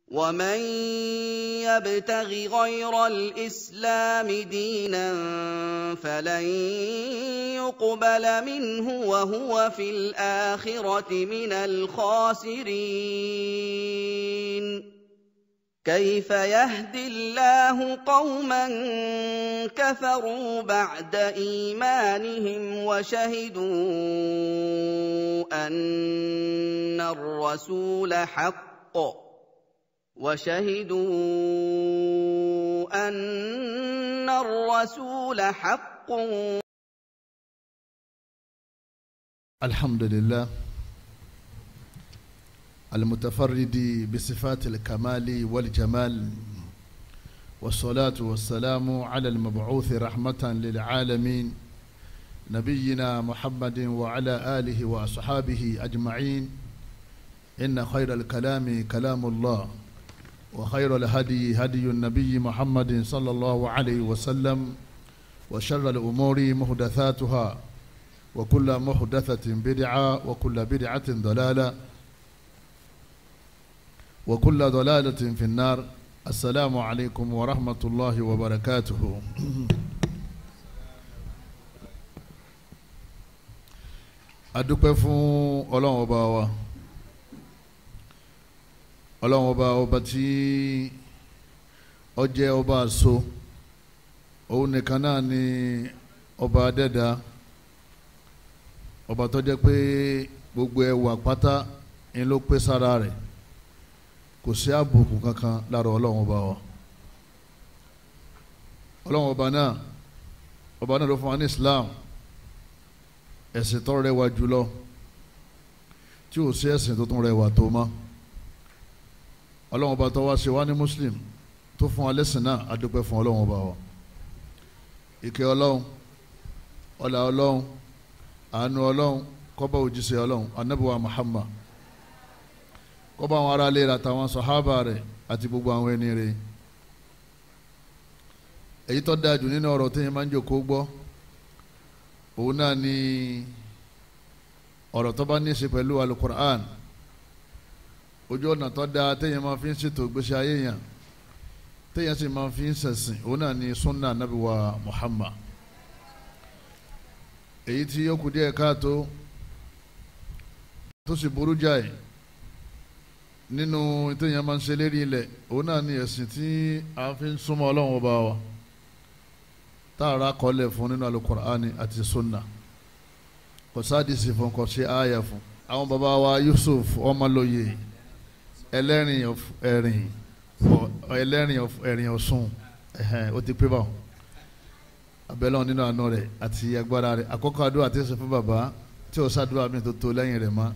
ومن يبتغ غير الإسلام دينا فلن يقبل منه وهو في الآخرة من الخاسرين كيف يهدي الله قوما كفروا بعد إيمانهم وشهدوا أن الرسول حق الحمد لله المتفرد بصفات الكمال والجمال، والصلاة والسلام على المبعوث رحمة للعالمين نبينا محمد وعلى آله وأصحابه أجمعين. إن خير الكلام كلام الله، وخير الهدي هدي النبي محمد صلى الله عليه وسلم، وشر الأمور محدثاتها، وكل محدثة بدعة، وكل بدعة ضلالة، وكل ضلالة في النار. السلام عليكم ورحمة الله وبركاته. adúpẹ́ fún Ọlọ́run ọba wa, Ọlọ́run ọba tí ó jẹ́ ọba àṣọ, òun nìkan náà ni ọba adẹ́dá, ọba tó jẹ́ pé gbogbo ẹwà pátá ń ló pé sára rẹ̀, kò sí àbùkù kankan lára Ọlọ́run ọba wa. Ọlọ́run ọba náà ló fún wa ní Islam, ẹ̀sìn tó rẹwà jùlọ, tí ò sí ẹ̀sìn tó tún rẹwà tó mọ́. Ọlọ́run ọba tó wá ṣe wá ní Muslim, tó fún wa lẹ́sìn náà, a dúpẹ́ fún Ọlọ́run ọba wa. Ìkẹ́ Ọlọ́run, ọlá Ọlọ́run, àánú Ọlọ́run kó bá òjíṣẹ́ Ọlọ́run Ànábì wa Muhammad, kó bá àwọn ará ilé rẹ̀ àtàwọn sàhábà rẹ̀ àti gbogbo àwọn ẹni rẹ̀. Èyí tó dáa jù nínú ọ̀rọ̀ téèyàn máa ń jókòó gbọ́, òun náà ni ọ̀rọ̀ tó bá ní í ṣe pẹ̀lú alukur'an. Ojú ọ̀nà tó dáa téèyàn máa fi ń ṣètò ìgbésí ayé yàn, téèyàn sì máa fi ń ṣẹ̀sìn, òun náà ni sunna Ànábì wa Muhammad. Èyí tí ó kù díẹ̀ káàtó tó sì burú jáì nínú téèyàn máa ń ṣe lérí ilẹ̀, òun náà ni ẹ̀sìn tí a fi ń súnmọ́ Ọlọ́run ọba wa, táàrà kọ́lẹ̀ fún nínú alukur'ani àti sunna, kò sádìsì fún, kò sí àyà fún. Àwọn bàbá wa Yusuf Ọmọlóye, ẹlẹ́rìn Ọ̀ṣun, ó ti pé báwọn. Abẹ́lẹ́ nínú àánú rẹ̀ àti agbára rẹ̀, àkọ́kọ́ àdúrà tí ó ṣe fún bàbá tí ó ṣàdúrà mi tó tó lẹ́yìn rẹ̀ mọ́,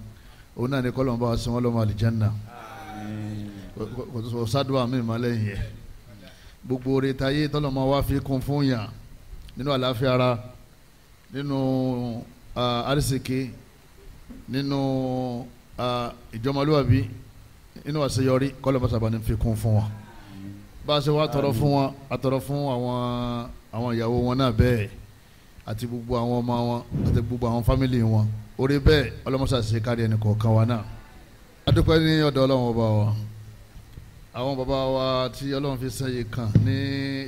òun náà ni kọ́lọ́n bá wa sìn wọ́n lọ́mọ àlìjánná, kò ṣàdúrà mi mọ́ lẹ́yìn yẹn. Gbogbo oore táyé tọ́lọ́mọ wa fi kún fún yàn, nínú àlàáfíà ara, nínú arísìkí, nínú ìjọmọlúwàbí, nínú àṣeyọrí, kọ́lọ́n bá sábà ní fi kún fún wọn. Bá a ṣe wá tọrọ fún wọn, àtọrọ fún àwọn ìyàwó wọn náà bẹ́ẹ̀, àti gbogbo àwọn ọmọ wọn, àti gbogbo àwọn fámìlì wọn. Orí bẹ́ẹ̀ ọlọ́mọṣà ṣe kárí ẹnì kọ̀ọ̀kan wa náà. Adúpẹ́ ní ọ̀dọ̀ Ọlọ́run ọba wa. Àwọn bàbá wa tí Ọlọ́run fi sẹ́yìn kan ní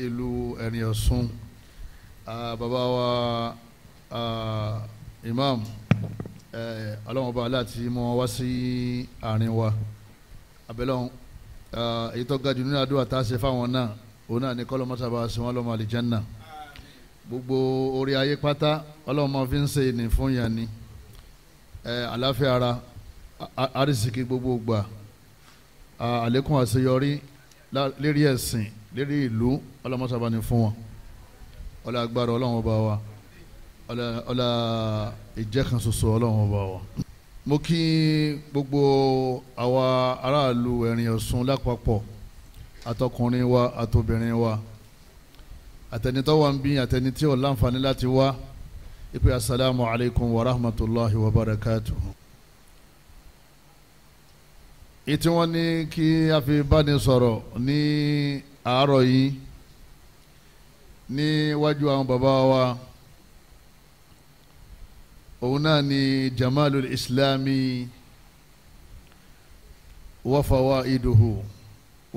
ìlú Ẹ̀rìn Ọ̀ṣun, bàbá wa Imam, Ọlọ́run ọba aláàtí mọ́ wá sí àárín wa. Abẹ́lọ́run èyí tó ga jù nínú àdúrà tá a ṣe fáwọn náà, òun náà ni kọ́lọ́ mọ́sábà sí wọn lọ́mọ àlìjánná. Gbogbo orí ayé pátá Ọlọ́run máa fi ń ṣe ìní fún yàn ni, àláfíà ara, àrísìkí gbogbo gbà, àlékún àṣeyọrí lérí ẹ̀sìn, lérí ìlú, Ọlọ́run mọ́sábà ní fún wọn. Ọlá agbára Ọlọ́run ọba wa, ọlá ìjẹ́kan ṣoṣo Ọlọ́run ọba wa. Mo kí gbogbo àwa aráàlú Ẹ̀rìn Ọ̀ṣun lápapọ̀, àtọkùnrin wa àtobìnrin wa, àtẹnitọ́ wa ń bí, àtẹnití ò láǹfààní láti wá, ìpè assalamu alaikum wa rahmatullahi wa barakatuhu. Ìtí wọ́n ní kí a fi báni sọ̀rọ̀ ní àárọ̀ yìí níwájú àwọn bàbá wa, òun náà ni jamalul islami wa fawaiduhu.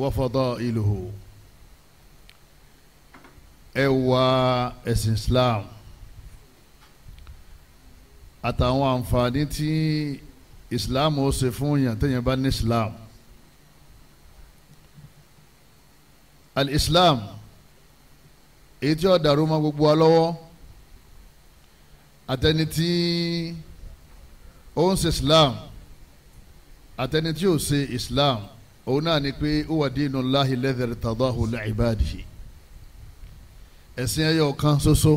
wa fadailuhu ẹ wá ẹ̀sìn Islam àtàwọn àǹfààní tí Islam ó ṣe fún yàn téèyàn bá ní Islam. Al-Islam èyí tí ó dàrú mọ́ gbogbo wa lọ́wọ́ àtẹni tí ó ń ṣe Islam àtẹni tí ó ṣe Islam òun náà ni pé huwa dinullahi alladhi irtadahu li ibadihi ẹ̀sìn ẹyọ kan ṣoṣo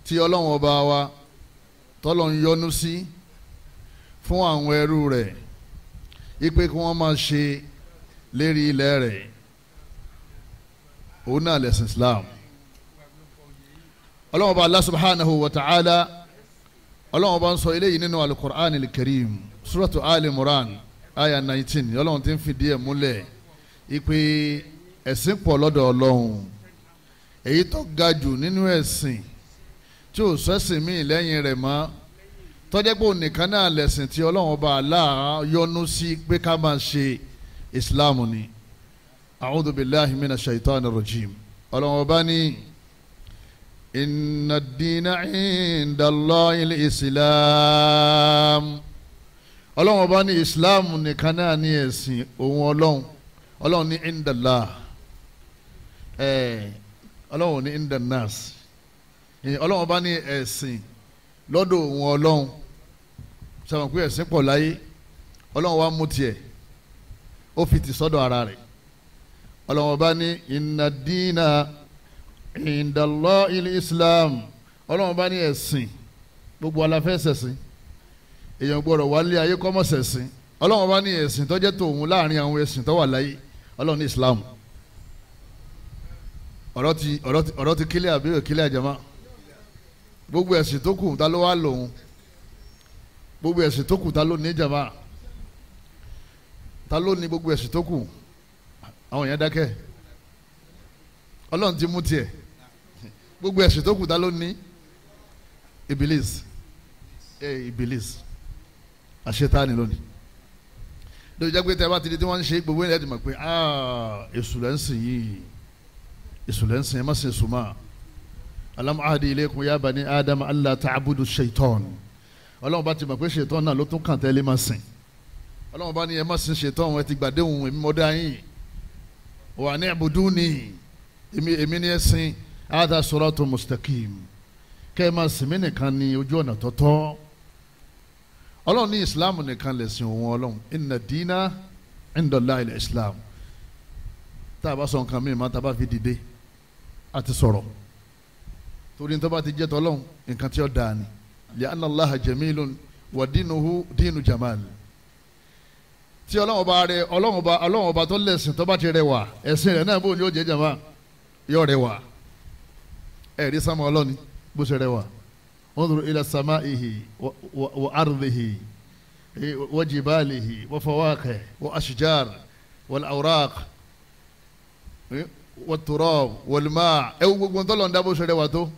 tí Ọlọ́run ọba wa tọ́lọ̀ ń yọ́nú sí fún àwọn ẹrú rẹ̀ ipe kí wọ́n máa ṣe lérí ilẹ̀ rẹ̀ òun náà lẹ̀sìn Islam. Ọlọ́run ọba Allah subhanahu wa ta'ala Ọlọ́run ọba ń sọ eléyìí nínú al-Qur'an al-Karim suratu Ali Imran aya 19 Ọlọ́run ti ń fìdí ẹ̀ múlẹ̀ ipe ẹ̀sìn pọ̀ lọ́dọ̀ Ọlọ́run èyí tó ga jù nínú ẹ̀sìn tí ò sẹ́sìn míì lẹ́yìn rẹ̀ mọ́ tọ́jẹ́pọ̀ nìkan náà lẹ̀sìn tí Ọlọ́run ọba Allah yọ́nú sí pé ká máa ṣe Islam ni. A'udhu billahi minash shaitani rajim. Ọlọ́run ọba ní inna ad-dina 'inda Allahi al-Islam. Ọlọ́run ọba ní Islam nìkan náà ní ẹ̀sìn òun Ọlọ́run ní inda Allah Ọlọ́run ní inda nas Ọlọ́run ọba ní ẹ̀sìn lọ́dọ̀ òun Ọlọ́run sọ̀rọ̀ pé ẹ̀sìn pọ̀ láyé Ọlọ́run wa mú tiẹ̀ ó fi ti sọ́dọ̀ ara rẹ̀ Ọlọ́run ọba ní inna dina inda Allahi al-Islam Ọlọ́run ọba ní ẹ̀sìn gbogbo aláfẹ́ ṣẹ̀sìn èèyàn gbọ́dọ̀ wálé ayé kọ́mọ̀ ṣẹ̀sìn Ọlọ́run ọba ní ẹ̀sìn tó jẹ́ tòun láàrin àwọn ẹ̀sìn tó wà láyé Ọlọ́run ní Islam ọ̀rọ̀ ti kílẹ̀ àbí kílẹ̀ àjàmá gbogbo ẹ̀sìn tó kù ta ló wá lòun gbogbo ẹ̀sìn tó kù ta ló ní jàmá ta ló ní gbogbo ẹ̀sìn tó kù àwọn èèyàn dákẹ́ Ọlọ́run ti mú tiẹ̀ gbogbo ẹ̀sìn tó kù ta ló ní Ibilis Ibilis àṣetáni lónìí lórí jágbé tẹ bá ti di tí wọ́n ń ṣe gbogbo ẹ̀ ti mọ̀ pé èṣù lẹ́ ń sìn yìí èṣù lẹ́ ń sìn ẹ̀ má sìn èṣù máa alam ahadi ilaykum ya bani adam alla ta'budu shaitan Ọlọ́run bá ti mọ̀ pé shaitan náà ló tún kàn tẹ́lẹ̀ máa sìn Ọlọ́run bá ní ẹ má sìn shaitan ẹ ti gbàdéhùn èmi mọ́dá yín wa ni'buduni èmi ní ẹ sìn hadha siratun mustaqim kẹ́ ẹ máa sìn mí nìkan ní ojú ọ̀nà tọ́tọ́ Ọlọ́run ní Islam nìkan lè sìn òun Ọlọ́run inna dina inda Allahi al-Islam tá a bá sọ nǹkan mìíràn tá a bá fi dìde àti sọ̀rọ̀ torí nítorí bá ti jẹ́ tọ́lọ́hún nǹkan tí ó dáa ni li'anna Allaha jamilun wa dinuhu dinu jamal tí Ọlọ́run ọba tó lẹ̀sìn tó bá ti rẹwà ẹ̀sìn rẹ̀ náà bó ni ó jẹ́ jàmá yọ rẹwà ẹ̀rí sámà ọlọ́ni bó ṣe rẹwà unzur ila samaihi wa ardihi wa jibalihi wa fawaqih wa ashjar wal awraq wa turab wal ma' ẹ wo gbogbo ntọ́lọ̀ ń dábò ṣe rẹwà tó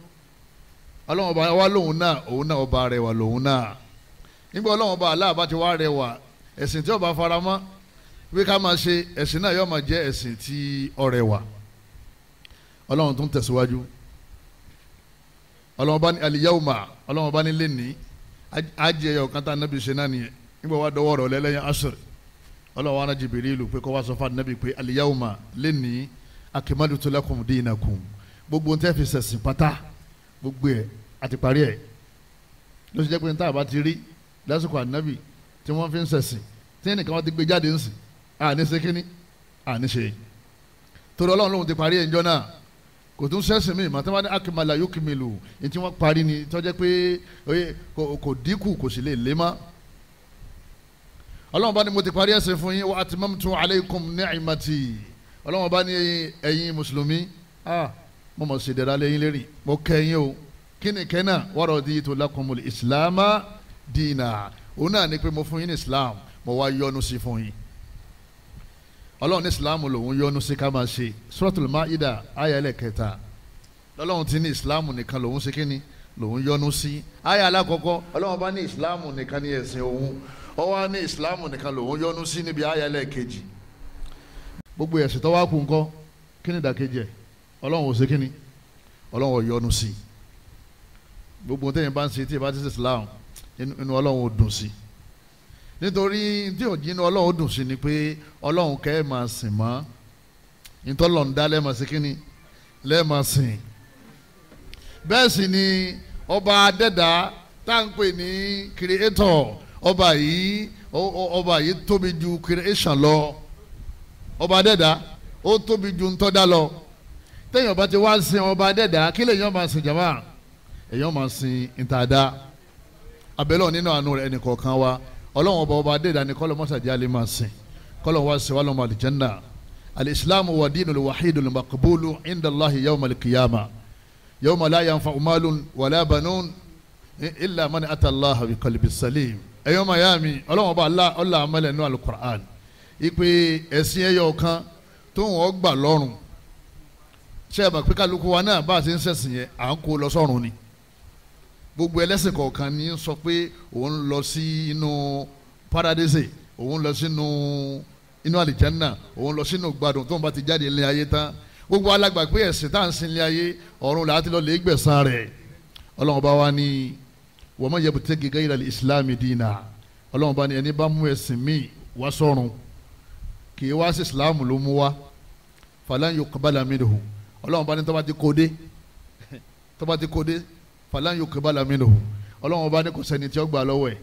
Ọlọ́run ọba wa lòun náà òun náà ọba rẹwà lòun náà nígbà Ọlọ́run ọba aláàbá ti wá rẹwà ẹ̀sìn tí ọba faramọ́ wí ká máa ṣe ẹ̀sìn náà yóò máa jẹ́ ẹ̀sìn tí ó rẹwà Ọlọ́run tún tẹ̀síwájú Ọlọ́run bá ní al-yawma Ọlọ́run bá ní lẹ́ni ajẹ́ ọ̀kan tá nábì ṣe náà nìyẹn nígbà wàá dọwọ́ rọ̀ lẹ́lẹ́yìn asr Ọlọ́run wa náà Jibrilu pé kó wá sọ fún nábì pé al-yawma lẹ́ni akmaltu lakum dinakum gbogbo ń tẹ́ fi ṣẹ̀sìn pátá gbogbo ẹ̀ àti parí ẹ̀ ló ṣe jẹ́ pé ní táàbà ti rí lásìkò ànábì tí wọ́n fi ń ṣẹ̀sìn tí ẹnìkan wọn ti gbé jáde ń sìn àní ṣe kínní àní ṣe torí Ọlọ́run lóhun ti parí ẹ̀ ńjọ́ náà kò tún ṣẹ̀sìn mí màtí wọ́n ní akimala yukimilu ní tí wọ́n parí ni tó jẹ́ pé kò dínkù kò sì lè lé mọ́ Ọlọ́run bá ní mo ti parí ẹ̀sìn fún yín wa atmamtu alaykum ni'mati Ọlọ́run bá ní ẹ̀yin mùsùlùmí mo mọ̀ sí ìdẹ̀ra lẹ́yìn lérí mo kẹ́yìn o kí ni kẹ́ náà wa raditu lakumul islama dina òun náà ní pé mo fún yín ní islam mo wá yọ́nú sí fún yín Ọlọ́run ní islam lòun yọ́nú sí ká máa ṣe suratul maida ayẹlẹ kẹta lọ́lọ́run ti ní islam nìkan lòun ṣe kíni lòun yọ́nú sí ayé alákọ̀ọ́kọ́ Ọlọ́run bá ní islam nìkan ní ẹ̀sìn òun ó wá ní islam nìkan lòun yọ́nú sí níbi ayẹlẹ kejì gbogbo ẹ̀sìn tó wá kú ńkọ́ kí ni ìdàkejì ẹ̀ ọlọ́run ò ṣe kí ni ọlọ́run ò yọ́nú sí gbogbo tẹ́yìn bá ń ṣe tí ẹ bá ti ṣe Islam inú ọlọ́run ò dùn sí nítorí tí òjì inú ọlọ́run ò dùn sí ni pé ọlọ́run kẹ́ ẹ̀ máa sìn mọ́ ìtọ́lọ̀ ń dá lẹ́ẹ̀ma sí kí ni lẹ́ẹ̀ma sìn bẹ́ẹ̀ sì ni ọba adẹ́dá tá à ń pè ní creator ọba yìí tóbi ju creation lọ ọba adẹ́dá ó tóbi ju ntọ́dá lọ téèyàn bá ti wá sin ọba adẹ́dá kí lèèyàn máa sìn jàmá èèyàn máa sin ìtàdá abẹ́lẹ̀ nínú àánú rẹ̀ ẹnì kọ̀ọ̀kan wa ọlọ́run ọba adẹ́dá ni kọ́lọ́ mọ́sàdí alẹ́ máa sìn kọ́lọ́ wá sí wa lọ́mọ àlìjẹ́ndà alìsílámù wà dínú wàhídù makbulu indallahi yawma alqiyama yawma la yanfa'u malun wala banun illa man ata Allah bi qalbin salim ẹ̀yọ́ mayami ọlọ́run ọba ọlá amẹ́lẹ̀ nínú alukur'an ipe ẹ̀sìn ẹ̀yọ̀ kan tó wọ́n gbà lọ́rùn ṣé ẹ bá pé kálukú wa náà bá a ti ń ṣẹ̀sìn yẹn à ń kó lọ sọ́run ni gbogbo ẹlẹ́sìn kọ̀ọ̀kan ní sọ pé òun lọ sí inú paradise òun lọ sínú inú àlìjánná òun lọ sínú gbádùn tóun bá ti jáde ilé ayé tán gbogbo alágbà pé ẹ̀sìn tá à ń sin ilé ayé ọ̀run là á ti lọ lè gbẹ̀san rẹ̀ ọlọ́run bá wá ní wa man yabtaghi ghayra al-islami dina ọlọ́run bá ní ẹni bá mú ẹ̀sìn míì wá sọ́run kì í wá sí islam ló mú wá falan yuqbala minhu ọlọ́run bá ní tó bá ti kó dé falan yuqbala minhu ọlọ́run bá ní kò sẹ́ni tí ó gbà lọ́wọ́ ẹ̀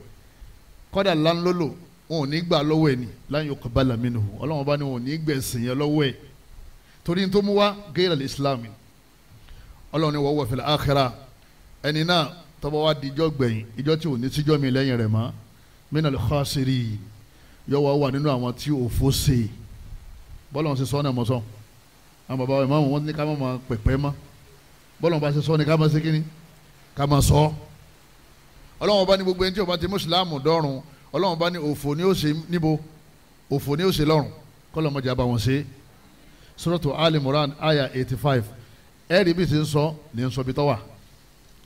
kọ́dà lánlọ́lọ́ wọn ò ní gbà lọ́wọ́ ẹ̀ ní lan yuqbala minhu ọlọ́run bá ní wọn ò ní gbẹ̀sìn yẹn lọ́wọ́ ẹ̀ torí tó mú wá ghayra al-islam ọlọ́run ní wa huwa fil akhirah ẹni náà tọ́bọ̀ wá dijọ́ gbẹ̀yìn ìjọ́ tí ò ní síjọ́ mi lẹ́yìn rẹ̀ mọ́ minal khasirin yọ wà nínú àwọn tí ò fó ṣe bọ́lá wọn ṣe sọ ọ́ náà mọ́ sọ àwọn bàbá wa ìmáàmù wọn ní ká má máa pẹ̀pẹ́ mọ́ bọ́lá wọn bá ṣe sọ ní ká má ṣe kíní ká má sọ ọlọ́wọ́n bá ní gbogbo ẹni tí ó bá ti mùsùlùmù dọ́rùn ọlọ́wọ́n bá ní òfò ni ó ṣe níbo òfò ni ó ṣe lọ́rùn kọ́lọ́mọdé àbá wọn ṣe suratu Ali Imran aya 85 ẹ̀rí bí ti ń sọ ní ń sọ bí tọ́wà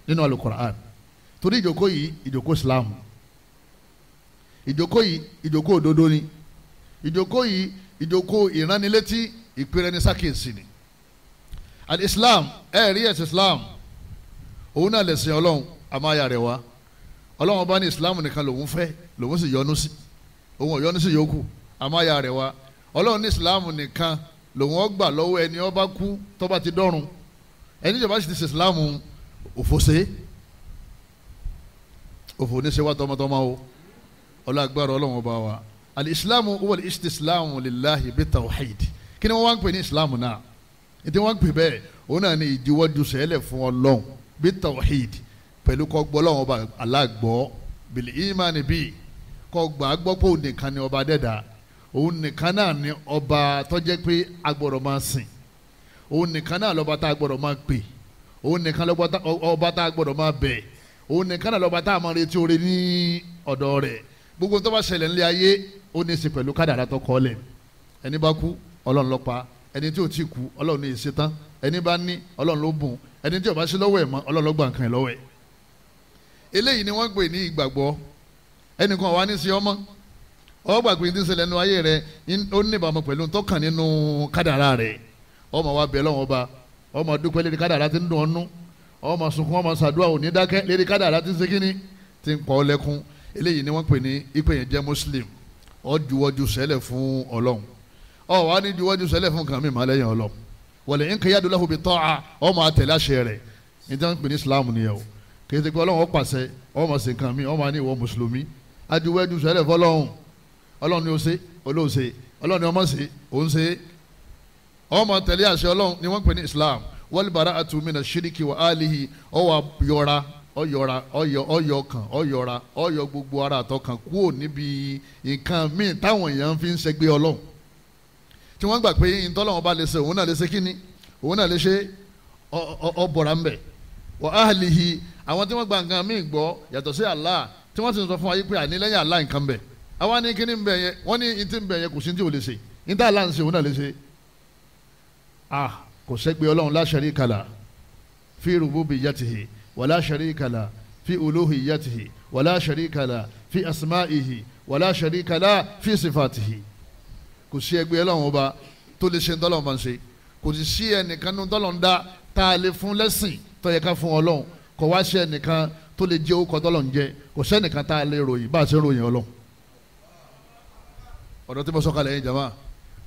nínú Al-Qur'an torí ìjókòó yìí ìjókòó Islam ìjókòó yìí ìjókòó òdodo ni ìjókòó yìí ìjókòó ìránnilétí ìpèrènisákèsì ni al-Islam ẹ̀rí ẹ̀sìn Islam òun náà lẹ̀sìn ọlọ́run àmàyà rẹ̀ wá ọlọ́run bá ní Islam nìkan lòun fẹ́ lòun sì yọ́nú sí òun ò yọ́nú sí yòókù àmàyà rẹ̀ wá ọlọ́run ní Islam nìkan lòun ó gbà lọ́wọ́ ẹni ó bá kú tó bá ti dọ́run ẹni ìjọba sì ti ṣe Islam òfòsè òfò ní ṣe wá tọmọtọmọ o ọlọ́gbàrọ̀ ọlọ́run ọba wa al-islamu huwa al-istislamu lillahi bi-tawhid kí ni wọ́n wá ń pè ní islam náà ètò wọ́n ń pè bẹ́ẹ̀ òun náà ní ìdíwọ́jú sẹ́lẹ̀ fún ọlọ́run bi-tawhid pẹ̀lú kọ́ gbọ́ ọlọ́run ọba aláàgbọ́ bil-imani bi kọ́ gbà á gbọ́ pé òun nìkan ni ọba dẹ́dà òun nìkan náà ni ọba tó jẹ́ pé agbọ́dọ̀ máa sìn òun nìkan náà lọ́ba tá a gbọ́dọ̀ máa pè òun nìkan ọba tá a gbọ́dọ̀ máa bẹ̀ òun nìkan náà lọ́ba tá a máa retí oore ní ọ̀dọ̀ rẹ̀ gbogbo tó bá ṣẹlẹ̀ nílé ayé ó ní í ṣe pẹ̀lú kádàrá tó kọ́ lẹ̀ ẹni bá kú ọlọ́run ló pa ẹni tí ò tí kú ọlọ́run ní í ṣe tán ẹni bá ní ọlọ́run ló bùn ẹni tí ò bá ṣe lọ́wọ́ ẹ̀ mọ́ ọlọ́run ló gba nǹkan ẹ̀ lọ́wọ́ ẹ̀. eléyìí ni wọ́n pè ní ìgbàgbọ́ ẹnìkan wà ní sí ọmọ ọgbàgbé tí ń ṣẹlẹ̀ nínú ayé rẹ̀ ó ní ìbámu pẹ̀lú tọ́kàn nínú kádàrá rẹ̀ ọmọ wa bẹ̀ lọ́wọ́ ọba ọmọ dúpẹ́ lérí kádàrá tí ń dùn ọ́nú ọmọ sunkún ọmọ ṣàdúrà òní dákẹ́ lérí kádàrá tí ń ṣe kíní tí ń pọ̀ lẹ́kún eléyìí ni wọ́n pè ní ìpè yẹn jẹ́ muslim ó juwọ́jú sẹ́lẹ̀ fún ọlọ́run ó wà ní juwọ́jú sẹ́lẹ̀ fún kàmí ìmọ̀lẹ́yìn ọlọ́run wọlé nkèyàdó lahu bi ta'a ọmọ àtẹ̀lé àṣẹ rẹ̀ ní tí wọ́n pè ní islam nìyẹn o kì í ṣe pé ọlọ́run ó pàṣẹ ọmọ sí nǹkan mi ọmọ ní ìwọ mùsùlùmí ajuwọ́jú sẹ́lẹ̀ fọlọ́run ọlọ́run ni ó ṣe olóòṣe ọlọ́run ni ọmọ ṣe òun ṣe ọmọ tẹ̀lé àṣẹ ọlọ́run ni wọ́n pè ní islam wal bara'atu mina shiriki wa alihi ọwọ́ yọra ọyọ gbogbo ara àtọkàn kúrò níbi nǹkan míì táwọn èèyàn fi ń ṣẹgbẹ́ ọlọ́run tí wọ́n gbà pé ìtọ́lọ́wọ́n bá lè ṣe òun náà lè ṣe kíni òun náà lè ṣe ọbọ̀ra ń bẹ̀ wa ahlihi àwọn tí wọ́n gba nǹkan míì gbọ́ yàtọ̀ sí Allah tí wọ́n sì ń sọ fún wa yí pé àní lẹ́yìn Allah nǹkan bẹ̀ àwa ní kíní ń bẹ̀ yẹn wọ́n ní ìtì ń bẹ̀ yẹn kò sí tí ò lè ṣe ìtà Allah ń ṣe òun náà lè ṣe kò ṣẹgbẹ́ ọlọ́run la sharika la fi rububiyyatihi wala sharika la fi uluhiyyatihi wala sharika la fi asma'ihi wala sharika la fi sifatihi kò sí ẹgbẹ́ ọlọ́run ọba tó lè ṣe ntọ́lọ́run bá ń ṣe kò sì sí ẹnìkan ní ntọ́lọ́run dá tá a lè fún lẹ́sìn tó yẹ ká fún Ọlọ́run kò wá sí ẹnìkan tó lè jẹ́ orúkọ tọ́lọ́run jẹ́ kò sẹ́nìkan tá a lè ròyìn bá a ṣe ròyìn Ọlọ́run. ọ̀dọ̀ tí mo sọ kalẹ̀ yẹn jama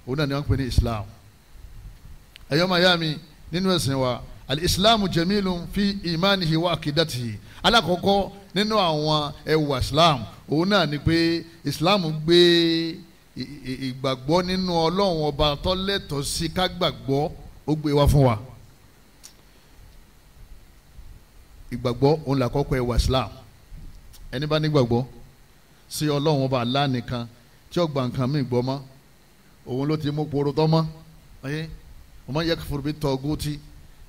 òun náà ni wọ́n ń pè ní Islam. ẹ̀yọ́ mayami nínú ẹ̀sìn wa al-Islamu jamilun fi imanihi wa akidatihi. alákọ̀ọ́kọ́ nínú àwọn ẹwà Islam òun náà ni pé Islam gbé ìgbàgbọ́ nínú Ọlọ́run ọba tó lẹ́tọ̀ọ́ sí ká gbàgbọ́ ó gbé wá fún wa. ìgbàgbọ́ òun là kọ́kọ́ ẹwà Islam. ẹni bá nígbàgbọ́ sí Ọlọ́run ọba Allah nìkan tí ó gba nǹkan míì gbọ́ mọ́ òun ló ti mú poro tọ́ mọ́ ọmọ yẹ kúfúrú bí tọ́gùtì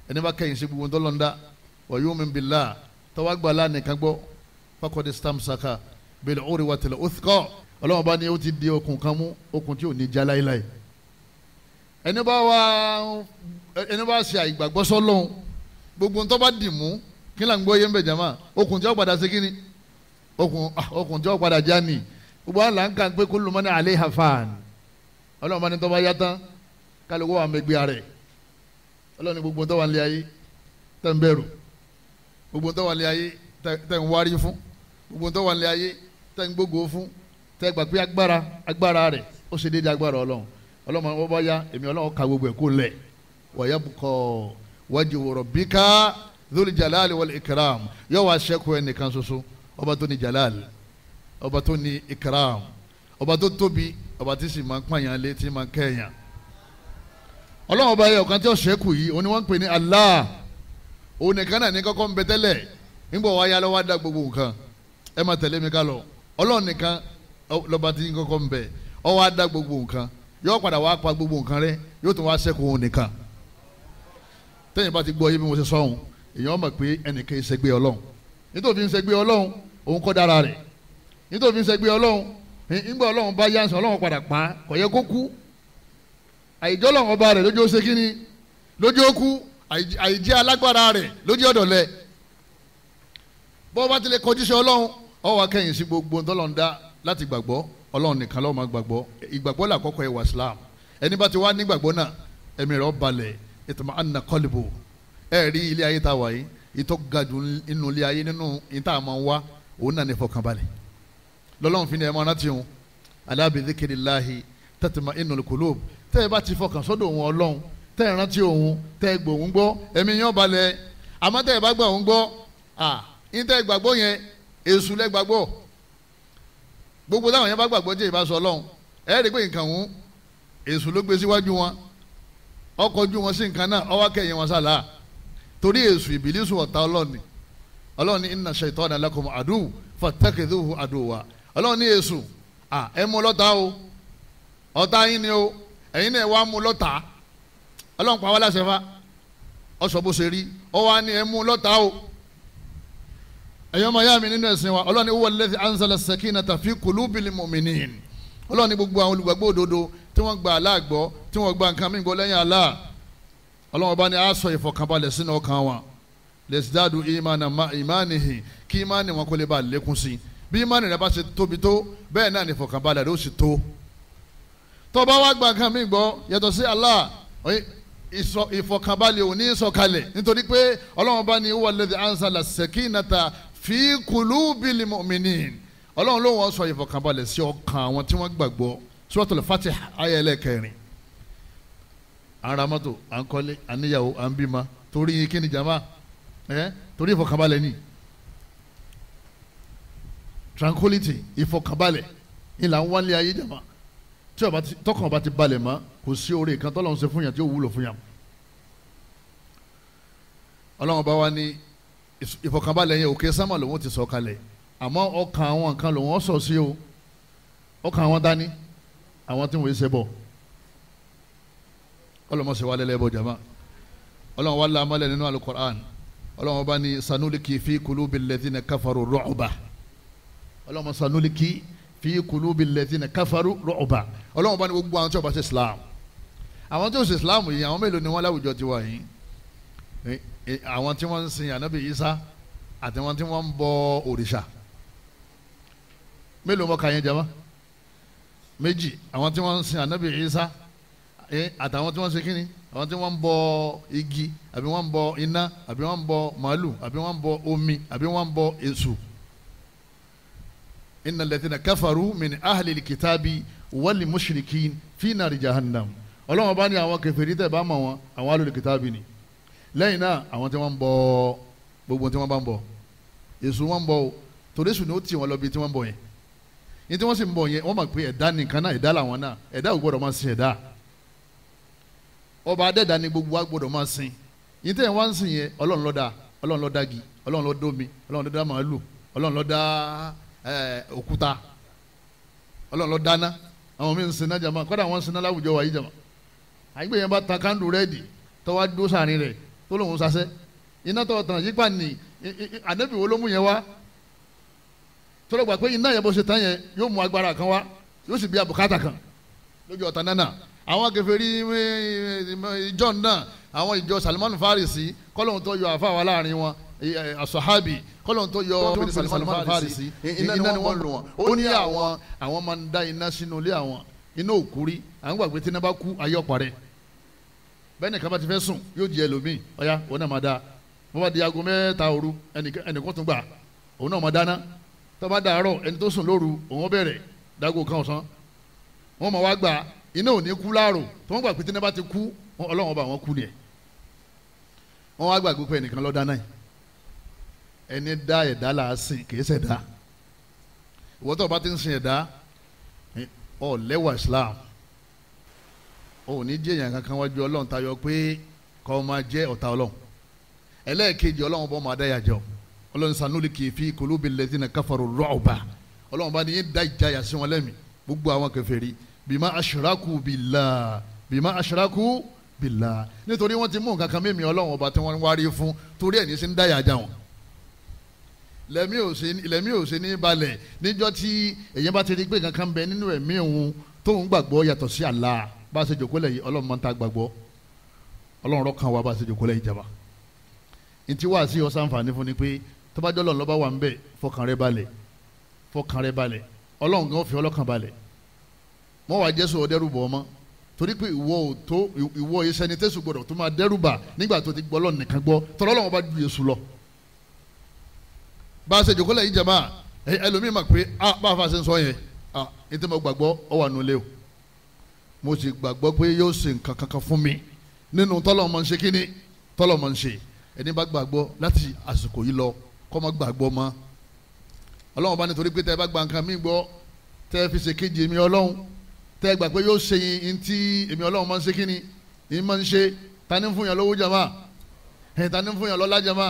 ẹni bá kẹ́yìn sí gbogbo ntọ́lọ́ndá wa yu'min billah tọ́wọ́ gba Allah nìkan gbọ́ faqad istamsaka bil urwatil uthqa Ọlọ́run bá ní ó ti di okùn kan mú okùn tí ò ní já láéláé. ẹni bá ṣe àìgbàgbọ́ sọ́lọ́hún gbogbo ntọ́ bá dì mú kí là ń gbọ́ yé ń bẹ̀ jama okùn tí ó padà ṣe kíni okùn tí ó padà já ni gbogbo àlà ń kà pé kullu man alayha fan Ọlọ́run bá ní tọ́ bá yá tán kálukú wa mẹgbẹ́ rẹ̀ Ọlọ́run ní gbogbo tó wà ní ayé tẹ̀ ń bẹ̀rù gbogbo tó wà ní ayé tẹ̀ ń wárí fún gbogbo tó wà ní ayé tẹ̀ ń gbógo fún tẹ̀ gbà pé agbára rẹ̀ ó ṣe déédéé agbára Ọlọ́run wọn bá yá èmi Ọlọ́run ka gbogbo ẹ̀ kó lẹ̀ wa yabqa wajhu rabbika dhul jalali wal ikram yóò wá ṣẹ́kù ẹnìkan ṣoṣo ọba tó ní jalal ọba tó ní ikram ọba tó tóbi ọba tí sì máa ń pààyàn lé tí máa ń kẹ́yàn. Ọlọ́run ọba yẹ ọ̀kan tí ó ṣẹ́kù yìí òun ni wọ́n ń pè ní Allah òun nìkan náà ní kọ́kọ́ ń bẹ tẹ́lẹ̀ nígbà wàá yá lọ́wọ́ dá gbogbo nǹkan ẹ máa tẹ̀lé mi ká lọ Ọlọ́run nìkan lọ́ba tí kọ́kọ́ ń bẹ ó wá dá gbogbo nǹkan yóò padà wá pa gbogbo nǹkan rẹ yóò tún wá ṣẹ́kù òun nìkan. tẹ́yìn bá ti gbọ́ yé bí mo ṣe sọ òun èèyàn mọ̀ pé ẹnìkan ìṣẹ́gbé Ọlọ́run nítorí fi ń ṣẹ́gbé Ọlọ́run òun kọ́ dára rẹ̀ nítorí fi ń ṣẹ́gbé Ọlọ́run nígbà Ọlọ́run bá yánsán Ọlọ́run padà pa kò yẹ kó kú àìjọ́ Ọlọ́run ọba rẹ̀ lójú ó ṣe kíni lójú ó kú àìjẹ́ alágbára rẹ̀ lójú ọ̀dọ̀lẹ̀ bọ́ bá tilẹ̀ kọjú sí Ọlọ́run ó wá kẹ́yìn sí gbogbo ntọ́lọ́run dá láti gbàgbọ́ Ọlọ́run nìkan ló máa gbàgbọ́ ìgbàgbọ́ làkọ́kọ́ ẹwà Islam ẹni bá ti wá nígbàgbọ́ náà ẹ̀mí rẹ̀ ó balẹ̀ itma'anna qalbu rí ilé ayé tá a wà yìí ìtọ́ gajù nínú ilé ayé nínú ìta àmọ́ wá òun náà ní fọkànbalẹ̀ lọ́lọ́run fi ní ẹ̀ máa rántí òun ala bi dhikrillahi tatma'innul qulub tẹ́ ẹ bá ti fọkàn sọ́dọ̀ òun Ọlọ́run tẹ́ ẹ rántí òun tẹ́ ẹ gbọ́ òun gbọ́ ẹ̀mí yẹn balẹ̀ àmọ́ tẹ́ ẹ bá gbọ́ òun gbọ́ yín tẹ́ ẹ gbàgbọ́ yẹn èṣù lẹ́ gbàgbọ́ gbogbo táwọn yẹn bá gbàgbọ́ jẹ́ ìbáṣọ Ọlọ́run ẹ rí i pé nǹkan òun èṣù ló gbé síwájú wọn ọkọ̀ ojú wọn sí nǹkan náà ọwọ́ kẹyìn wọn sálà torí èṣù ìbílísù ọ̀tá Ọlọ́run ní inna shaytana lakum adu fattakhidhuhu aduwa Ọlọ́run ní èṣù ẹ mú lọ́tà o ọ̀tá yín ni o ẹ̀yin náà wá mú lọ́tà Ọlọ́run pa wá láṣẹ fa ọ̀sọ̀ bó ṣe rí ọ wá ní ẹ mú lọ́tà o ẹ̀yọ́ máa yá mi nínú ẹ̀sìn wa Ọlọ́run ní huwa alladhi anzala as-sakinata fi qulubil mu'minin Ọlọ́run ní gbogbo àwọn olùgbàgbọ́ òdodo tí wọ́n gba Allah gbọ́ tí wọ́n gba nǹkan mìíràn gbọ́ lẹ́yìn Allah Ọlọ́run bá ní a sọ ìfọ̀kànbalẹ̀ sínú ọkàn wọn lẹ́sídàdù ìmánìhì kí ìmánì wọn kó lè bá lékún sí bí ìmánì rẹ bá ṣe tóbi tó bẹ́ẹ̀ náà ní ìfọ̀kànbalẹ̀ rẹ ó sì tó tó bá wá gba nǹkan mìíràn gbọ́ yàtọ̀ sí Allah ìfọ̀kànbalẹ̀ ò ní sọ̀kalẹ̀ nítorí pé Ọlọ́run bá ní huwa alladhi anzala sakinata fi qulubil mu'minin Ọlọ́run ló wọ́n sọ ìfọ̀kànbalẹ̀ sí ọkàn àwọn tí wọ́n gbàgbọ́ Suratul Fatih ayé ẹlẹ́kẹrin ara mọ́tò à ń kọ́lé à ń níyàwó à ń bímọ torí kíni jama torí ìfọ̀kànbalẹ̀ ni tranquility ìfọ̀kànbalẹ̀ ìlà ń wálé ayé jama tí tọkàn bá ti balẹ̀ mọ́ kò sí oore kan tọ́lọ́run ṣe fún yàn tí ó wúlò fún yàn Ọlọ́run bá wá ní ìfọ̀kànbalẹ̀ yẹn òkè sámà lòun ti sọ kalẹ̀ àmọ́ ọkàn àwọn nǹkan lòun sọ sí o ọkàn àwọn dání àwọn tí wọ́n ṣe bọ̀ ọlọmọsẹ wa lẹlẹ bọ jama Ọlọ́run wa lamọlẹ nínú alukur'an Ọlọ́run bá ní sanuliki fi kulubil ladhina kafaru ru'ba Ọlọ́run sanuliki fi kulubil ladhina kafaru ru'ba Ọlọ́run bá ní gbogbo àwọn tí wọ́n bá ṣe islam àwọn tí wọ́n ṣe islam yìí àwọn mélòó ni wọ́n láwùjọ ti wà yìí àwọn tí wọ́n ń sin anabi isa àti àwọn tí wọ́n ń bọ òrìṣà mélòó mọ kàyẹn jama méjì àwọn tí wọ́n ń sin anabi isa àtàwọn tí wọ́n ṣe kíni àwọn tí wọ́n ń bọ igi àbí wọ́n ń bọ iná àbí wọ́n ń bọ màálù àbí wọ́n ń bọ omi àbí wọ́n ń bọ èṣù. innal ladhina kafaru min ahlil kitabi wal mushrikin fi nari jahannam. Ọlọ́run bá ní àwọn kèfèrí tẹ̀ bá mọ̀ wọn àwọn ahlul kitabi ni. Lẹ́yìn náà àwọn tí wọ́n ń bọ gbogbo tí wọ́n bá ń bọ èṣù wọ́n ń bọ o torí èṣù ni ó tì wọ́n lọ bí tí wọ́n ń bọ yẹn. ní tí wọ́n sì ń bọ yẹn wọ́n mọ̀ pé ẹ̀dá nìkan náà ẹ̀dá làwọn náà ẹ̀dá ò gbọ́dọ̀ máa sin ẹ̀dá. Ọba adẹ́dá ni gbogbo wa gbọ́dọ̀ máa sin. yìí tẹ̀ wọ́n ń sìn yẹn Ọlọ́run ló dá Ọlọ́run ló dá igi Ọlọ́run ló dá omi Ọlọ́run ló dá màálù Ọlọ́run ló dá òkúta Ọlọ́run ló dáná àwọn mí ń sin náà jama kọ́dà wọ́n ń sin náà láwùjọ wáyé jama àyígbé yẹn bá tan kándù rẹ́ẹ̀dì tọ́wá dúró sàárín rẹ̀ tó lòun sasẹ́ iná tó tàn yípa ní ànábì wo ló mú yẹn wá tó lọ gbà pé iná yẹn bó ṣe tán yẹn yóò mú agbára kan wá yóò sì bí abùkátà kan lójú ọ̀tá náà àwọn kèfèrí John náà àwọn ìjọ Salman Farisi kọ́lọ́hún tó yọ àfa wa láàrin wọn asahabi kọ́lọ́hún tó yọ Salman Farisi iná ni wọ́n lò wọ́n ó ní àwọn máa ń dá iná sínú ilé àwọn iná òkúrí àwọn gbàgbé tí iná bá kú ayé ọ̀parẹ́ bẹ́ẹ̀ nìkan bá ti fẹ́ sùn yóò di ẹlòmíì ọ̀ya òun náà máa dá wọ́n bá di aago 3 òru ẹnìkan tún gbà òun náà máa dáná tó bá dàárọ̀ ẹni tó sùn lóru òun bẹ̀rẹ̀ dágò kan ọ̀sán wọ́n máa wá gbà iná ò ní kú láàrò tó wọ́n gbà pé tí iná bá ti kú Ọlọ́run ọba wọn kú ni ẹ̀ wọ́n wá gbàgbé pé ẹnìkan ló dáná yìí ẹni dá ẹ̀dá là á sìn kì í ṣẹ̀dá ìwọ́n tó bá ti ń sin ẹ̀dá ọ lẹ́wà Islam ò ní jẹ́ èèyàn kankan wájú Ọlọ́run tayọ pé kọ́ máa jẹ́ ọ̀tá Ọlọ́run ẹlẹ́ẹ̀kejì Ọlọ́run bọ́ máa dá yàjọ Ọlọ́run sanuliki fi kulubil ladhina kafaru ru'ba Ọlọ́run bá ní yín dá ìjáyà sí wọn lẹ́mìí gbogbo àwọn kèfèrí bima ashraku billah nítorí wọ́n ti mú nǹkan kan mímì Ọlọ́run ọba tí wọ́n ń wárí fún torí ẹ̀ ní sí ń dá yàjà wọn lẹ́mí ò ṣe ní balẹ̀ níjọ́ tí èyàn bá ti rí pé kankan bẹ nínú ẹ̀mí òun tóun gbàgbọ́ yàtọ̀ sí Allah bá a ṣe jòkó lẹ̀ yìí Ọlọ́run máa ń ta gbàgbọ́ Ọlọ́run rọ́kàn wa bá a ṣe jòkó lẹ̀ yìí jaba ntí wàá sí ọ̀sán àǹfààní fún ni pé tọ́bajọ́ Ọlọ́run lọ́ba wà ń bẹ̀ fọkàn rẹ balẹ̀ Ọlọ́run gan fi ọlọ́kàn balẹ̀ mọ́ wàá jẹ́sọ̀ ọ̀dẹ́rù bọ̀ ọmọ torí pé ìwọ ìsẹ́ni tẹ́sù gbọ́dọ̀ tó máa dẹ́rù bà nígbà tó ti gbọ́ Ọlọ́run nìkan gbọ́ tọ́lọ́ Ọlọ́run bá ju Èṣù lọ bá a ṣe jòkó lẹ́yìn jama ẹlòmíì mà pé bá a fa ṣe ń sọ yẹn ní tí mo gbàgbọ́ ọ wà nulẹ̀ o mo sì gbàgbọ́ pé yóò ṣe nǹkan kankan fún mi nínú tọ́lọ̀ mọ̀ ń ṣe kíni tọ́lọ̀ mọ̀ ń ṣe ẹni bá gbàgbọ́ láti àsìkò yìí lọ kọ́ mọ́ gbàgbọ́ mọ́ Ọlọ́run bá nítorí pé tẹ́ ẹ bá gba nǹkan mí gbọ́ tẹ́ ẹ fi ṣe kejì èmi Ọlọ́run tẹ́ ẹ gbà pé yóò ṣe yín tí èmi Ọlọ́run máa ń ṣe kíni yín máa ń ṣe ta ni fún yàn lówó jama ta ni fún yàn lọ́lá jama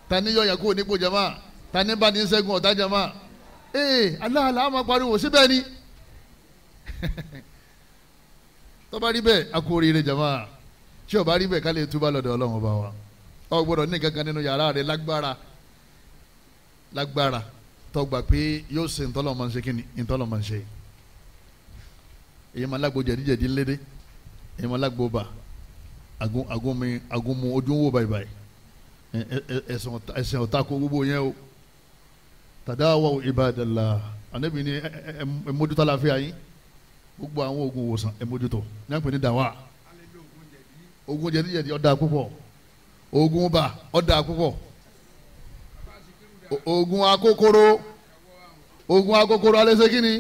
ta ni yọ yàn kúrò nípò jama tani bá ní ṣẹ́gun ọ̀tá jama aláàlá a máa pariwo síbẹ̀ ni tó bá rí bẹ́ẹ̀ a kú oríire jama tí ó bá rí bẹ́ẹ̀ ká lè túbà lọ́dọ̀ Ọlọ́run ọba wa ọ gbọ́dọ̀ ní kankan nínú yàrá rẹ lágbára tó gbà pé yóò ṣe ntọ́lọ́ máa ń ṣe kíni ntọ́lọ́ máa ń ṣe èyí máa lágbo jẹ̀díjẹ̀dí ńlédè èyí máa lágbo bà agunmu ojú ń wò báyìí ẹ̀sìn ọ̀tá kó gbogbo yẹn o tadawaw ibadallah anabi ni ẹ mójútó àlàáfíà yín gbogbo àwọn oògùn ìwòsàn ẹ mójútó ní à ń pè ní dàwa oògùn jẹ̀díjẹ̀dí ó dáa púpọ̀ oògùn bá ó dáa púpọ̀ oògùn akókòrò alẹ́ ṣe kí ni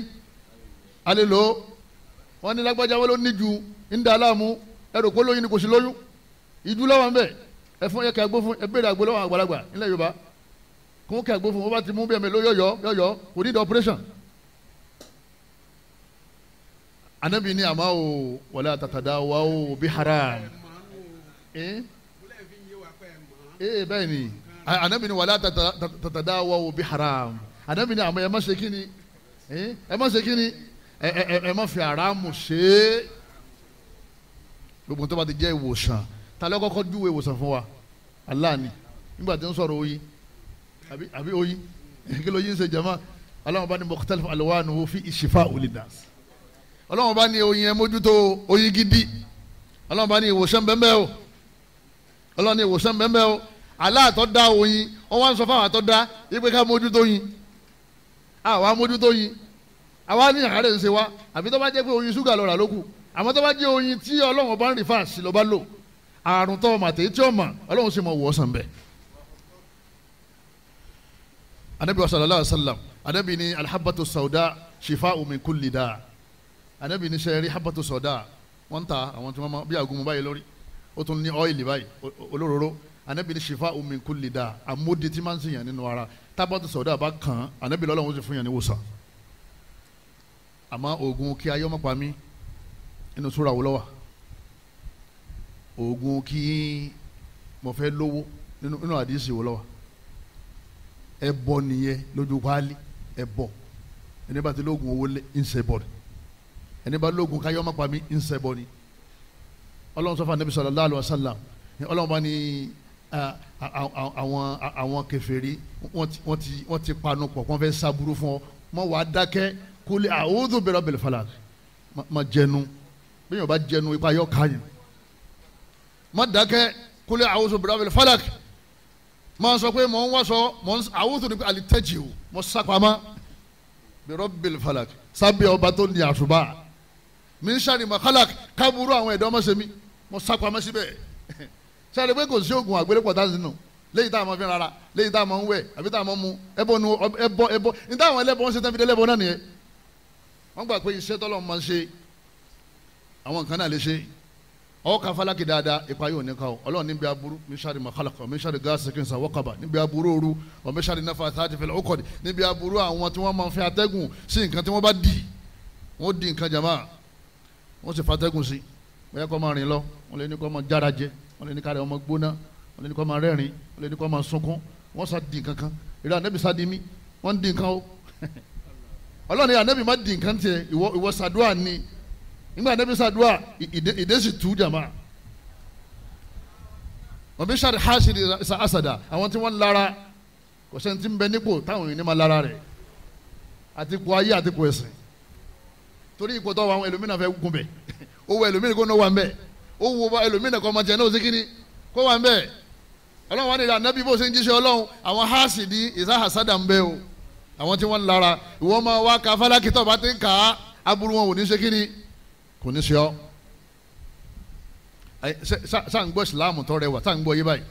alẹ́ lò wọ́n ní lágbájá wọn ló ní ju ń da aláàmú ẹ̀rọ kó lóyún ni kò sí lóyún ìdú lọ́wọ́ ń bẹ̀ ẹ fún yẹ kí agbó fún ẹ béèrè àgbo lọ́wọ́ àgbàlagbà nílẹ̀ Yorùbá kún kí agbó fún wọn bá ti mú bí ẹ̀mẹ́ ló yọ̀yọ̀ kò ní ìdá operation. anabi ni àmà o wala tatadawaw bi haram bẹ́ẹ̀ ni anabi ni wala tatadawaw bi haram anabi ni àmà ẹ má ṣe kíni ẹ má fi haramu ṣe gbogbo tó bá ti jẹ́ ìwòsàn ta ló kọ́kọ́ júwe ìwòsàn fún wa Allah ni nígbà tí ń sọ̀rọ̀ oyin àbí oyin kí ló yin ṣe jama Ọlọ́run bá ní mukhtalif alwanuhu fi shifa'u linnas Ọlọ́run bá ní oyin ẹ mójútó oyin gidi Ọlọ́run bá ní ìwòsàn bẹ́ẹ̀ o Ọlọ́run ní ìwòsàn bẹ́ẹ̀ o Allah tó dá oyin wọ́n wá ń sọ fáwọn àtọ́ dá yípe ká mójútó oyin àwa mójútó oyin àwa ní àárẹ̀ ń ṣe wa àbí tó bá jẹ́ pé oyin ṣúgà lọ́ra lókù àmọ́ tó bá jẹ́ oyin tí Ọlọ́run bá ń rí fáàsì ló bá lò àrùn tó ọmọ àtẹ̀yí tí ó mọ̀ Ọlọ́run sì mọ̀ wọ́ sàn bẹ́ẹ̀. anabi sallallahu alaihi wasallam anabi ni alhabatu sauda shifa'u min kulli da anabi ni sẹ́yìn rí habatu sauda wọ́n ta àwọn tí wọ́n máa bí àgùnmu báyìí lórí ó tún ní ọ́ìlì báyìí olóróró anabi ni shifa'u min kulli da àmódi tí máa ń sèyàn nínú ara tábàtú sauda bá kàn án anabi lọ́lọ́run ó sì fún yàn ní wòsàn àmọ́ oògùn kí ayé ọmọ pa mí inú súra wò lọ́wọ́ oògùn kí mo fẹ́ lówó nínú àdìsí wò lọ́wọ́ ẹbọ nìyẹn lójú kwali ẹbọ ẹni bá ti lóògùn owó lé ń ṣẹbọ ni ẹni bá lóògùn káyọ̀ ọmọ pa mí ń ṣẹbọ ni ọlọ́run sọ fún anabi sallallahu alaihi wasallam ọlọ́run bá ní àwọn kèfèrí wọ́n ti panu pọ̀ wọ́n fẹ́ sábúrú fún ọ mọ wàá dákẹ́ kúlẹ a'udhu bi rabbil falaq ma jẹnu bí yóò bá jẹnu ipa yọ káyìn má dákẹ́ kúlẹ a'udhu bi rabbil falaq máa sọ pé mò ń wá sọ mò ń a'udhu ní alitajiu mò sàpamọ́ bi rabbil falaq sábẹ́ ọba tó ní àṣùbà min sharri ma khalaq kábúrú àwọn ẹ̀dọ́ ọmọ sẹ́mi mò sàpamọ́ síbẹ̀ sáré pé kò sí oògùn àgbélépọ̀ tá a sinú léyìí tá a máa fi rárá léyìí tá a máa ń wẹ̀ àbí tá a máa ń mu ẹbọ ní táwọn ẹlẹ́bọ ń ṣe tán fi dé ẹlẹ́bọ náà nìyẹn wọ́n gbà pé iṣẹ́ tọ́lọ́ máa ń ṣe àwọn nǹkan náà lè ṣe ọwọ́ kan fálákì dáadáa ipa yóò ní ká o ọlọ́run níbi aburú min sharri ma khalaqa min sharri ghasiqin idha waqaba níbi aburú òru wa min sharri naffathati fil uqad níbi aburú àwọn tí wọ́n máa ń fi atẹ́gùn sí nǹkan tí wọ́n bá dì wọ́n di nǹkan jàmá wọ́n sì fatẹ́gùn sí bóyá kó máa rìn lọ wọ́n lè ní kó máa jára jẹ wọ́n lè ní káàrẹ̀ ọmọ gbóná wọ́n lè ní kó máa rẹ́rìn wọ́n lè ní kó máa sunkún wọ́n sá di nǹkan kan ìrẹ́ ànẹ́bí sá di mí wọ́n di nǹkan o ọlọ́run ànẹ́bí má di nǹkan tiẹ̀ ìwọ sàdúà ni nígbà ànẹ́bí sàdúà ìdè sì tú jàmá wọ́n bí sàdí hásìdì àsàdà àwọn tí wọ́n lára kò sẹ́ni tí ń bẹ nípò táwọn èèyàn ní ma lára rẹ̀ àti ipò ayé àti ipò ẹ̀sìn torí ipò tó wà àwọn ẹlòmínà fẹ́ gùn bẹ̀ owó ẹlòmínà kó náà wà ń bẹ̀ owó ẹlòmínà kọ́ ọmọ tiẹ̀ náà ó sì kíni kó wà ń bẹ̀ ọlọ́run wà nílẹ̀ ànábì bó ṣe ń jíṣẹ́ ọlọ́run àwọn hásìdì ìsáhàsádà ń bẹ o àwọn tí wọ́n lára ìwọ máa wá ka fálákì tó bá ti ń kà á aburú wọn ò ní ṣe kíni kò ní ṣe ọ́ sáà ń gbọ́ ìsìláàmù tó rẹwà sáà ń gbọ́ yé báyìí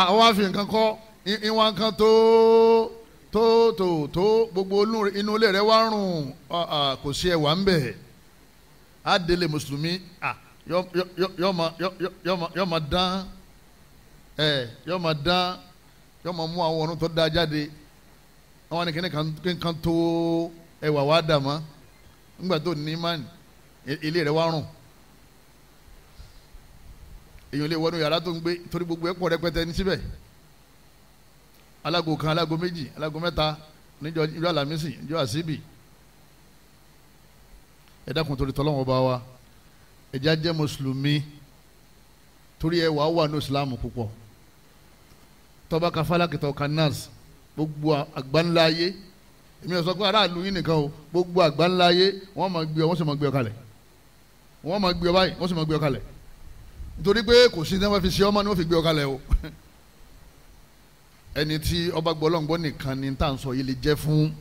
àwọn àfi nǹkan kọ́ ìwọ̀n kan tó gbogbo inú ilé rẹ wá rùn kò sí ẹwà ń bẹ̀ á délé mùsùlùmí yọ ma dán yọ ma mú àwọn ọ̀run tó dá jáde àwọn ni kíni kan tó ẹwà wá dà mọ́ nígbà tó ní mánì ilé rẹ wá rùn èyàn lè wọnú yàrá tó ń gbé torí gbogbo ẹ̀ pọ̀ rẹpẹtẹ ní síbẹ̀ alágo kan alágo méjì alágo mẹ́ta níjọ́ ìjọ alamisi ìjọ àsíbì ẹ dákun torí tọ́lọ́wọ́n bá wa ẹ̀já jẹ́ mùsùlùmí torí ẹ wà ní ìsìlámù púpọ̀ tọ́ba kafalakitọ̀ kanas gbogbo àgbáńlá ayé èmi ò sọ pé aráàlú yín nìkan o gbogbo àgbáńlá ayé wọ́n máa gbé ọ wọ́n sì máa gbé ọ kalẹ̀ wọ́n máa gbé ọ báyìí wọ́n sì máa gbé ọ kalẹ̀ nítorí pé kò sí ní wọ́n fi ṣe ọmọ ni wọ́n fi gbé ọ kalẹ̀ o ẹni tí ọba gbọ́ lọ́ngbọ́ nìkan ni tá à ń sọ yìí lè jẹ́ fún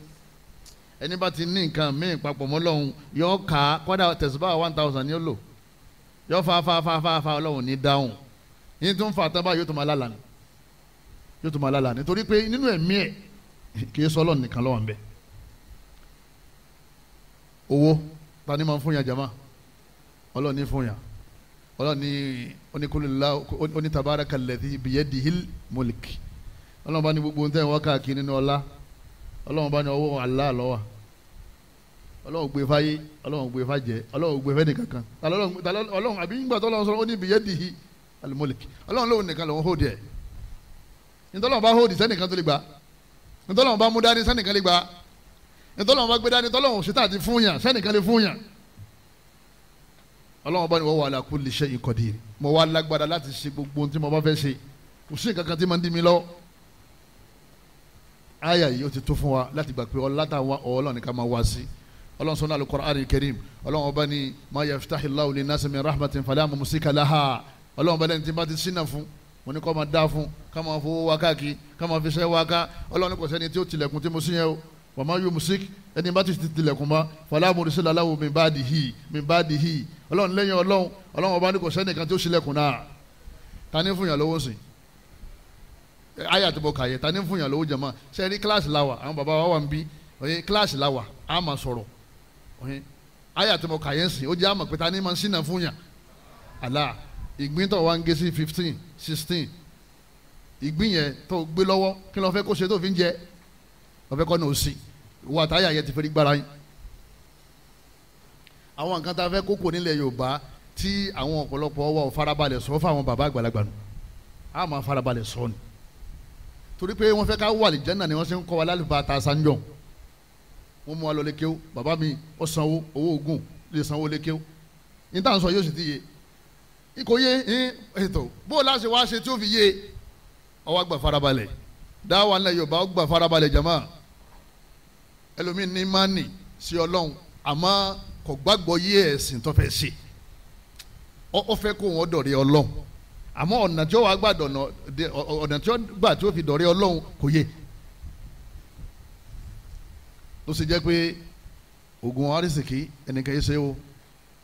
ẹni bá ti ní nǹkan míì papọ̀ mọ́ lọ́hùn yọ ká kọ́dà tẹ̀síbá 1000 ni ó lò yọ fa ọlọ́hùn ní dáhùn yín tó ń fa àtàbà yóò tó máa lálàá nítorí pé nínú ẹ̀mí ẹ̀ kì í sọ ọlọ́run nìkan lọ́wọ́ ń bẹ owó ta ni máa ń fún yàn jama ọlọ́run ní fún yàn ọlọ́run ní oníkúlùlá onítàbárakàlẹ́dì biyadihil mulk ọlọ́run bá ní gbogbo ohun tẹ́ wọ́n káàkiri nínú ọlá ọlọ́run bá ní ọwọ́ Allah ló wà ọlọ́run gbé fáyé ọlọ́run gbé fájẹ ọlọ́run gbé fẹ́ni kankan ọlọ́run àbí ńgbà tó ọlọ́run sọ ó ní biyadihi al-mulk ọlọ́run lóun nìkan lòun hóòdì ẹ̀ nítọ́lọ́run bá hóòdì sẹ́nìkan tó lè gbà nítọ́lọ́run bá mú dání sẹ́nìkan lè gbà nítọ́lọ́run bá gbé dání tọ́lọ́run ṣètà àti fúnyàn sẹ́nìkan lè fúnyàn ọlọ́run bá ní wa huwa ala kulli shay'in qadir mo wá lágbára láti ṣe gbogbo ohun tí mo bá fẹ́ ṣe kò sí nǹkan kan tí máa ń dí mi lọ́wọ́ aya yìí ó ti tó fún wa láti gbà pé ọlọ́tàwọn ọlọ́run ní ká máa wá sí ọlọ́run sọ́nà al-Qur'an al-Karim ọlọ́run ọba ní ma yaftahillahu linnasi min rahmatin fala mumsika laha ọlọ́run ọba lẹ́ni tí bá ti sínà fún mo ní kọ́ máa dá fún ká máa fowó wá káàkiri ká máa fi ṣẹ́ wá ká ọlọ́run kò sẹ́ni tí ó tilẹ̀kùn tí mo sí yẹn o wa ma yumsik ẹni bá ti tilẹ̀kùn mọ́ fala mursila lahu min ba'dihi ọlọ́run lẹ́yìn ọlọ́run ọba ní kò sẹ́nìkan tí ó ṣílẹ̀kùn náà. Ta ni fún yàn lówó sìn ayé àtibọ̀ kàyé ta ni fún yàn lówó jẹ̀mọ́ sẹ́ni kíláàsì la wà àwọn bàbá wa wà ń bí kíláàsì la wà á máa sọ̀rọ̀ ayé àtibọ̀ kàyé sìn ó jẹ́ àmọ̀ pé ta ni máa ń sínà fún yàn Allah ìgbín tó wá ń gé sí 15 16 ìgbín yẹn tó gbé lọ́wọ́ kí ló fẹ́ kó ṣe tó fi ń jẹ ló fẹ́ kọ́ ní òsì wà táyà yẹn ti fẹ́ rí gbára yín. àwọn nǹkan tá a fẹ́ kókò nílẹ̀ Yorùbá tí àwọn ọ̀pọ̀lọpọ̀ wa ò farabalẹ̀ sọ fún àwọn bàbá àgbàlagbà nù á máa farabalẹ̀ sọ ni torí pé wọ́n fẹ́ ká wà lí Jánnà ni wọ́n ṣe ń kọ́ wa lálùbá ta sanjọ́ wọ́n mú wa lọ lékéw bàbá mi ó sanwó owó oògùn lè sanwó lékéw ní tá à ń sọ yóò sì ti yé ikò yé ètò bó o láṣẹ wá ṣe tí ó fi yé ọwọ́ gbà farabalẹ̀ dáwà ńlẹ̀ Yorùbá ó gbà farabalẹ̀ jama ẹlòmíì ní mánì sí Ọlọ́run àmọ́ kò gbàgbọ́ yé ẹ̀sìn tó fẹ́ ṣe ó fẹ́ kó wọn dọ̀rẹ́ Ọlọ́run àmọ́ ọ̀nà tí ó wàá gbà ọ̀nà tí ó gbà tí ó fi dọ̀rẹ́ Ọlọ́run kò yé ló sì jẹ́ pé oògùn arísìkí ẹnìkan yìí ṣe o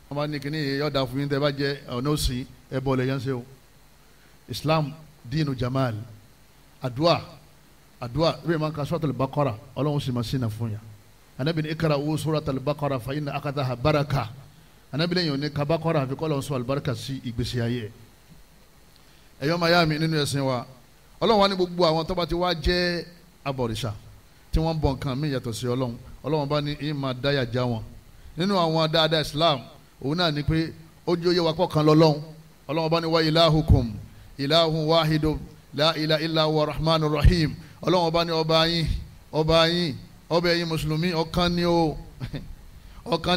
wọ́n bá ní kíní yọ̀ọ̀dà fún yín tẹ́ bá jẹ ọ̀nà òsì ẹ̀bọ̀ lẹ́yìn ṣe o Islam dínú jamal àdúà bẹ́ẹ̀ máa ń ka suratul Baqara Ọlọ́run sì máa sínà fún yà Ànábì ní iqra'u suratul Baqara fa inna akhadhaha baraka Ànábì lẹ́yìn òní ka Baqara àfi kọ́ lọ́n sọ àlùbáríkà sí ìgbésí ayé ẹ̀yọ́ mayami nínú ẹ̀sìn wa Ọlọ́run wa ní gbogbo àwọn tó bá ti wá jẹ́ abọ̀rìṣà tí wọ́n bọ̀ nǹkan mí yàtọ̀ sí Ọlọ́run bá ní ìmọ̀ dáyà já wọn nínú àwọn dáadáa Islam òun náà ni pé ó jẹ́ òye wa pọ̀ kan lọ́lọ́run Ọlọ́run bá ní wa ilahukum ilahun wahidu la ilaha illa huwa rahmanur rahim Ọlọ́run bá ní ọba ẹ̀yin mùsùlùmí ọ̀kan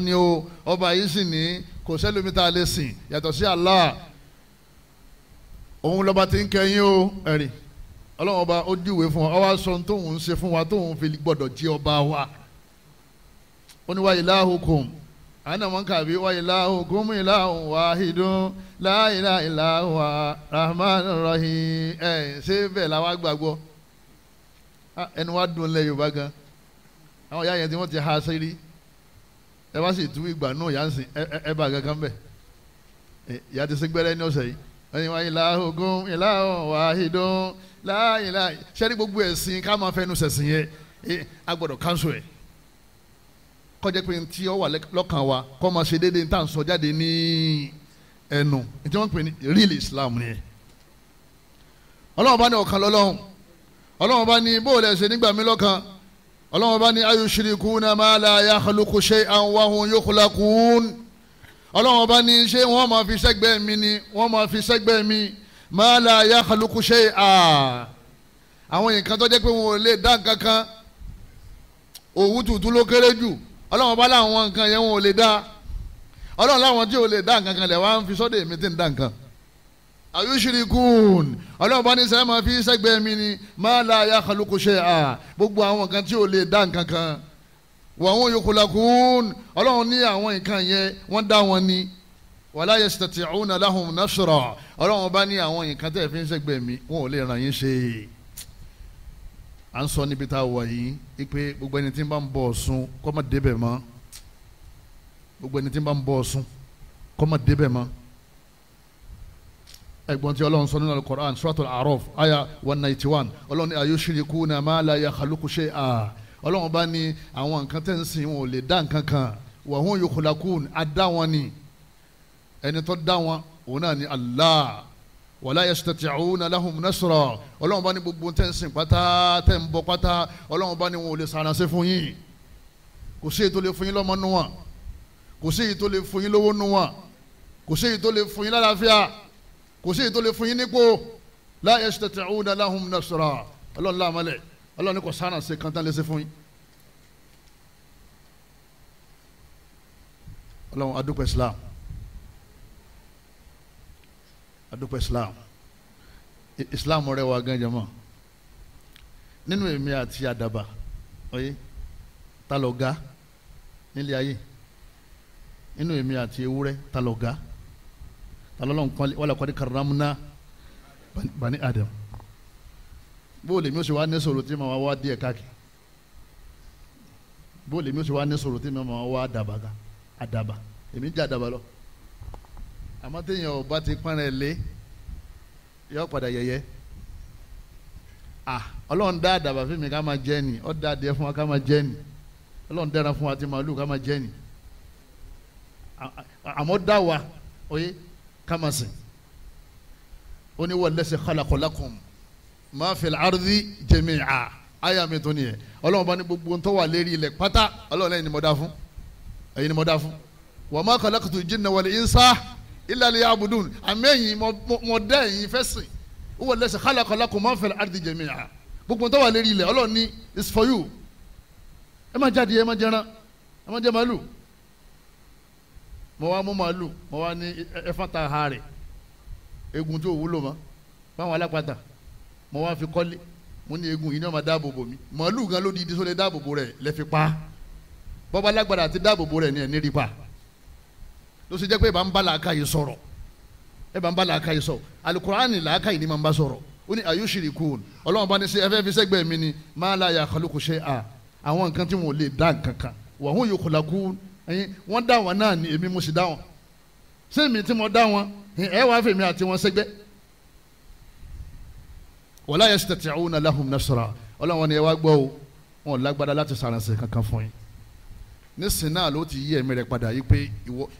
ni ó ọba yìí sì ní kò sẹ́lómi tá a lè sìn yàtọ̀ sí Allah òun lọ́ba tí ń kẹ́yìn o ẹ̀rì Ọlọ́run ọba ó júwe fún wa wá sọ tóun ń ṣe fún wa tóun fi gbọ́dọ̀ jí ọba wa ó ní wa ilahukum ana mọ̀ kàbí wa ilahukum ilahun wahidun la ilaha illa huwa rahmanur rahim ṣé bẹ́ẹ̀ la wá gbàgbọ́ ẹni wá dùn lẹ́ Yorùbá gan àwọn ìyá yẹn tí wọ́n ti ha sírí ẹ bá sì tú ìgbà náà yá ń sìn ẹ bá gangan bẹ̀ ìyá ti sẹ́gbẹ́rẹ́ ní ọ̀sẹ̀ yìí wọ́n ní wa ilahukum ilahun wahidun la ilaha sẹ́ni gbogbo ẹ̀sìn ká máa fẹ́nu sẹ̀sìn yẹn a gbọ́dọ̀ kánṣu ẹ̀ kọjá pé tí ó wà lọ́kàn wa kọ́ máa ṣe déédéé tá à ń sọ jáde ní ẹnu tí wọ́n pè ní real Islam ni Ọlọ́run bá ní ọ̀kan lọ́lọ́run Ọlọ́run bá ní bó lẹ̀ ṣe nígbà mí lọ́kàn Ọlọ́run bá ní ayushrikuna ma la yakhluqu shay'an wa hum yukhlaqun Ọlọ́run bá ní ṣé wọ́n máa fi sẹ́gbẹ́ mi ni wọ́n máa fi sẹ́gbẹ́ mi ma la yakhluqu shay'an àwọn nǹkan tó jẹ́ pé wọn ò lè dá nǹkan kan òwú tuntun ló kéré jù Ọlọ́run bá láwọn nǹkan yẹn wọn ò lè dá Ọlọ́run láwọn tí ò lè dá nǹkan kan lẹ̀ wá ń fi sọ́dọ̀ èmi tí ń dá nǹkan ayushrikun Ọlọ́run bá ní sẹ́yìn máa fi sẹ́gbẹ́ mi ni ma la yakhluqu shay'an gbogbo àwọn nǹkan tí ò lè dá nǹkan kan wa hum yukhlaqun Ọlọ́run ní àwọn nǹkan yẹn wọ́n dá wọn ni wala yastati'una lahum nasra Ọlọ́run bá ní àwọn nǹkan tẹ́ fi ń sẹ́gbẹ́ mi wọn ò lè ràn yín ṣe à ń sọ níbi tá a wà yìí pé gbogbo ẹni tí ń bá ń bọ Ọ̀ṣun kó má débẹ̀ mọ́ gbogbo ẹni tí ń bá ń bọ Ọ̀ṣun kó má débẹ̀ mọ́ ẹgbọ́n tí Ọlọ́run sọ nínú Al-Qur'an Suratul A'raf aya 191 Ọlọ́run ní ayushrikuna ma la yakhluqu shay'an Ọlọ́run bá ní àwọn nǹkan tẹ́ ń sìn wọn ò lè dá nǹkan kan wa hum yukhlaqun adá wọn ni ẹni tó dá wọn òun náà ni Allah wala yastati'una lahum nasra Ọlọ́run bá ní gbogbo tẹ́ ń sìn pátá tẹ́ ń bọ pátá Ọlọ́run bá ní wọn ò lè sàrànṣẹ́ fún yín kò sí èyí tó lè fún yín lọ́mọ nù wọn kò sí èyí tó lè fún yín lówó nù wọn kò sí èyí tó lè fún yín lálàáfíà kò sí èyí tó lè fún yín nípò la yastati'una lahum nasra Ọlọ́run láàmọ́lẹ̀ Ọlọ́run ní kò sàrànṣẹ́ kan tán lè ṣe fún yín Ọlọ́run adúpẹ́ Islam rẹ wà gan jama nínú èmi àti àdàbà ọyẹ ta ló ga nílé ayé nínú èmi àti ewúrẹ́ ta ló ga ta lọ́lọ́run kan wala qad karramna bani Adam bó lèmi ó sì wá ní sọ̀rọ̀ tí màá wá díẹ̀ káàkiri bó lèmi ó ti wá ní sọ̀rọ̀ tí mi máa wá àdàbà èmi jẹ́ àdàbà lọ àmọ́ téèyàn ò bá ti pọ́nrẹ́ lé yọ padà yẹyẹ ọlọ́run dá àdàbà fún mi ká máa jẹ́ ni ó dá adìẹ fún wa ká máa jẹ́ ni ọlọ́run dẹ́ran fún wa ti màálù ká máa jẹ́ ni àmọ́ dá wa oyè ká máa sìn ó ní wallazi khalaqa lakum ma fil ardi jami'a àyà mi tó nìyẹn ọlọ́run bá ní gbogbo ń tó wà lérí ilẹ̀ pátá ọlọ́run lẹ́yìn ni mo dá fún ẹ̀yin ni mo dá fún wa ma khalaqtul jinna wal insa illa liya'budun àmẹ́yìn mo dá ẹ̀yin fẹ́ sìn ó wallazi khalaqa lakum ma fil ardi jami'a gbogbo ń tó wà lérí ilẹ̀ ọlọ́run ní is for you ẹ má jáde ẹ má jẹran ẹ má jẹ màálù mo wá mú màálù mo wá ní ẹfọn ta ha rẹ egun tó wúlò mọ́ báwọn alápàtà mo wá fi kọ́lé mo ní egun yìí ní ọmọ dáàbò bò mí màálù gan ló di ìdí sólè dáàbò bò rẹ lẹ́fi pa bọ́ba lágbára àti dáàbò bò rẹ ní ẹ̀ ní rí pa ló ṣe jẹ́ pé ẹ bá ń bá làákàyè sọ̀rọ̀ ẹ bá ń bá làákàyè sọ̀rọ̀ alukur'ani làákàyè ni máa ń bá sọ̀rọ̀ ó ní ayushirikun ọlọ́run bá ní ṣe ẹfẹ́ fi sẹ́gbẹ̀ẹ́ mi ni ma la yakhluqu shay'a àwọn nǹkan tí wọn ò lè dá nǹkan kan wa hum yukhlaqun ẹyin wọ́n dá wọn náà ni èmi mo sì dá wọn ṣé èmi tí mo dá wọn ẹ wàá fèmí àti wọn sẹ́gbẹ́ wala yastati'una lahum nasra ọlọ́run ni ẹ wá gbọ́ o wọn lágbára láti sàrànṣẹ́ kankan fún yín nísìnyí náà ló ti yí ẹ̀mí rẹ̀ padà yí pé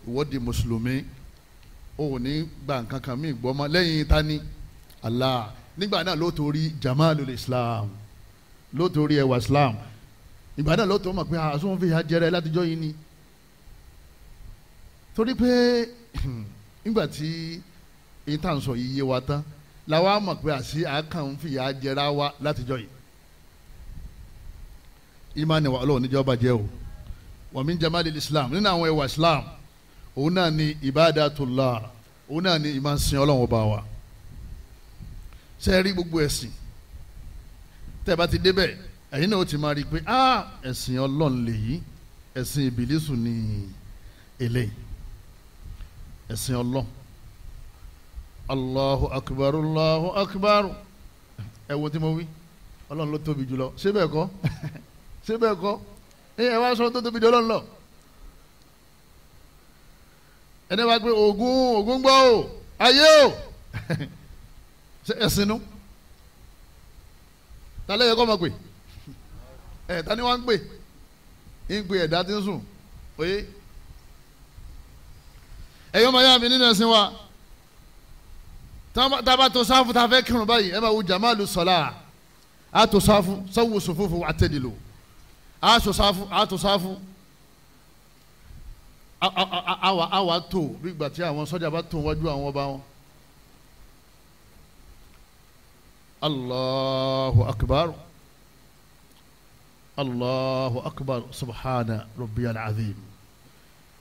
ìwọ di mùsùlùmí o ò ní gba nǹkan kan mí gbọ́ mọ́ lẹ́yìn tani Allah nígbà náà ló torí jamalul Islam ló torí ẹwà Islam ìgbà náà ló tó mọ̀ pé àsùnwọ̀n fi ìyà jẹrẹ látijọ́ yìí ni torí pé nígbà tí èyí tá à ń sọ yìí yé wa tán làwa mọ̀ pé àṣì àkàn ń fi ìyà jẹra wa látijọ́ yìí ìmánì wa Ọlọ́run níjọ́ bàjẹ́ o wa min jamalil Islam nínú àwọn ẹwà Islam òun náà ni ibadatullah òun náà ni ìmọ̀ sin Ọlọ́run ọba wa ṣe rí gbogbo ẹ̀sìn tẹ́ ẹ bá ti débẹ̀ ẹ̀yin náà ó ti máa rí i pé ẹ̀sìn Ọlọ́run lèyí ẹ̀sìn ìbílísù ni eléyìí ẹ̀sìn Ọlọ́run Allahu akbar Allahu akbar ẹ wo tí mo wí Ọlọ́run ló tóbi jùlọ ṣé bẹ́ẹ̀ kọ́ ṣé bẹ́ẹ̀ kọ́ ẹ wá sọ tó tóbi jù Ọlọ́run lọ ẹni wá pé Ògún gbọ́ o ayé o ẹ̀sìn nu tálẹ́ yẹ kọ́ mọ̀ pé tani wọ́n ń pè ń pè ẹ̀dá tí ń sùn oyé ẹ̀yọ́ máa yá mi nínú ẹ̀sìn wa tábà tó sáfù tá a fẹ́ kírun báyìí ẹ máa wo jamalu sọlá a tó sáfù sọ́wọ́ sòfófò àtẹ̀dìlò a tó sáfù àwa tó bí ìgbà tí àwọn sọ́jà bá tó wájú àwọn ọba wọn. Allahu akbar Allahu akbar subhana rabbiyal azim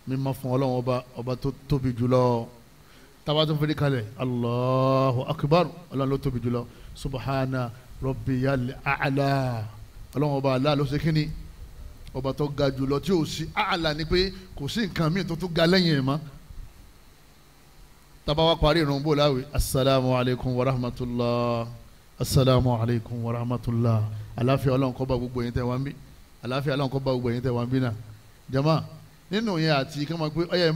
mímọ́ fún Ọlọ́run ọba tó tóbi jùlọ tábà tó fẹ́ẹ́ kalẹ̀ Allahu akbar Ọlọ́run ló tóbi jùlọ subhana rabbiyal a'la Ọlọ́run ọba Allah ló ṣe kíni ọba tó ga jùlọ tí ò sí a'la ni pé kò sí nǹkan míì tó tún ga lẹ́yìn ẹ̀ mọ́ tábà wá parí ìrun bó láwì assalamu alaikum wa rahmatullah assalamu alaikum wa rahmatullah àláfíà Ọlọ́run kó bá gbogbo yín tẹ́ wá ń bí àláfíà Ọlọ́run kó bá gbogbo yín tẹ́ wá ń bí náà jama nínú yẹn àti kí wọ́n máa pé ọyẹ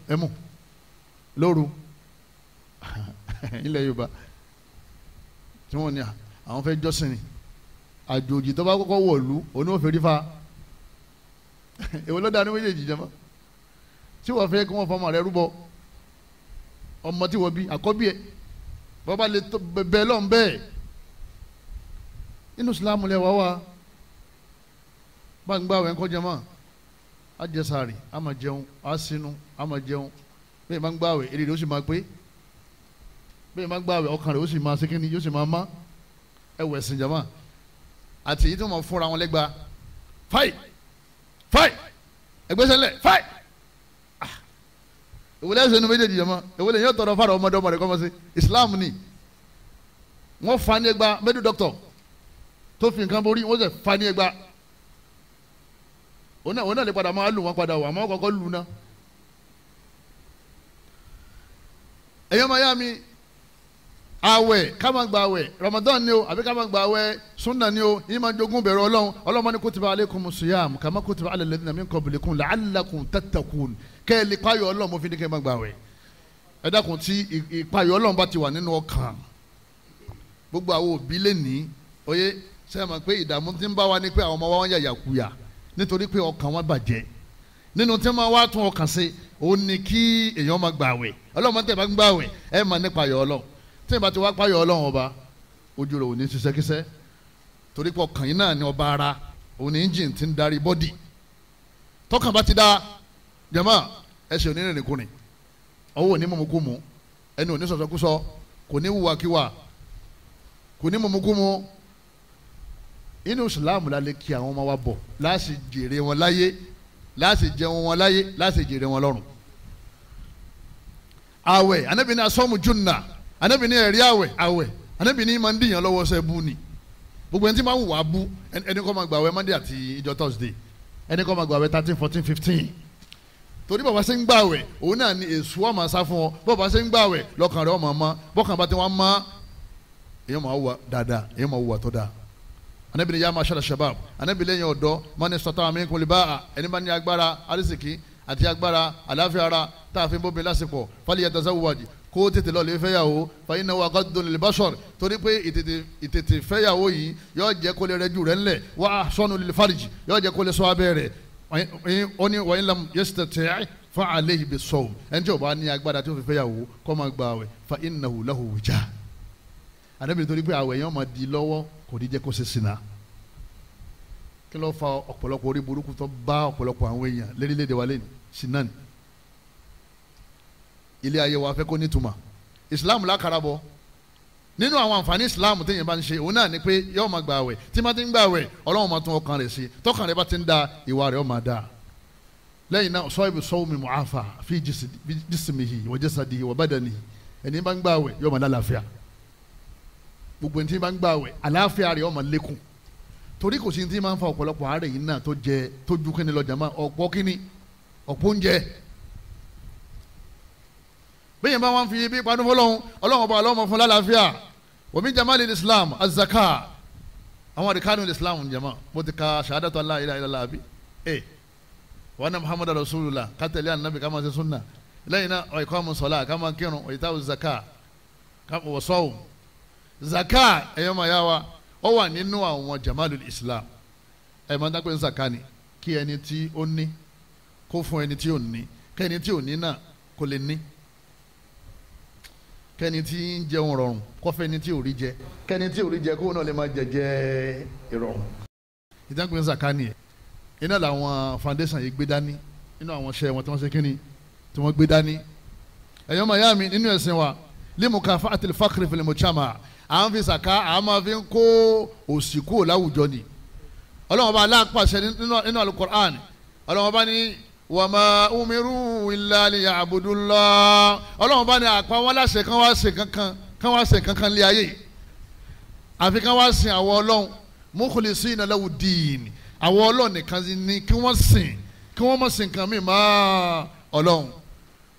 ẹmú lóru ilẹ̀ Yorùbá tí wọ́n ní àwọn fẹ́ jọ́sìn ni àjòjì tó bá kọ́kọ́ wọ̀lú òní ò fẹ́ rí fa èwo ló dáa ní méjèèjì jama tí wọ́n fẹ́ kí wọ́n fọmọ rẹ rúbọ ọmọ tí wọ́n bí àkọ́bí ẹ̀ bọ́ba lè bẹ́ẹ̀ lọ́n bẹ́ẹ̀ nínú Ìsìlámù lẹ́wà wá bá ń gbà wẹ̀ ń kọjá mọ́ a jẹ sààrì a máa jẹun a sinú a máa jẹun bẹ́ẹ̀ máa ń gbà wẹ̀ èrè rẹ̀ ó sì máa pé bẹ́ẹ̀ máa ń gbà wẹ̀ ọkàn rẹ̀ ó sì máa sékìní yóò sì máa má ẹwẹ̀ ẹ̀sìn jama àti èyí tí wọ́n fúnra wọn lẹ́gba fáì ẹgbẹ́sẹ̀lẹ̀ fáì ìwòlẹ́ ẹ̀sẹ̀ inú méjèèjì jama ìwòlẹ́ yóò tọrọ fára ọmọdé ọmọdé kọ́ mọ́ sí Islam ni wọ́n fa ní ẹgba mẹ́dù dọ́kítọ̀ tó fi nǹkan borí wọ́n sẹ̀ fa ní ẹgba òun náà lè padà máa lù wọ́n padà wà máa kọ́kọ́ lù náà ẹ̀yọ́ máa yá mi àwẹ̀ ká máa gba àwẹ̀ Ramadan ni o àbí ká máa gba àwẹ̀ sunna ni o yìí máa jogún bẹ̀rù Ọlọ́run Ọlọ́run ní kutiba alaykumus siyam kama kutiba ala alladhina min qablikum la'allakum tattaqun kẹ́ ẹ lè páyọ̀ Ọlọ́run mo fi ní kẹ́ ẹ máa gba àwẹ̀ ẹ dákun tí ìpáyọ̀ Ọlọ́run bá ti wà nínú ọkàn gbogbo àwọn òbí lè ní oyè sẹ́yìn mọ̀ pé ìdààmú ti ń bá wa ní pé àwọn ọmọ wa wọ́n yà yàkuyà nítorí pé ọkàn wọn bàjẹ́ nínú tí wọ́n wá tún ọkàn ṣe òun ni kí èèyàn máa gba àwẹ̀ Ọlọ́run tẹ̀ bá ń gba àwẹ̀ ẹ máa nípa ayọ̀ Ọlọ́run tí ìbá ti wá páyọ̀ Ọlọ́run ọba ojú rẹ̀ ò ní ṣiṣẹ́ kíṣẹ́ torí pé ọkàn yìí náà ni ọba ara òun ni engine ti ń darí bọ́dì tọkàn bá ti dá jàmá ẹsẹ̀ òní rìnrìn kùnrin ọwọ́ òní mọ̀mọ́kùmù ẹni òní sọ̀sọ́kúsọ kò ní wùwàkiwà kò ní mọ̀mọ́kùmù inú Ìsìlámù la lè kí àwọn ọmọ wa bọ̀ láti jèrè wọn láyé láti jẹun wọn láyé láti jèrè wọn lọ́run. àwẹ̀ Ànábì ní asọ́mu junna Ànábì ní ẹ̀rí àwẹ̀ Ànábì ní máa ń dìyàn lọ́wọ́ ṣe bú ni gbogbo ẹni tí máa ń wà á bú ẹni kọ́ máa gbàwẹ̀ Monday àti ìjọ Thursday ẹni kọ́ máa gbàwẹ̀ 13, 14, 15 torí bàbá ṣe ń gbàwẹ̀ òun náà ni èṣù wa máa sá fún ọ bàbá ṣe ń gbàwẹ̀ lọ́kàn rẹ̀ ọmọ ọmọ bọ́kàn bá ti wọ́n mọ́ èèyàn máa wà dáadáa èèyàn máa wà tó dáa Ànábì ní yá ma'shara shabab Ànábì lẹ́yìn ọ̀dọ́ man istata'a minkum al-ba'a ẹni bá ní agbára arísìkí àti agbára àláfíà ara tá a fi ń bóbi lásìkò falyatazawwaj kó tètè lọ lè fẹ́yàwó fa innahu aghaddu lil-bashar torí pé ìtètè fẹ́yàwó yìí yóò jẹ́ kó lè rẹ́jú rẹ̀ ńlẹ̀ wa ahsanu lil-farj yóò jẹ́ kó lè ṣọ́ abẹ́ rẹ̀ ó ní wa in lam yastati' fa alayhi bis-sawm ẹni tí ó bá ní agbára tí ó fi fẹ́yàwó kó máa gba àwẹ̀ fa innahu lahu wija Ànábì torí pé àwẹ̀ yẹn máa di lọ́wọ́ kò ní jẹ́ kó ṣe ṣìnà kí ló fa ọ̀pọ̀lọpọ̀ orí burúkú tó bá ọ̀pọ̀lọpọ̀ àwọn èèyàn lérílẹ̀‐èdè wa lẹ́nu ṣìnà ni ilé ayé wa fẹ́ kó nítumọ̀ Islam lákàrà bọ̀ nínú àwọn àǹfààní Islam téèyàn bá ń ṣe òun náà ni pé yóò máa gba àwẹ̀ tí máa ti ń gba àwẹ̀ Ọlọ́run máa tún ọkàn rẹ̀ sí tọkàn rẹ̀ bá ti ń da ìwà rẹ̀ ó máa da lẹ́yìn náà sahibu sawmi mu'afa fi jismihi wa jasadihi wa badanihi ẹni bá ń gba àwẹ̀ yóò máa lálàáfíà gbogbo ẹni tí bá ń gbà wẹ̀ àlàáfíà rẹ̀ ó máa lékún torí kò sí ní tí máa ń fa ọ̀pọ̀lọpọ̀ àárẹ̀ yìí náà tó jẹ tó ju kíni lọ jàmá ọ̀pọ̀ kíni ọ̀pọ̀ oúnjẹ bẹ́ẹ̀ bá wọn fi bí panu fọlọ́hún ọlọ́run ọba ọlọ́run fún lálàáfíà wa min jamalil Islam az-zaka àwọn àdìkánu Islam jàmá mo ti ka shahadatu la ilaha illallah àbí wa anna Muhammadu rasulullah kátẹ́lẹ́ ànábì ká máa ṣe sunna lẹ́yìn náà wa iqamus salat ká máa kírun wa ita'uz zaka wa sawm zaka ẹ̀yọ́ máa yá wa ó wà nínú àwọn jamalul Islam ẹ̀ máa ń dápẹ́ zaka ni kí ẹni tí ó ní kó fún ẹni tí ò ní kẹ́ni tí ò ní náà kó lè ní kẹ́ni tí ń jẹun rọrùn kó fẹ́ ẹni tí ò rí jẹ kẹ́ni tí ò rí jẹ kó náà lè máa jẹ ìrọ̀rùn ìdápẹ́ zaka ni ẹ̀ iná làwọn foundation yìí gbé dání nínú àwọn iṣẹ́ wọn tí wọ́n ṣe kíni tí wọ́n gbé dání ẹ̀yọ́ máa yá mi nínú ẹ̀sìn wa limukafa'atil fakri fil mujtama à ń fi sàká à máa fi ń kó òṣì kúrò láwùjọ ni ọlọ́run bá aláàpàṣẹ nínú alukur'an ọlọ́run bá ní wa ma umiru illa liya'budullah ọlọ́run bá ní àpá wọn láṣẹ kán wá ṣe kankan lé ayé àfi kán wá sìn àwọn ọlọ́run mukhlisina lahu ddin àwọn ọlọ́run nìkan ní kí wọ́n sìn kí wọ́n má sìn kan mí má ọlọ́run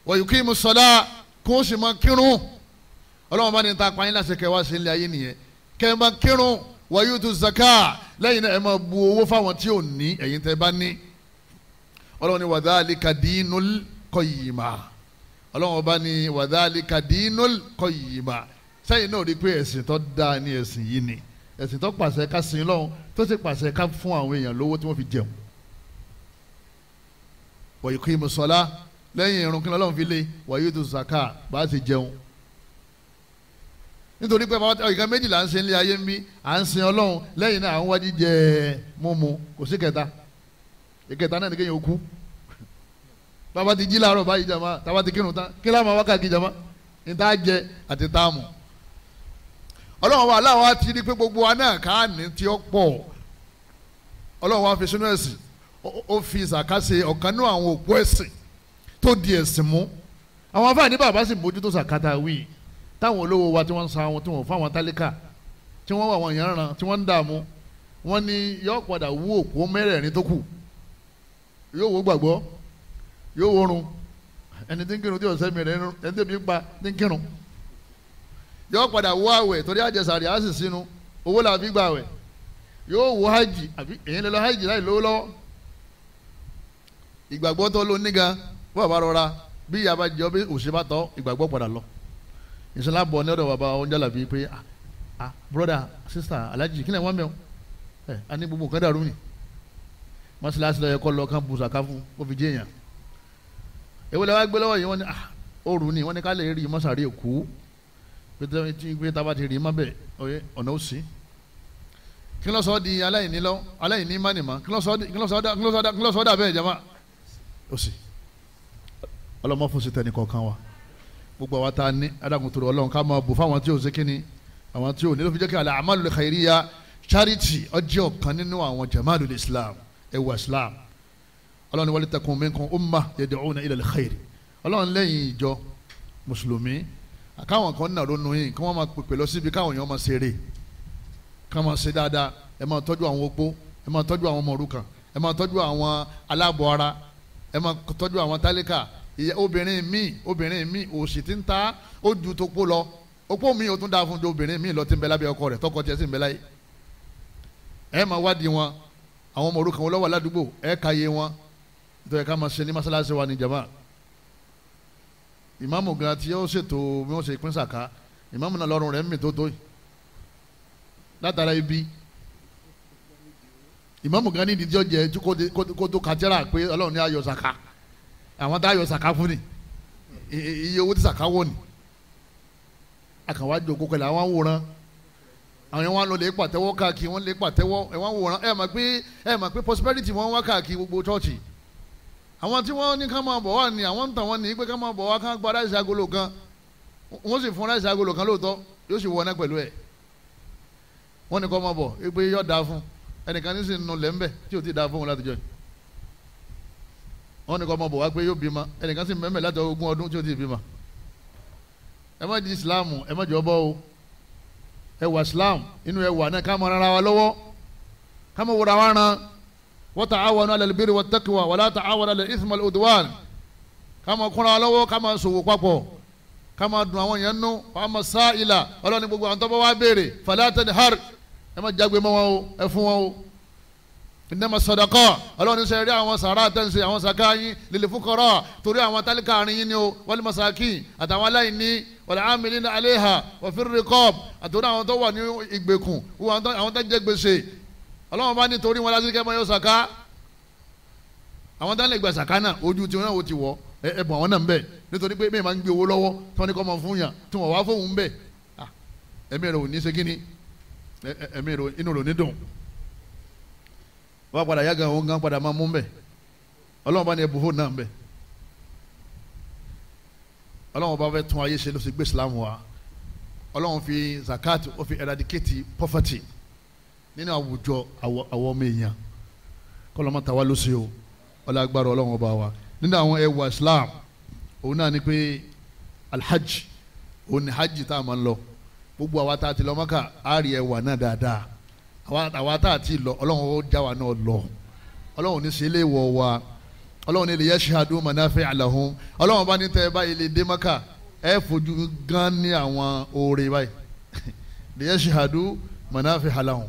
wa yuqimus salat kí wọ́n sì máa kírun ọlọ́run bá ní ta apá yín láṣẹ kẹwàá sí ilé ayé nìyẹn kẹ́ ẹ máa kírun wa yutu zaka lẹ́yìn náà ẹ máa bu owó fáwọn tí ò ní ẹ̀yin tẹ́ bá ní ọlọ́run ní wa dhalika dinul qayyima ọlọ́run bá ní wa dhalika dinul qayyima sẹ́yìn náà rí i pé ẹ̀sìn tó dáa ní ẹ̀sìn yìí ni ẹ̀sìn tó pàṣẹ ká sìn lọ́hùn tó sì pàṣẹ ká fún àwọn èèyàn lówó tí wọ́n fi jẹun wa yuqimu salah lẹ́yìn irun kí lọ́lọ́run fi lé wa yutu zaka bá a sì jẹun nítorí pé ìkan méjìlá ń ṣe nílé ayé ń bí à ń sin ọlọ́run lẹ́yìn náà à ń wá jíjẹ mímu kò sí kẹta ìkẹta náà ní kéèyàn kú bàbá ti jí láàárọ̀ báyìí jàmá tàbá ti kírun tán kí láwọn wákàtí jàmá ní tá a jẹ àti tá a mú ọlọ́run wa aláwa ti rí pé gbogbo wa náà ká ní tí ó pọ̀ ọlọ́run wa fi sínú ẹ̀sìn ó fi ìsàkásẹ̀ ọ̀kan náà àwọn òpó ẹ̀sìn tó di ẹ̀sìn mú àwọn afáàní bàbá sì mójútó sàkátà wíì táwọn olówó wa tí wọ́n ń san àwọn tí wọ́n fáwọn tálíkà tí wọ́n wà wọ́n yẹn ràn tí wọ́n ń dààmú wọ́n ní yóò padà wú òpó mẹ́rẹ̀ẹ̀rin tó kù yóò wó gbàgbọ́ yóò wórun ẹni tí ń kírun tí ọ̀sẹ̀ mi rẹ̀ ẹni tí èmi ń pa tí ń kírun yóò padà wọ àwẹ̀ torí àjẹsàrí á sì sínú owó la fi gbà àwẹ̀ yóò wọ hajj àbí èyí lè lọ hajj láì lówó lọ́wọ́ ìgbàgbọ́ tó ló ní gan wọ́n bá rọra bí ìyá bá jẹ́ bí òṣè bá tọ́ ìgbàgbọ́ padà lọ ìṣẹ̀lá bọ̀ ní ọ̀dọ̀ bàbá oúnjẹ làbí pé broda sista alhaji kí ni wọ́n mẹ́wọ́ a ní gbogbo nǹkan dàrú ni mọ́sálásí lọ́yẹ kọ́ lọ kán bu sàkáfù kó fi jẹ́ èèyàn èwo lè wá gbé lọ́wọ́ yìí wọ́n ní òru ni wọ́n ní ká lè rí mọ́sàrí èkó pé tá a bá ti rí mọ́bẹ̀ ọ̀nà ó sí kí ló sọ di aláìní mánìmá kí ló sọ dà bẹ́ẹ̀ jama ó sì ọlọ́mọ fún sí tẹnì kọ̀ọ̀kan wa gbogbo àwa tá a ní adágún tó rọ ọlọ́run ká máa bù fáwọn tí ò ṣe kíni àwọn tí ò ní ló fi jẹ́ kí al-a'malul khairiyya charity ọjọ́ ọ̀kan nínú àwọn jamalul islam ẹwà islam ọlọ́run wal takum minkum ummah yad'una ila al-khair ọlọ́run lẹ́yìn ìjọ mùsùlùmí káwọn kan náà ronú yìí kí wọ́n máa pèpè lọ síbi káwọn èèyàn máa ṣeré ká máa ṣe dáadáa ẹ máa tọ́jú àwọn opó ẹ máa tọ́jú àwọn ọmọ òrukàn ẹ máa tọ́jú àwọn aláàbọ̀ ara ẹ máa tọ́jú àwọn tálíkà obìnrin míì òṣì tí ń ta ó ju tó pọ̀ lọ opó mi ò tún dáa fún ju obìnrin míì lọ tí ń bẹ lábẹ́ ọkọ rẹ̀ tọkọ tiẹ̀ sì ń bẹ láyé ẹ máa wádìí wọn àwọn ọmọ òrukàn wọn lọ́wọ́ ládùúgbò ẹ káyé wọn nítorí ká máa ṣe ní mọ́sálásí wa ní jama ìmáàmù gan tí ó ṣètò bí wọ́n ṣe pín sàká ìmáàmù náà lọ́rùn rẹ̀ ń mì tó yìí látara ibi ìmáàmù gan ní ìdí tí ó jẹ kó tó kájẹ́rà pé ọlọ́run ní ayọ̀ sàká àwọn tá ayọ̀ sàká fún ni iye owó tí sàká wọ̀ ni àkànwájú òkú kẹlẹ̀ àwọn wòran àwọn yẹn wọn lọ lè pàtẹ́wọ́ káàkiri wọn lè pàtẹ́wọ́ ẹ̀ wọ́n wòran ẹ̀ mọ̀ pé prosperity wọn wá káàkiri gbogbo chọ́ọ̀chì àwọn tí wọ́n ní ká máa bọ̀ wá ní àwọn ń tàn wọ́n ní pé ká máa bọ̀ wá ká gba ráìsì agolo kan wọ́n sì fún ráìsì agolo kan lóòótọ́ yóò sì wọ ọ́nà pẹ̀lú ẹ̀ wọ́n ní kó máa bọ̀ pé yóò dáa fún ẹnìkan ní sì ń nu lẹ́ńbẹ̀ tí ò ti dáa fún wọn látijọ́ yìí wọ́n ní kó máa bọ̀ wá pé yóò bímọ ẹnìkan sì mẹ́mẹ́ láti 20 ọdún tí ò ti bímọ ẹ má di Islam ẹ má jọ bọ́ o ẹ wà Islam inú ẹ wà náà ká máa rárá wa lọ́wọ́ ká máa wúra wa ràn وتعاونوا على البر والتقوى ولا تعاونوا على الإثم والعدوان كما كنا لو كما سو papọ̀ كما dùn àwọn yẹn nú فأما السائل Ọlọ́run ní gbogbo àwọn tó bá wá béèrè فلا تنهر ẹ má jágbe mọ́ wọn o ẹ fún wọn o إنما الصدقات Ọlọ́run ní sẹ́rí àwọn sàrà tẹ̀sí àwọn sàkáyín للفقراء torí àwọn tálíkà àárín yín ni o والمساكين àtàwọn aláìní والعاملين عليها وفي الرقاب àtòrí àwọn tó wà ní ìgbèkùn àwọn tó jẹ gbèsè ọlọ́run bá ní torí wọn lásìkò kẹ́mọ́ yóò sàká àwọn tán lè gba sàká náà ojú tí wọn náà wò ti wọ ẹbùn àwọn náà ń bẹ nítorí pé bẹ́ẹ̀ máa ń gbé owó lọ́wọ́ tí wọ́n ní kọ́ máa fún yàn tí wọ́n wá fóun ń bẹ ẹ̀mí rẹ̀ ò ní ṣe kíni ẹ̀mí rẹ̀ inú rẹ̀ ò ní dùn wọ́n padà yàgàn òun gan padà máa mú ń bẹ ọlọ́run bá ní ẹbùn fóun náà ń bẹ ọlọ́run bá fẹ́ tún ayé ṣe ló sì gbé Islam wa ọlọ́run fi zakat ó fi eradicate poverty nínú àwùjọ àwọn ọmọ èèyàn kọlọmọ tàwa ló ṣe o ọlágbára Ọlọ́run ọba wa nínú àwọn ẹwà Islam òun náà ni pé alhajj òun ni hajj tá a máa ń lọ gbogbo àwa tá a ti lọ Mákà á rí ẹwà náà dáadáa àwa tá a ti lọ Ọlọ́run ó já wa náà lọ Ọlọ́run ní sílé wọ̀ wa Ọlọ́run ní li yashhadu manafi'a lahum Ọlọ́run bá ní tẹ́ ẹ báyìí lè dé Mákà ẹ fojú gan ní àwọn oore báyìí li yashhadu manafi'a lahum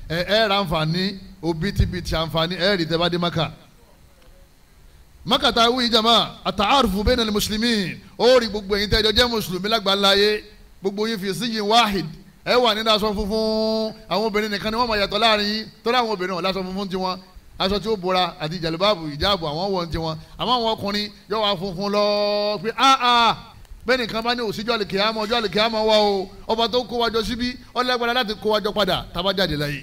ẹ ra àǹfààní òbítíbitì àǹfààní ẹ rí tẹ́ bá dé Mákà Mákà tá a wí jama àtàárùfù bayna al-muslimin ó rí gbogbo ẹ̀yin tẹ́jọ jẹ́ mùsùlùmí lágbàláyé gbogbo yín fi síyìn wáhid ẹ wà nínú aṣọ funfun àwọn obìnrin nìkan ni wọ́n máa yàtọ̀ láàrin yín torí àwọn obìnrin wọn láṣọ funfun tiwọn aṣọ tí ó bora àti jàlùbáàbù ìjáàbù àwọn wọn tiwọn àmọ́ àwọn ọkùnrin yóò wá funfun lọ pé bẹ́ẹ̀ nìkan bá ní òsíjọ́ àlìkìyámọ̀ ọjọ́ àlìkìyámọ̀ wá o ọba tó kó wájọ síbí ọlẹ́gbẹ̀rẹ́ láti kó wájọ padà tábàjáde láyé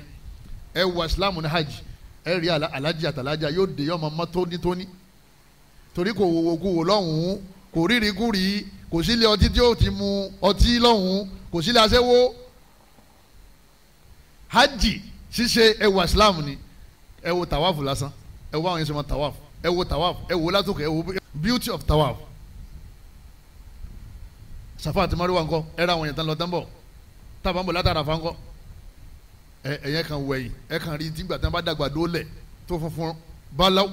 ẹ wà Islam ní hajj ẹ rí alájì àtàlájà yóò dé yọmọ mọ́ tónítóní torí kò wòwò kú wò lọ́hùn-ún kò rírí kú rí kò sílé ọtí tí ó ti mu ọtí lọ́hùn-ún kò sílé aṣẹ́wó hajj ṣíṣe ẹ wà Islam ni ẹ wo tawaf lásán ẹ wo àwọn yẹn sọ ma tawaf ẹ wo tawaf ẹ wo látòkè ẹ wo beauty of tawaf Safa àti Marwa ńkọ́ ẹ ra àwọn yẹn tán lọ tán bọ̀ tábà ń bọ̀ látara fa ńkọ́ ẹ̀yẹ kan wẹ̀yìn ẹ kan rí tìgbà tí wọ́n bá dàgbà dólẹ̀ tó funfun báláwo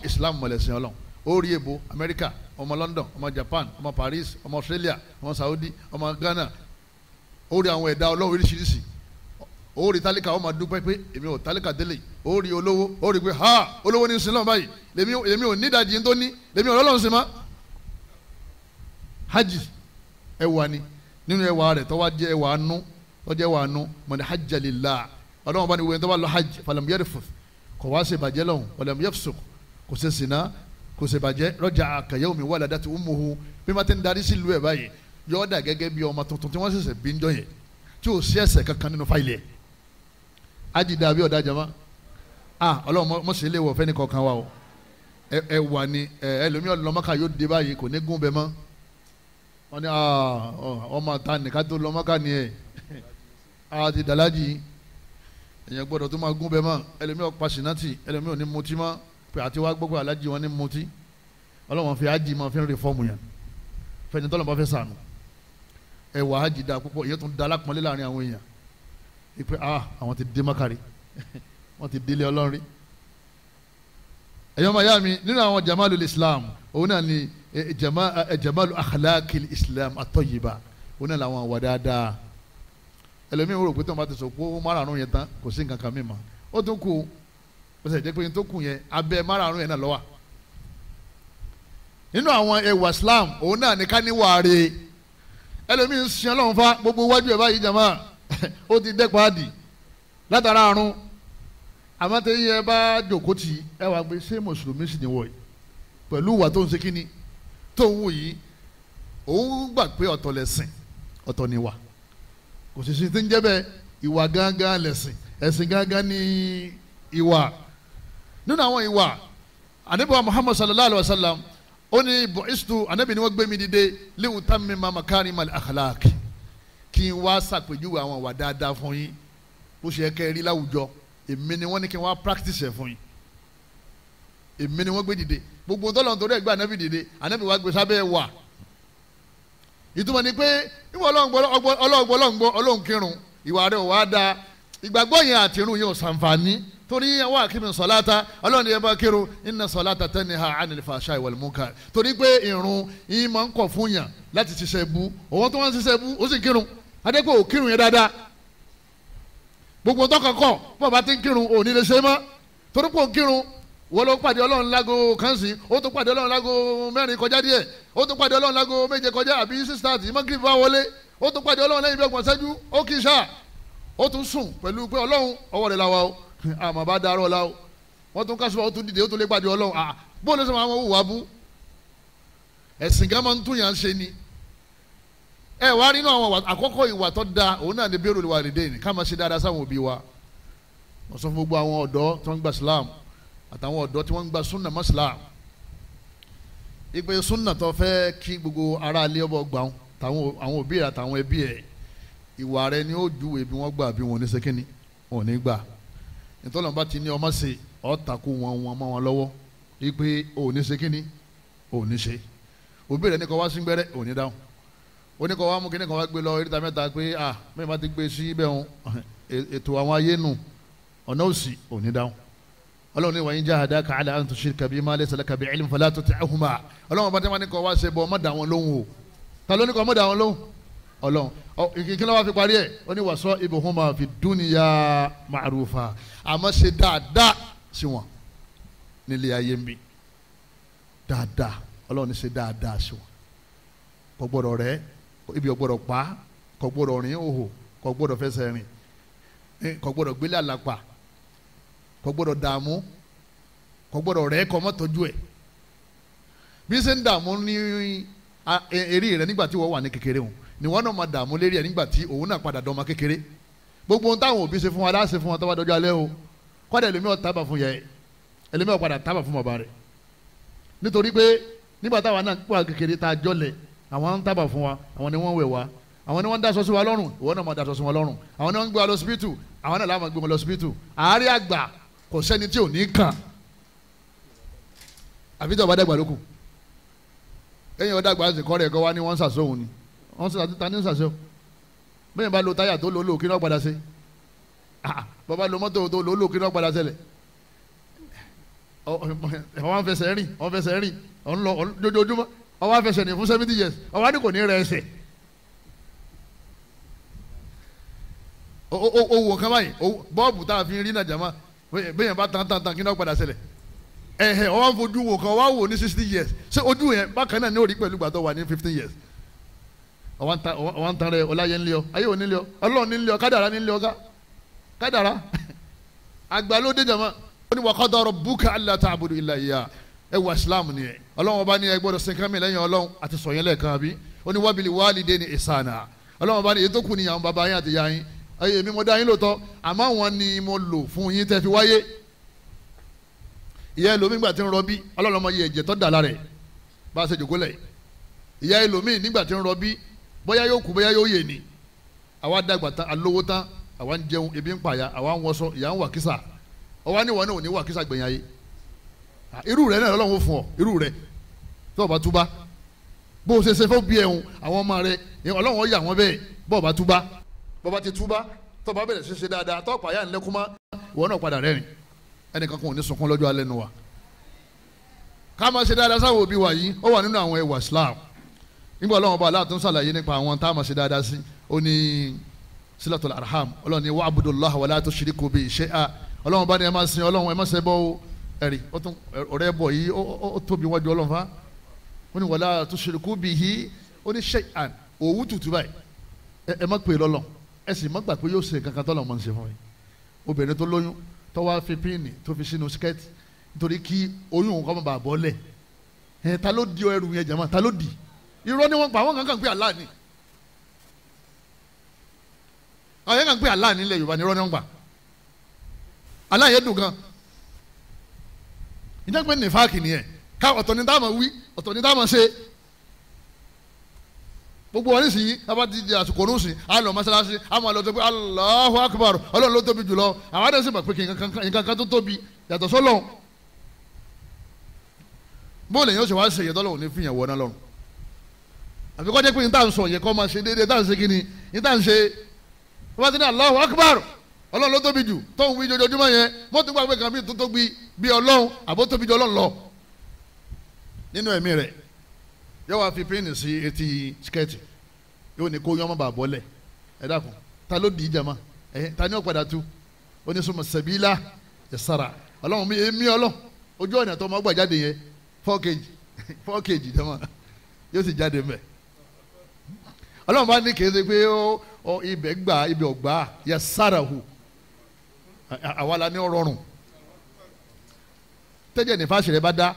Islam mọ̀lẹ́sìn ọlọ́run ó rí èbó Amẹ́ríkà ọmọ London ọmọ Japan ọmọ Paris ọmọ Australia ọmọ Saudi ọmọ Ghana ó rí àwọn ẹ̀dá Ọlọ́run oríṣiríṣi, ó rí tálíkà ó máa dúpẹ́ pé èmi ò tálíkà délé, ó rí olówó ó rí pé ha olówó ní sinlọ́ọ̀ báyìí lèmi ò ní ìdajì tó ní lèmi ò lọ́lọ́run sí ma. hajj ẹwà ni nínú ẹwà rẹ̀ tó wá jẹ́ ẹwà nú tó jẹ́ ẹwà nú man hajja lillah Ọlọ́run bá ní wẹ́n tó bá lọ hajj falam yarfuth kò wá ṣe bàjẹ́ lọ́hùn walam yafsuq kò ṣe sìnà kò ṣe bàjẹ́ raja'a ka yawmi waladatu ummuhu bí wọ́n ti ń darí sílùú ẹ̀ báyìí yọ̀ọ́ dà gẹ́gẹ́ bí ọmọ tuntun tí wọ́n ṣẹ̀ṣẹ̀ bí ń jọ yẹn tí ò sí ẹ̀ṣẹ̀ kankan nínú fáìlì ẹ̀. Hajj dàbí ọ̀dà jama Ọlọ́run mọ̀ sí ilé wọ̀ fẹ́ni kankan wa o ẹ wà ní ẹlòmíràn lọ́mọ́ká yóò dé báyìí kò ní gún bẹ́ẹ̀ mọ́ wọ́n ní ọmọ ta nìkan tó lọ́mọ́ká ni ẹ̀ ti dàlájì èèyàn gbọ́dọ̀ tó máa gún bẹ́ẹ̀ mọ́ ẹlòmíràn pa sinati ẹlòmíràn ní mutí mọ́ pé àti wá gbogbo alájì wọn ní mutí Ọlọ́run fi hajj máa fi ń rìfọ́ọ̀mù yẹn fẹ́ni tọ́lọ̀ bá fẹ́ sànù ẹ wà hajj dáa púpọ̀ ìyẹn tún da alápọ̀nlé láàrin àwọn èèyàn ipe àwọn ti dé makari wọ́n ti délé Ọlọ́run rí ẹ̀yọ́ máa mi nínú àwọn jamalul Islam òun náà ni jamalu akhlaqil Islam at-tayyiba òun náà làwọn wà dáadáa ẹlòmíràn rò pé tó ń bá ti sọ pé ó márààrún yẹn tán kò sí nǹkan kan mímọ́ ó tún kù ó sì jẹ́ pé tó kù yẹn abẹ́ márààrún yẹn náà ló wà nínú àwọn ẹwà Islam òun náà ní ká ní wàre ẹlòmíràn ń sin Ọlọ́run fa gbogbo wájú ẹ̀ báyìí jama ó ti dẹ́kun àdì látara àrùn àmọ́ tẹ́ yẹ bá jòkó tì ẹ wá gbé ṣé mùsùlùmí sì ni wọ̀ yìí pẹ̀lú ìwà tó ń ṣe kínní tó ń wù yìí òun gbà pé ọ̀tọ̀ lẹ̀sìn ọ̀tọ̀ ni ìwà kò sì sí ti ń jẹ́ bẹ́ẹ̀ ìwà gángan lẹ̀sìn ẹ̀sìn gángan ní ìwà nínú àwọn ìwà ànábì wa Muhammad sallallahu alayhi wa sallam ó ní bu'istu ànábì ni wọ́n gbé mi dìde li utammima makarimal akhlaq kí n wá ṣàpèjúwe àwọn ìwà dáadáa fún yín bó ṣe kẹ́ ẹ rí láwùjọ èmi ni wọ́n ní kí n wá practice ẹ̀ fún yín èmi ni wọ́n gbé dìde gbogbo tọ́lọ̀ nítorí ẹ̀gbẹ́ ànábì dìde ànábì wá gbé sábẹ́ wà ìtumọ̀ ni pé ìwọ ọlọ́run kírun ìwà rẹ̀ wá da ìgbàgbọ́ yẹn àti irun yẹn ò sànfàní torí àwọn àkínú sọ̀láta ọlọ́run yẹn bá kírun inna salata tanha anil fahsha'i wal munkar torí pé irun yìí máa ń kọ̀ fún yàn láti ṣiṣẹ́ bú òun tó wọ́n ń ṣiṣẹ́ bú ó sì kírun adẹ́pẹ́ ò kírun yẹn dáadáa gbogbo tọkàn kọ bọ́ọ̀ bá ti ń kírun ò ní lè ṣe mọ́ torí pé ò ń kírun wọ́n ló pàdé ọlọ́run lágo kánṣin ó tún pàdé ọlọ́run lágo mẹ́rin kọjá díẹ̀ ó tún pàdé ọlọ́run lágo méje kọjá àbí sísítà tí mọ́gìrì bá wọlé ó tún pàdé ọlọ́run lẹ́yìn bí ọgbọ̀n ṣẹ́jú ó kì í ṣá ó tún sùn pẹ̀lú pé ọlọ́run ọwọ́ rẹ̀ làwà o àmọ́ bá darọ́ la o wọ́n tún kásùwà ó tún dìde ó tún lè pàdé ọlọ́run bóun ló sọ àwọn òwò abú ẹ̀sìn gan máa ń tún yàn ṣe ni ẹ wá nínú àwọn àkọ́kọ́ ìwà tó da òun náà ní birrul walidain ká máa ṣe dáadáa sáwọn òbí wa wọ́n sọ fún gbogbo àwọn ọ̀dọ́ tí wọ́n ń gba Islam àtàwọn ọ̀dọ́ tí wọ́n ń gba sunna maslam ìpè sunna tó fẹ́ kí gbogbo ará ilé ọbọ̀ gbà wọn àwọn òbí rẹ̀ àtàwọn ẹbí ẹ̀ ìwà rẹ̀ ni ó ju ebi wọn gbà bí wọn ní sẹ́kínì wọn ò ní gbà nítorí wọn bá ti ní ọmọ ṣe ọ̀tàkù wọn mọ́ wọn lọ́wọ́ ìpè ò ní sẹ́kínì ò ní ṣe òbí rẹ̀ ní kọ́ wá sí gbẹ́rẹ́ ò ní dáhùn oníkọ̀ wa mú kíní kan wá gbé lọ eréta mẹ́ta pé mẹ́rin bá ti gbé sí ibẹ̀ wọn ètò àwọn ayé nù ọ̀nà òsì ò ní dáhùn ọlọ́run ní wa in jahadaka ala an tushrika bima laysa laka bi ilmin fala tuti'huma ọlọ́run bá tẹ́ wọn ní kọ́ wá ṣe bọ́ ọmọdé àwọn lóhùn o ta ló ní kọ́ ọmọdé àwọn lóhùn ọlọ́run kí ló wá fi parí ẹ̀ ó ní wa sahibuhuma fi dunya ma'rufa àmọ́ ṣe dáadáa sí wọn nílé ayé ń bí dáadáa ọlọ́run ní ṣe dáadáa sí wọn kò gbọ́dọ̀ rẹ̀ ibi ọgbọ́dọ̀ pa kò gbọ́dọ̀ rìn òhò kò gbọ́dọ̀ fẹsẹ̀ rìn kò gbọ́dọ̀ gbélé àlàpà kò gbọ́dọ̀ dààmú kò gbọ́dọ̀ rẹ̀ kò mọ́ tọ́jú ẹ̀ bí ṣe ń dààmú ní eré rẹ̀ nígbà tí wọ́n wà ní kékeré wọn ni wọ́n náà máa dààmú lérí ẹ̀ nígbà tí òun náà padà dọ́mọ kékeré gbogbo ohun táwọn òbí ṣe fún wa láṣẹ fún wa tó bá dọjọ́ alẹ́ o kọ́dà ẹlòmíì tábà fún yẹ ẹlòmíì padà tábà fún bàbá rẹ̀ nítorí pé nígbà táwọn náà pọ̀ kékeré tá a jọlẹ̀ àwọn ń tábà fún wa àwọn ni wọ́n wẹ̀ wá àwọn ni wọ́n ń daṣọ sí wa lọ́rùn ìwọ náà máa daṣọ sí wa lọ́rùn àwọn ni wọ́n ń gbé wa lọ síbítù àwọn náà láwọn gbé wọn lọ síbítù àárẹ̀ àgbà kò sẹ́ni tí ò ní kàn àfi tí ọba dàgbà lókun ẹ̀yìn ọ̀dàgbà àti kọ́ rẹ̀ kọ́ wa ni wọ́n ń sàṣọ òun ni wọ́n sọ ta ní sàṣọ bẹ́ẹ̀ bá lo táyà tó lò kí náà padà ṣe bàbá lo mọ́tò tó lò kí náà padà ṣẹlẹ̀ wọ́n fẹsẹ̀ rìn ọ̀n lọ lójoojúmọ́ ọwọ́ afẹsẹ̀ ní fún 70 years ọwọ́ ní kò ní rẹ ẹsẹ̀ owó kan báyìí bọ́ọ̀bù tá a fi rí náà jama bẹ́ẹ̀ bá tan kí náà padà ṣẹlẹ̀ ọwọ́ fojú wo kan wá wò ní 60 years ṣé ojú yẹn bákan náà ní orí pẹ̀lú gbàtọ́ wà ní 15 years ọwọ́ ń tan rẹ ọláyé ńlẹ́ ọ ayé òní ńlẹ́ ọ ọlọ́run ní ńlẹ́ ọ kádàrá ní ńlẹ́ ọ kádàrá àgbàlódé jama ó ní wa qada rabbuka alla ta'budu illa iyyah ẹ wà islam ni ẹ ọlọ́run ọba ní ẹ gbọ́dọ̀ sin kan mi lẹ́yìn ọlọ́run àti sọ̀yìn lẹ́ẹ̀kan àbí ó ní wa bil walidayni ihsana ọlọ́run ọba ní èyí tó kù ní àwọn bàbá yín àti ìyá yín ayé mi mo dá yín lóòótọ́ àmọ́ àwọn ni mo lò fún yín tẹ́ fi wáyé ìyá ẹlòmíì nígbà tí ń rọbí ọlọ́run ọmọ yẹ ẹ̀jẹ̀ tó dà lára ẹ̀ bá a ṣe jòkó lẹ̀ ìyá ẹlòmíì nígbà tí ń rọbí bóyá yóò kú bóyá yóò yè ni àwa dàgbà tán alówó tán àwa ń jẹun ebi ń pààyà àwa ń wọṣọ ìyá ń wà kísà ọwọ́ níwọ̀n náà ò ní wà kísà gbẹ̀yìn ayé irú rẹ̀ náà ọlọ́run fún ọ irú rẹ̀ tó o bá túbá bó o ṣe ṣe fún bí ẹ̀hún àwọn ọmọ rẹ̀ ọlọ́run ó yà wọ́n bẹ́ẹ̀ bó o bá túbá bó o bá ti túbá tó o bá bẹ̀rẹ̀ ṣe dáadáa tó o pààyà ńlẹ́kùnmá ìwọ náà padà rẹ́rìn ẹnìkan kan ò ní sunkún lọ́jọ́ alẹ́ nu wa ká máa ṣe dáadáa sáwọn òbí wa yìí ó wà nínú àwọn ẹwà Islam nígbà ọlọ́run ọba aláàtún ṣàlàyé nípa àwọn tá a máa ṣe dáadáa sí ó ní silatul arham ọlọ́run ní wa'budullaha wa la tushriku bihi shay'a ọlọ́run bá ní ẹ máa sin ọlọ́run ẹ máa ṣe bọ́ ẹ̀rí ọ̀rẹ́ bọ̀ yìí ó tóbi wájú ọlọ́run fa ó ní wala tushriku bihi ó ní shay'an òwú tutù báyìí ẹ má pè é lọ́lọ́ ẹ sì má gbà pé yóò ṣe kankan tọ́lọ̀ máa ń ṣe fún mi obìnrin tó lóyún tó wá fi píìnì tó fi sínú skẹ́ẹ̀tì nítorí kí oyún òun kọ́ mọ́ bàa bọ́ lẹ̀ ẹ̀ ta ló di ẹrù yẹn jẹ̀mọ́ ta ló di irọ́ ni wọ́n pa àwọn kankan pé Allah ni àwọn kankan pé Allah nílẹ̀ Yorùbá ni irọ́ ni wọ́n pa Allah yẹn dùn gan ìjọba pé nífàkì nìyẹn ká ọ̀tọ̀ ní táwọn wí ọ̀tọ̀ ní táwọn ṣe gbogbo wọn nísìnyí abá ti di àsìkò orúnsìn á lọ mọ́sálásí á máa lọ tó pé Allahu Akbar Ọlọ́run ló tóbi jùlọ àwọn àdéhùn sì mọ̀ pé kí nǹkan kan tó tóbi yàtọ̀ sọ́lọ́run bóòlù yẹn ó sì wá ṣe ìyẹn tọ́lọ́run ní fìyàn wọ náà lọ́rùn àfi kọ́ jẹ́ pé níta ń sọ yẹ kọ́ máa ṣe déédéé níta ń ṣe kí ni níta ń ṣe wọ́n ti ní Allahu Akbar Ọlọ́run ló tóbi jù tóun wí jojoojúmọ́ yẹn mọ́tò gbàgbé kan bí tó tóbi bí Ọlọ́run àbó tóbi jù Ọlọ́run lọ nínú ẹ̀mí rẹ̀ yóò wá fi píìnì sí etí skẹ́ẹ̀tì yóò ní kó yán mọ́ bàá bọ́lẹ̀ ẹ dákun ta ló di ìjàmá ta ni ó padà tu ó ní sọmọ sẹbílà ẹsàrà Ọlọ́run mi èmi Ọlọ́run ojú ọ̀nà tó ọmọ gbà jáde yẹn 4 kg jama yóò sì jáde mẹ́ Ọlọ́run bá ní kéde pé ibẹ̀ gbà ibẹ̀ ọ̀gbà yẹsàrà hù àwa la ní ọrọ̀rùn tẹ́jẹ̀ nífa ṣẹlẹ̀ bá dá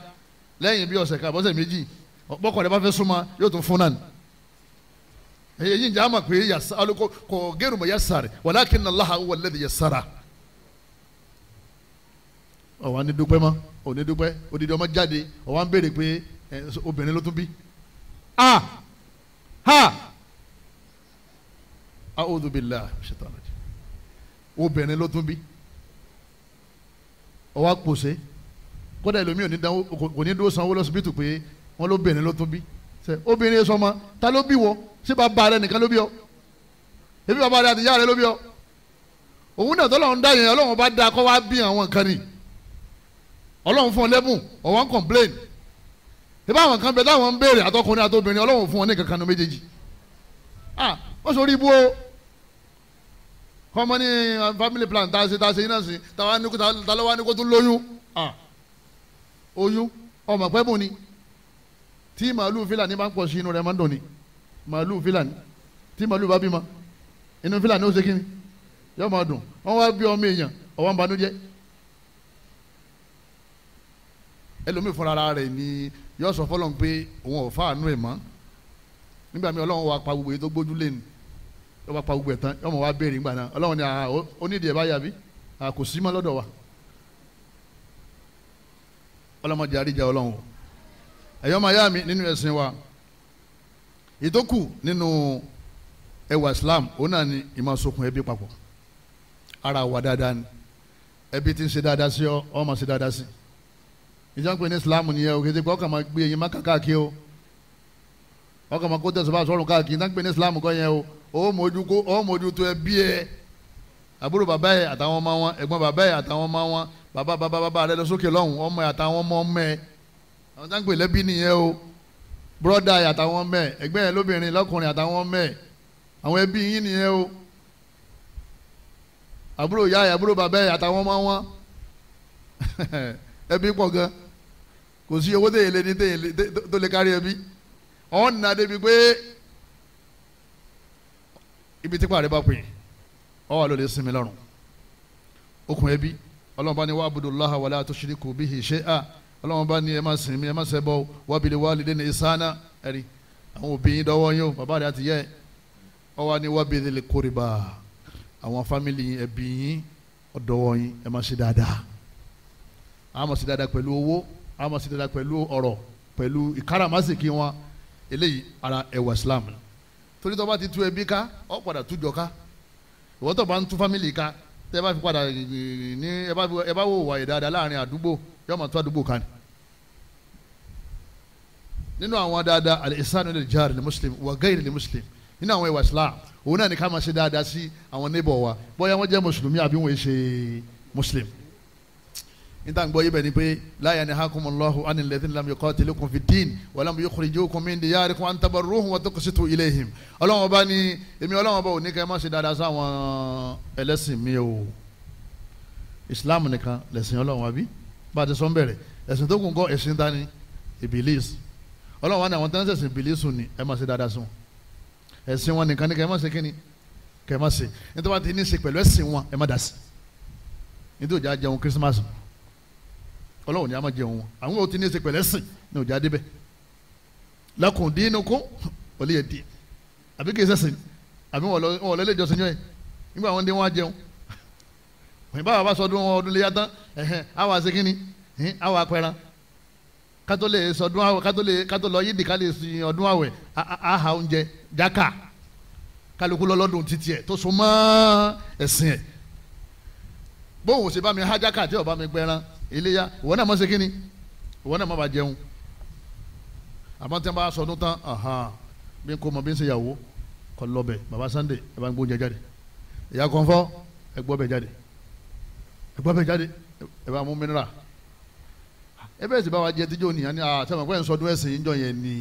lẹ́yìn bí ọ̀sẹ̀ kan àbọ̀sẹ̀ méjì bọ́kọ̀ rẹ̀ bá fẹ́ súnmọ́ yóò tún fún náà èyí ń jẹ́ àmà pé kò gẹ́rù mọ̀ yasari walakinna Allaha huwa alladhi yassara ọ̀wá ní dúpẹ́ mọ́ òní dúpẹ́ odidi ọmọ jáde ọ̀wá ń béèrè pé obìnrin ló tún bí a'udhu billahi shaitan rajim obìnrin ló tún bí ọ̀wá pòṣe kódà ẹlòmíì kò ní dúró sanwó lọ́sibítù pé wọ́n lóbìnrin ló tún bí obìnrin sọmọ ta ló bí wọ ṣé bàbá rẹ nìkan ló bí ọ ebi bàbá rẹ àti ìyá rẹ ló bí ọ òun náà tọ́lọ́run dá yẹn Ọlọ́run bá dá kọ́ wá bí àwọn nǹkan ni Ọlọ́run fún ọ lẹ́bùn ọ̀wọ́n ń complain ìbá àwọn kan bẹ táwọn ń béèrè àtọkùnrin àtobìnrin Ọlọ́run fún ọ ní kankan ní méjèèjì wọ́n sọ orí ibú o kọ́mọ ní family plan tá a ṣe iná sí ta ló wá ní kó tún lóyún oyún ọmọ pẹ́ bù ni tí màálù fílàní bá ń pọ̀ sí inú rẹ̀ máa ń dùn ni màálù fílàní tí màálù bá bímọ inú fílàní ó ṣe kí ni yóò máa dùn wọ́n wá bí ọmọ èèyàn ọwọ́ ń banújẹ́ ẹlòmíì fúnra ara rẹ̀ ni yóò sọ fọlọ́n pé òun ò fáànú ẹ̀ mọ́ nígbà míì Ọlọ́run wa pa gbogbo èyí tó gbójú lé ni yóò bá pa gbogbo ẹ̀ tán yóò mọ̀ wá béèrè nígbà náà Ọlọ́run ni onídìí ẹ̀ bá yà bí kò sí mọ́ lọ́dọ̀ wa ọlọ́mọdé àríjà Ọlọ́run ẹ̀yọ́ máa yá mi nínú ẹ̀sìn wa ìtókù nínú ẹwà Islam òun náà ni ìmọ̀sokùn ẹbí papọ̀ ara wa dáadáa ni ẹbí tí ń ṣe dáadáa sí ọ máa ṣe dáadáa sí ìjọba pé ní Islam nìyẹn o kéde pé ọkàn máa gbé ẹyin má káàkiri o ọkàn máa kó tẹ̀sán bá sọ̀rọ̀ káàkiri ìjọba pé ní Islam kọ́ yẹn o ó mójútó ẹbí ẹ àbúrò bàbá ẹ àtàwọn ọmọ wọn ẹ̀gbọ́n bàbá ẹ àtàwọn ọmọ wọn bàbá rẹ lọ sókè lọ́hùn ọmọ ẹ àtàwọn ọmọ ẹ àwọn tá ń pè lẹ́bí nìyẹn o bọ́dà ẹ àtàwọn ọmọ ẹ ẹgbẹ́ ẹ lóbìnrin lọ́kùnrin àtàwọn ọmọ ẹ àwọn ẹbí yín nìyẹn o àbúrò ìyá ẹ̀ àbúrò bàbá ẹ̀ àtàwọn ọmọ wọn ẹbí pọ̀ gan kò sí owó téye lé ní téye tó lè kárí ẹbí ọ̀hún nà débi pé ibi tí pàrọ̀ bá pè é ọ wà ló lè sinmi lọ́rùn okùn ẹbí ọlọ́run bá ní wa'budullaha wala tushriku bihi shay'a ọlọ́run bá ní ẹ má sìn mí ẹ má ṣẹbọ wa bil walidayni ihsana ẹ̀rí àwọn òbí yín dọ́wọ́ yín o bàbá rẹ̀ àti yẹ́ ọ wá ní wa bidhil qurba àwọn fámìlì ẹbí yín ọ̀dọ́wọ́ yín ẹ má ṣe dáadáa a máa ṣe dáadáa pẹ̀lú owó a máa ṣe dáadáa pẹ̀lú ọ̀rọ̀ pẹ̀lú ìkáràmásìkí wọn eléyìí ara ẹwà Islam torí tó bá ti tú ẹbí ká ọ padà tú jọ ká ìwọ́n tó bá ń tú fámìlì ká tẹ́ bá fi padà ní ẹ bá wò wáyé dáadáa láàrin àdúgbò yóò máa tú àdúgbò ká ni. nínú àwọn dáadáa al-ihsanu lil jari lil muslim wa ghayri lil muslim nínú àwọn ẹwà Islam òun náà ni ká máa ṣe dáadáa sí àwọn neighbor wa bóyá wọ́n jẹ́ mùsùlùmí àbí wọ́n ṣe muslim. níta ń gbọ́ yí bẹ́ẹ̀ ni pé la yanhakumullahu anil ladhina lam yuqatilukum fid din wa lam yukhrijukum min diyarikum an tabarruhum wa tuqsitu ilayhim. ọlọ́run ọba ni èmi ọlọ́run ọba ò ní kẹ́ ẹ má ṣe dáadáa sáwọn ẹlẹ́sìn mi o Islam nìkan lẹ̀sìn ọlọ́run àbí bá a ti sọ ń bẹ̀rẹ̀ ẹ̀sìn tó kún kọ́ ẹ̀sìn tani Ibilis ọlọ́run wa ni àwọn tẹ́ńsẹ̀ sìn Ibilis ni ẹ má ṣe dáadáa sùn ẹ̀sìn wọn nìkan ni kẹ́ ẹ má ṣe kíni kẹ́ ẹ má ṣe nítorí wọn ti ní í ṣe pẹ̀lú ẹ̀sìn wọn ẹ má dá sí nítorí òjá jẹun Christmas ọlọ́run ni a máa jẹun wọn àwọn ò ti ní í ṣe pẹ̀lú ẹ̀sìn ní òjá débẹ̀ lakum dinukum waliya din àbí kì í ṣẹ̀sìn àbí wọn lọ ilé ìjọsìn yẹn nígbà wọn dé wọn á jẹun òyìn báwa bá sọdún wọn ọdún lè yá tán àwọn àṣẹ kínní àwọn apẹran kátó lè sọdún àwẹ̀ kátó lọ yídì ká lè sin ọdún àwẹ̀ àhà oúnjẹ jákà kálukú lọ́lọ́dún títí ẹ̀ tó so mọ́ ẹ̀sìn ẹ̀ bóun ò sì bá mi há jákà tí ò bá mi gbẹran iléyá ìwọ náà má ṣe kínní ìwọ náà má bàa jẹun àmọ́ tí wọ́n bá sọdún tán bí n kò mọ bí n ṣe yàwó kọ lọ́bẹ̀ baba Sunday ẹ bá ń gbóúnjẹ jáde ìyá kọ́ńfọ́ ẹ gbọ́ bẹ̀ jáde ẹ bá mú mineral ẹ bẹ́ẹ̀ sì bá wa jẹ tíjọ́ nìyẹn ní àtẹ̀wọ̀n pẹ́ ń sọdún ẹ̀sìn ìjọ yẹn ni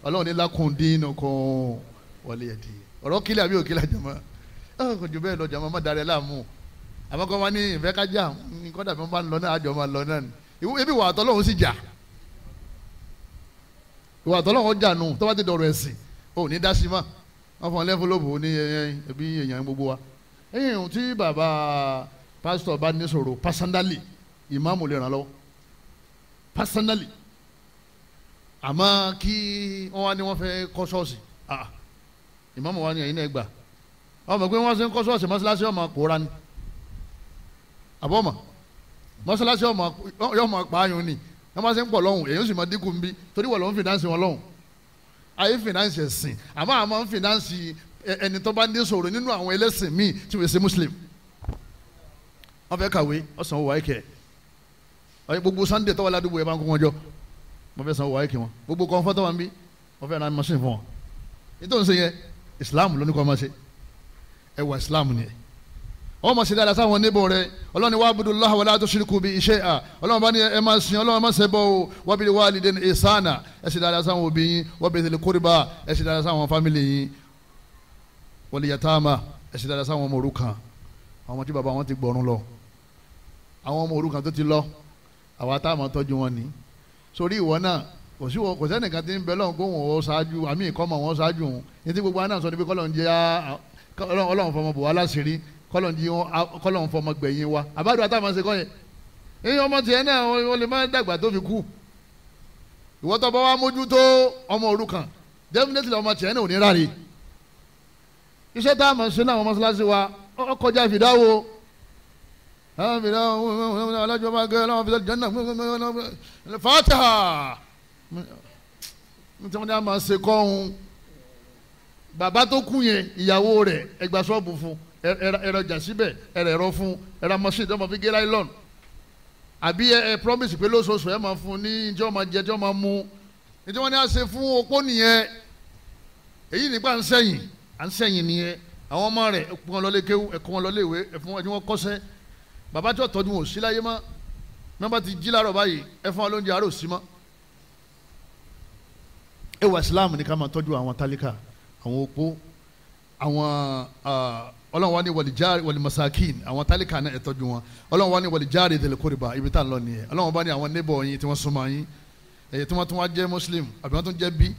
ọlọ́run ní lakum dinukum waliya din ọ̀rọ̀ kílẹ̀ àbí òkílẹ̀ jama kò jù bẹ́ẹ̀ lọ jama má darẹ̀ láàmú àmọ́kọ́ wa ní ìfẹ́ kájà nǹkan dàbí wọn bá ń lọ náà àjọ máa lọ náà ni ebi wà àtọ́lọ́hún sì jà ìwà àtọ́lọ́hún jà nù tó bá ti dọ̀rọ̀ ẹ̀sìn ò ní dá sí ma wọn fọ lẹ́fọ́lọ́bù ní ẹbí èèyàn gbogbo wa ẹ̀yìn tí bàbá pásítọ̀ bá ní sọ̀rọ̀ pásánálì ìmáàmù lè ràn lọ́wọ́ pásánálì àmọ́ kí wọ́n wá ní wọ́n fẹ́ kọ́ ṣọ́ọ̀ṣì ìmáàmù wa ní ẹ̀yin náà gbà ọmọ pé wọ́n ṣe ń kọ́ ṣọ́ọ̀ṣì mọ́ṣáláṣí ọmọ kóra ni àbọ̀mọ̀ mọ́ṣáláṣí ọmọ pààyàn ni wọ́n máa ṣe ń pọ̀ lọ́hùn èyí ó sì máa dínkù ń bí torí wọ́n lọ́hùn fìdánsì wọn lọ́hùn ayé fìdánsì ẹ̀sìn àmọ́ ń fìdánsì ẹni tó bá ní sọ̀rọ̀ nínú àwọn ẹlẹ́sìn míì tí wọ́n ṣe muslim wọ́n fẹ́ kàwé ọ̀sán owó àìkẹ́ gbogbo Sunday tọ́wọ́ ládùúgbò ẹ̀ bá ń kó wọn jọ wọ́n fẹ́ san owó àìkẹ́ wọn gbogbo kọ́ńfọ́ tọ́wọ́ ń bí wọ́n fẹ́ ra machine fún wọn nítorí ṣe yẹ Islam ló ní kọ́ máa ṣe ẹwà Islam ni ẹ wọ́n máa ṣe dáadáa sáwọn níbò rẹ ọlọ́ni wa'budullaha wala tushriku bihi shay'a ọlọ́run bá ní ẹ máa sìn ọlọ́run máa ṣe bọ́ o wa bil walidayni ihsana ẹ ṣe dáadáa sáwọn òbí yín wa bizil qurba ẹ ṣe dáadáa sáwọn fámìlì yín wal yatama ẹ ṣe dáadáa sáwọn ọmọ òrukàn àwọn ọmọ tí bàbá wọn ti gbọ̀run lọ àwọn ọmọ òrukàn tó ti lọ àwa tá a máa tọ́jú wọn ní sórí ìwọ náà kò sẹ́nìkan tí ń bẹ lọ́hùn kó wọn ṣáájú àmì ìkọ́mọ̀ wọn ṣáájú òun ní tí gbogbo àná sọ ní pé ọlọ́run fọmọ bò wá láṣìírí kọ́lọ́n fọmọ gbẹ̀yìn wa àbádùn àtàwọn ṣe kọ́ yẹn èyí ọmọ tiẹ̀ náà wọ́n lè má dàgbà tó fi kú ìwọ tó bá wá mójútó ọmọ òrukàn definitely ọmọ tiẹ̀ náà ò ní ráre iṣẹ́ tá a mọ̀ ṣe náà àwọn mọ́ṣáláṣí wa ọkọjá ìfìdáwó alájọ máa gẹ ọlọ́wọ́n fi jẹ́nà Fatiha nítorí wọn máa ṣe kọ́ ọ̀hún bàbá tó kú yẹn ìyàwó rẹ̀ ẹgbà ṣọ́ọ̀bù fún ẹ̀rọ jà síbẹ̀ ẹ̀rọ fún ẹ̀rọ machine tó máa fi gé láìlọ́n àbí ẹ promise pé lóṣooṣù ẹ máa fún ní ìjọ máa jẹ ìjọ máa mú nítorí wọn ní à ń ṣe fún opó nìyẹn èyí nípa à ń sẹ́yìn nìyẹn àwọn ọmọ rẹ̀ ẹ̀kọ́ wọn lọ́lé kéwú ẹ̀kọ́ wọn lọ́lé ìwé ẹ̀fún ẹni wọn kọ́ṣẹ́ bàbá tí wọ́n tọ́jú wọn ò sí láyé mọ́ nọ́mbà ti jí láàárọ̀ báyìí ẹ̀fún wọn lóúnjẹ àárò sí mọ́ ẹwà Islam ní ká máa tọ́jú àwọn tálíkà àwọn opó àwọn ọlọ́run wá ní wàlìjáre wàlìmasakin àwọn tálíkà náà ẹ tọ́jú wọn ọlọ́run wá ní wàlìjáre dhil qurba ibi tá à ń lọ nìyẹn ọlọ́run bá ní àwọn neighbor yín tí wọ́n súnmọ́ yín èyí tí wọ́n tún wá jẹ́ muslim àbí wọ́n tún jẹ́ bí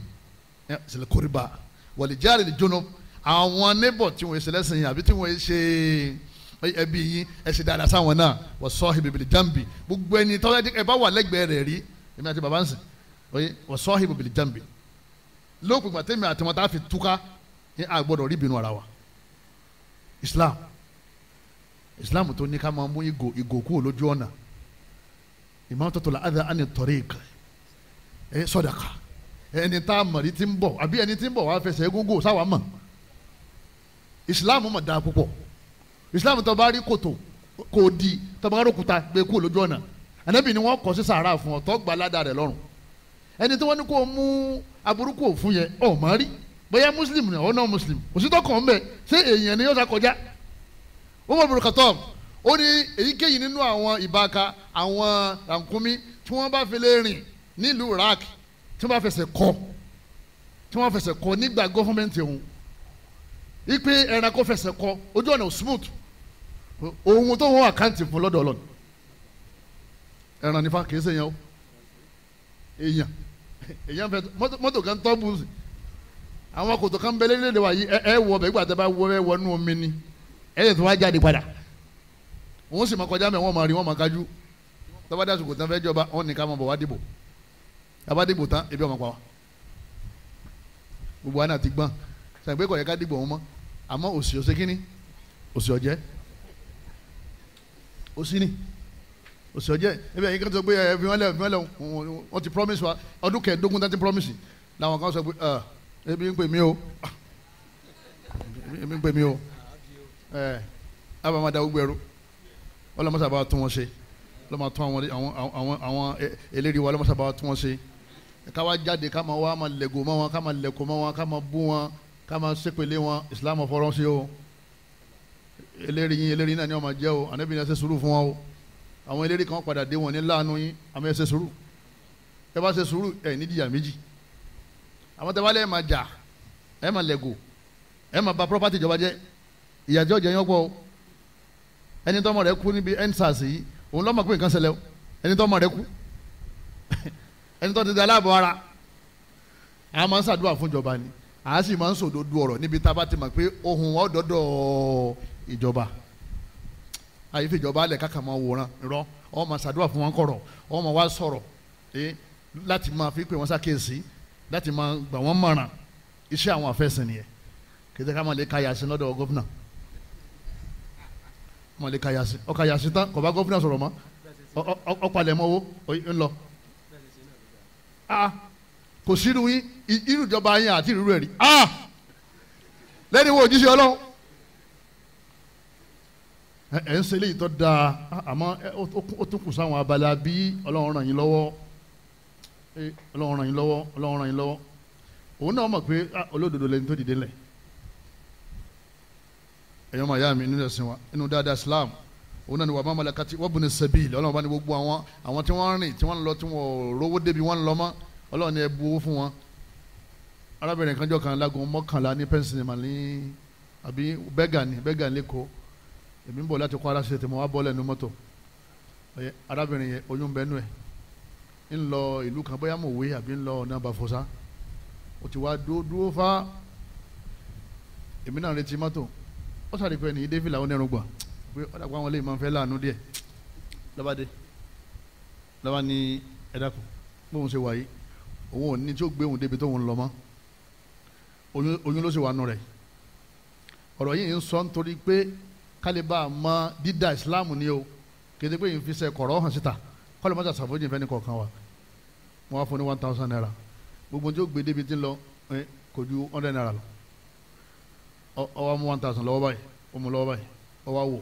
dhil qurba wàlìjáre junub àwọn neighbor tí wọ́n ṣe lẹ́sìn yín àbí tí wọ́n ṣe ẹbí yín ẹ ṣe dáadáa sáwọn náà wa sahibi bil jambi gbogbo ẹni tọ́lá ẹ bá wà lẹ́gbẹ̀ẹ́ rẹ̀ rí èmi àti bàbá ń sìn wa sahibi bil jambi lóòpin gbàtẹ́mi àti wọn tá a fi túká ní àgbọ̀dọ̀ rí ìbínú ara wa islam tó ní ká máa mú ìgò kúrò lójú ọ̀nà imatatul adha ani tariq sadaqa ẹni tá a mọ̀rí ti ń bọ̀ àbí ẹni tí ń bọ̀ wá fẹsẹ̀ egúngò sáwà mọ̀ islam mọ̀ dáa púpọ̀ islam tó bá rí kòtò kò di tó bá rókúta gbé kúrò lójú ọ̀nà ànábì ni wọ́n kọ́ sí sàárà fún ọ tó gba ládàá rẹ̀ lọ́rùn ẹni tí wọ́n ní kó mú aburú kò fún yẹn ọ̀ mọ́ rí bóyá muslim ni ọ̀ náà muslim òsítọ́ kàn ń bẹ̀ ṣé èèyàn ni yóò sá kọjá Umar bin Khattab ó ní èyíkéyìí nínú àwọn ìbáka àwọn rànkúmí tí wọ́n bá fi lè rìn nílùú Iraq tí wọ́n bá fẹsẹ̀ kọ nígbà gọ́fọ́mẹ́ntì ọ̀hún ipe ẹranko fẹsẹ̀ kọ ojú ọ̀nà smooth ohun tó wọ́n àkáǹtì fún lọ́dọ̀ Ọlọ́run ẹran nífa kìí ṣe yẹn o èèyàn fẹ́ mọ́tò kan tọ́ bùsì àwọn kòtò kan bẹ lédè wa yìí ẹ wọ bẹ ìgbà tẹ bá wọ ẹ wọnú omi ni ẹ yẹ tó wá jáde padà òun sì máa kọjá mẹ wọn máa rí wọn máa kájú tọ́ba dá sùkùtàn fẹ́ jọba wọn nìkan máa bọ̀ wá dìbò tọ́ba dìbò tán ebi ọmọ pa wá gbogbo wa náà ti gbọ́n sàgbé kọ̀ yẹ ká dìbò wọn mọ́ àmọ́ òsì ọ̀sẹ̀ kínní òsì ọ̀jẹ́ òsì ni òsì ọ̀jẹ́ ebi ẹ̀yin kan sọ pé ẹ fi wọ́n lẹ̀ wọ́n ti promise wa ọdún kẹẹ̀ẹ́dógún tán ti promise làwọn kan sọ pé ebi ń pè mí o ebi ń pè mí o abamada gbogbo ẹrú ọlọmọsàbà tún wọn ṣe ọlọmọ tún àwọn eléri wa ọlọmọsàbà tún wọn ṣe ká wá jáde ká máa wá máa lẹgò mọ́ wọn ká máa lẹkọ mọ́ wọn ká máa bú wọn ká máa ṣépele wọn Islam ọfọrọ ṣe o eléri náà ni wọn máa jẹ o ànábì ní ẹ ṣe sùúrù fún wọn o àwọn eléri kan padà dé wọn ní láàánú yín àmọ́ ẹ ṣe sùúrù ẹ bá ṣe sùúrù ẹ nídìyà méjì àwọn tẹ wálé ẹ máa jà ẹ máa lẹgò ẹ máa bà property ìjọba jẹ́ ìyàjọ́ jẹ́ yín pọ̀ ẹni tọ́mọ rẹ̀ kú níbi endsars yìí òun lọ́mọ pé nǹkan ṣẹlẹ̀ o ẹni tọ́mọ rẹ̀ kú ẹni tọ́ ti di aláàbọ̀ ara a máa ń ṣàdúrà fún ìjọba ni a sì máa ń sòdodo ọ̀rọ̀ níbi tá a bá ti mọ̀ pé ohun ọ̀dọ́dọ̀ ìjọba àyè fi ìjọba alẹ̀ káka máa wòran rọ ọ máa ṣàdúrà fún wọn kọ̀rọ̀ ọ máa wá sọ̀rọ̀ láti máa fi pè wọ́n ṣàkíyèsí láti máa gbà wọ́n mọ̀ràn iṣẹ́ àwọn afẹ́sìn nìyẹn kìí ká máa lè ka yasin lọ́dọ̀ gọ́fúnà máa lè ka yasin ọkà yasin tán kò bá gọ́fúnà sọ̀rọ̀ mọ́ ọ̀pàlẹ̀ mọ́ owó ńlọ. kò sínú irú ìjọba yẹn àti irú rẹ̀ rí lẹ́ni wo òjíṣẹ́ Ọlọ́run ẹ̀ ń ṣe eléyìí tó dáa àmọ́ ó tún kù sáwọn abala bí Ọlọ́run ràn yín lọ́wọ́ Ọlọ́run ràn yín lọ́wọ́ Ọlọ́run ràn yín lọ́wọ́ òun náà mọ̀ pé olódodo lẹni tó dìde lẹ̀ ẹ̀yọ́ máa yá mi nínú ẹ̀sìn wa inú dáadáa Islam òun náà ni wà má malakati wọ́n bu ní sẹ́bìlì Ọlọ́run bá ní gbogbo àwọn tí wọ́n rìn tí wọ́n lọ tí wọ́n rówó débi wọ́n lọ mọ́ Ọlọ́run ní ẹ bu owó fún wọn arábìnrin kanjọ́ kan lágùn mọ́kànlá ní pẹ́ńsìlìmà ní àbí bẹ́gà lẹ́kọ̀ọ́ èmi ń bọ̀ láti kọ́ ara ṣe tèmọ́ wá bọ́ọ̀lẹ̀ ní mọ́tò arábìnrin yẹn oyún bẹ́nu ẹ̀ ń lọ ìlú kan bóyá Mòwe àbí ń lọ ọ̀nà Bàfọ́sá ó ti wá dúró fá èmi náà retí mọ́tò ó sáré pé ní david làwọn ẹrù gbà pé ọ̀dà pé àwọn lè máa fẹ́ láàánú díẹ̀ lọ́ba ní ẹ̀dàkùn bóun ṣe wà yìí òun ò ní tí ó gbé òun débi tóun lọ mọ́ oyún ló sì wà nù rẹ̀ ọ̀rọ̀ yìí ń sọ nítorí pé kálíbà mọ dídá Islam ni o kéde pé yìí fi ṣe kọ̀rọ̀ hàn síta kọ́lé mọ́tà sàfójì fẹ́ ní kọ̀ọ̀kan wa wọ́n wá fún ní 1000 naira gbogbo tí ó gbé débi tí ń lọ kò ju 100 naira lọ ọwọ́ mú 1000 lọ́wọ́ báyìí ó mú lọ́wọ́ báyìí ọwọ́ wò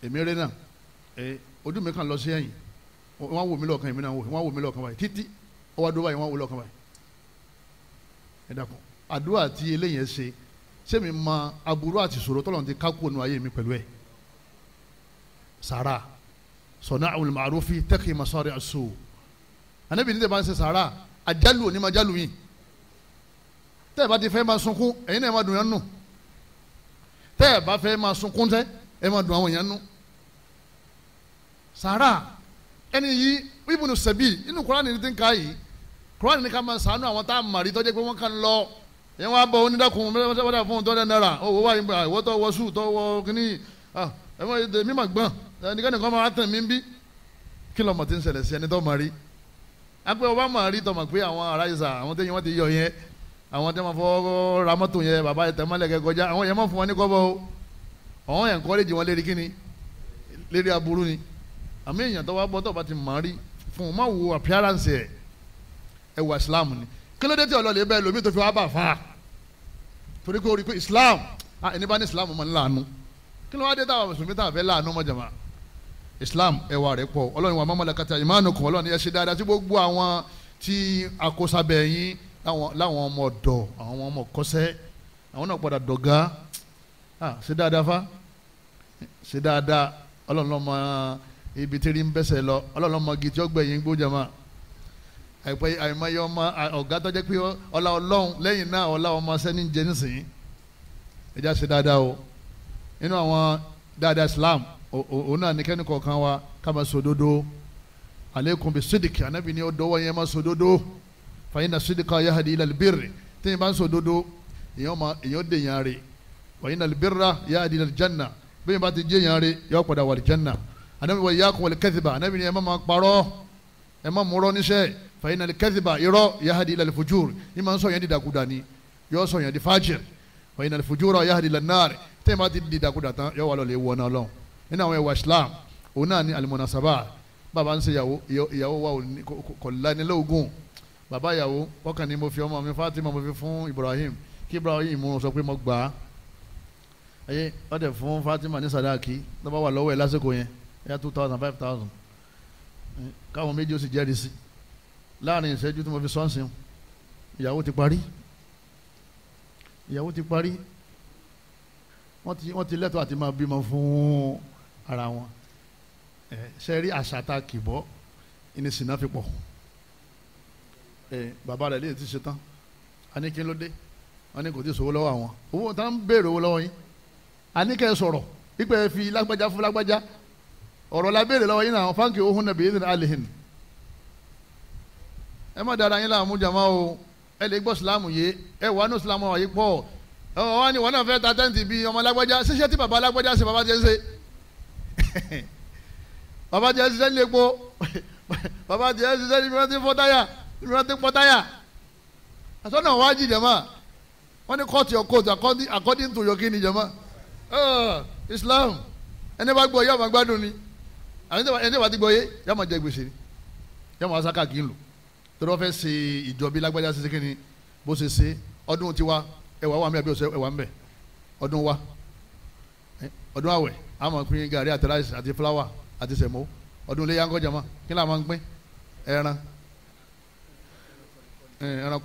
èmi rẹ náà ojú mi kàn lọ sí ẹ̀yìn wọ́n wò mí lọ́ọ̀kan èmi náà wọ́n wò mí lọ́ọ̀kan báyìí títí ọwọ́ adó báyìí wọ́n wò lọ́ọ̀kan báyìí ẹ dàpọ̀ àdúrà tí eléyìí ẹ ṣe sẹ́mi ma aburú àti ìṣòro tọ́lọ̀ ti kákó nu ayé mi pẹ̀lú ẹ̀ sàrà sana'ul ma'rufi taqi masari as-su anabi ní tẹ́ bá ń ṣe sàrà àjálù òní ma jálù yìí tẹ́ ẹ bá ti fẹ́ máa sunkún ẹ̀yin náà máa dùn yẹn nù tẹ́ ẹ̀ bá fẹ́ máa sunkún tẹ́ ẹ máa dùn àwọn èèyàn nú. sàrà ẹni yìí ibùnú sẹ̀bí inú Kùránì ní ti ń ka yìí Kùránì ní ká máa sànú àwọn tá a màrí tọ́jú pé wọ́n kàn lọ yẹn wọ́n á bọ̀ onídàkùn mẹ́tẹ́wọ́dà fún tọ́jà náírà owó wáyé ìwọ́ tó wọ sùn tó wọ kínní ẹ mọ̀ èdè mímà gbọ́n ẹnikẹ́ni máa tẹ̀ mí bí kí lọ́mọ ti ń ṣẹlẹ̀ sí ẹni tó màrí apẹ́ ọba màrí tó mọ̀ pé àwọn aráyèsà àwọn tẹ́yìn wọ́n ti yọ yẹn àwọn tẹ́ máa fọ́ ra mọ́tò yẹn bàbá yẹn tẹ́ mọ́lẹ̀ kẹ́ kọjá àwọn yẹn máa fún wọn ní kọ́bọ̀ o àwọn yẹn kọ́lẹ́jì wọn lérí kíni lérí aburú ni àmì èèyàn tó wá bọ́ tó bá ti màrí fún un má wo appearance ẹ̀ ẹ̀ wà Islam ni kí ló dé tí ọlọ́ọ̀lẹ́ bẹ́ẹ̀ lómi tó fi wá bà fà á torí pé o rí pé Islam ẹni bá ní Islam máa ń láàánú kí ló wá dé táwọn mùsùlùmí táwọn fẹ́ láàánú mọ́ jàmá Islam ẹwà rẹ̀ pọ̀ ọlọ́run wa mọ́mọ́lá kata ìmánukum ọlọ́run yẹ ṣe dáadáa tí gbogbo àwọn tí akósábẹ̀ yín láwọn ọmọ ọ̀dọ́ àwọn ọmọ kọ́sẹ́ àwọn náà padà dọ̀gá ṣe dáadáa fa ṣe dáadáa ọlọ́run lọ́mọ ibi tí rí ń bẹ́sẹ̀ lọ ọlọ́run lọ́mọ igi tí ó gbẹ̀yìn gbó jàmá àìmọye ọmọ ọ̀gá tó jẹ́ pé ọlá ọlọ́run lẹ́yìn náà ọlá ọmọ sẹ́ni ń jẹ nísìnyí ẹja ṣe dáadáa o nínú àwọn dáadáa Islam òun náà ní kẹ́ni kọ̀ọ̀kan wa ká máa sòdodo aleikum bi sidiki anabi ni ó dọwọ́ yẹn máa sòdodo fa inna sidika yahdi ila albirri téèyàn bá ń sòdodo èèyàn dè yàn rè wa inna albirra yahdi ila aljanna bẹ́ẹ̀ bá ti jẹ́ yàn rè yọ padà wà aljanna anabi wa iyyakum wal kadhiba anabi ni ẹ má máa parọ́ ẹ má múrọ́ níṣẹ́ fa inna al-kadhiba irọ́ yahdi ila al-fujur ní máa ń sọ yẹn di dàkúdà ni yọ sọ yẹn di fajir fa inna al-fujura yahdi ila an-nar téèyàn bá ti di dàkúdà tán yọ wà lọ́lẹ̀ wọ náà lọ́wọ́ nínú àwọn ẹwà Islam òun náà ní al-munasaba bàbá ń ṣe ìyàwó wa kò lánilógún bàbá ìyàwó ọkàn ni mo fi ọmọ mi Fatima mo fi fún Ibrahim kí Ibrahim mo sọ pé mo gbà á ẹyẹ ọdẹ fún Fatima ní sadaki tó bá wà lọ́wọ́ ẹ̀ lásìkò yẹn ẹ̀yà 2,000 5,000 káwọn méjì ó sì jẹ́rìí sí láàrin ìṣẹ́jú tí mo fi sọ́ọ̀sìn ìyàwó ti parí wọ́n ti lẹ́tọ̀ọ́ àti máa bímọ fún ara wọn ṣe rí àṣà tá a kì bọ́ ìní sìnà fi pọ̀ bàbá rẹ̀ lè ti ṣe tán a ní kí ló dé wọ́n ní kò tí ì sòwò lọ́wọ́ àwọn owó tá ń béèrè owó lọ́wọ́ yín a ní kẹ́ ẹ sọ̀rọ̀ pípẹ́ fi lágbájá fún lágbájá ọ̀rọ̀ la béèrè lọ́wọ́ yín náà fáńkì ohun nàbí yín alihin ẹ má dára yín láàmú jàmá o ẹ lè gbọ́ sílámù yé ẹ wà nù sílámù wà yí pọ̀ wọ́n ní wọ́n náà fẹ́ ta tẹ́ǹtì bíi ọmọ lágbájá ṣíṣe tí bàbá lágbájá ṣe bàbá jẹ́ ṣe bàbá jẹ́ ṣiṣẹ́ ní epo bàbá jẹ́ ṣiṣẹ́ ní mìíràn tí ń fọ́ táyà ní mìíràn tí ń pọ́ táyà àtọ́nà wájì jàmá wọ́n ní cut your coat according to your kini jàmá Islam ẹni bá gbọ́ yóò máa gbádùn ni ẹni bá ti gbọ́ yé yóò máa jẹ gbèsè ni yóò máa sáká kí n lò tó lọ́ fẹ́ ṣe ìjọbi lágbájá ṣe kí ni bó ṣe ṣe ọdún tiwa ẹwà wà mí àbí ọ̀sẹ̀ ẹwà ń bẹ̀ ọdún wa ọdún àwẹ̀ a máa pín gàrí àti ráìsì àti fúláwà àti sẹ̀mó ọdún ilé yankọ́ jama kí ni a máa ń pín ẹran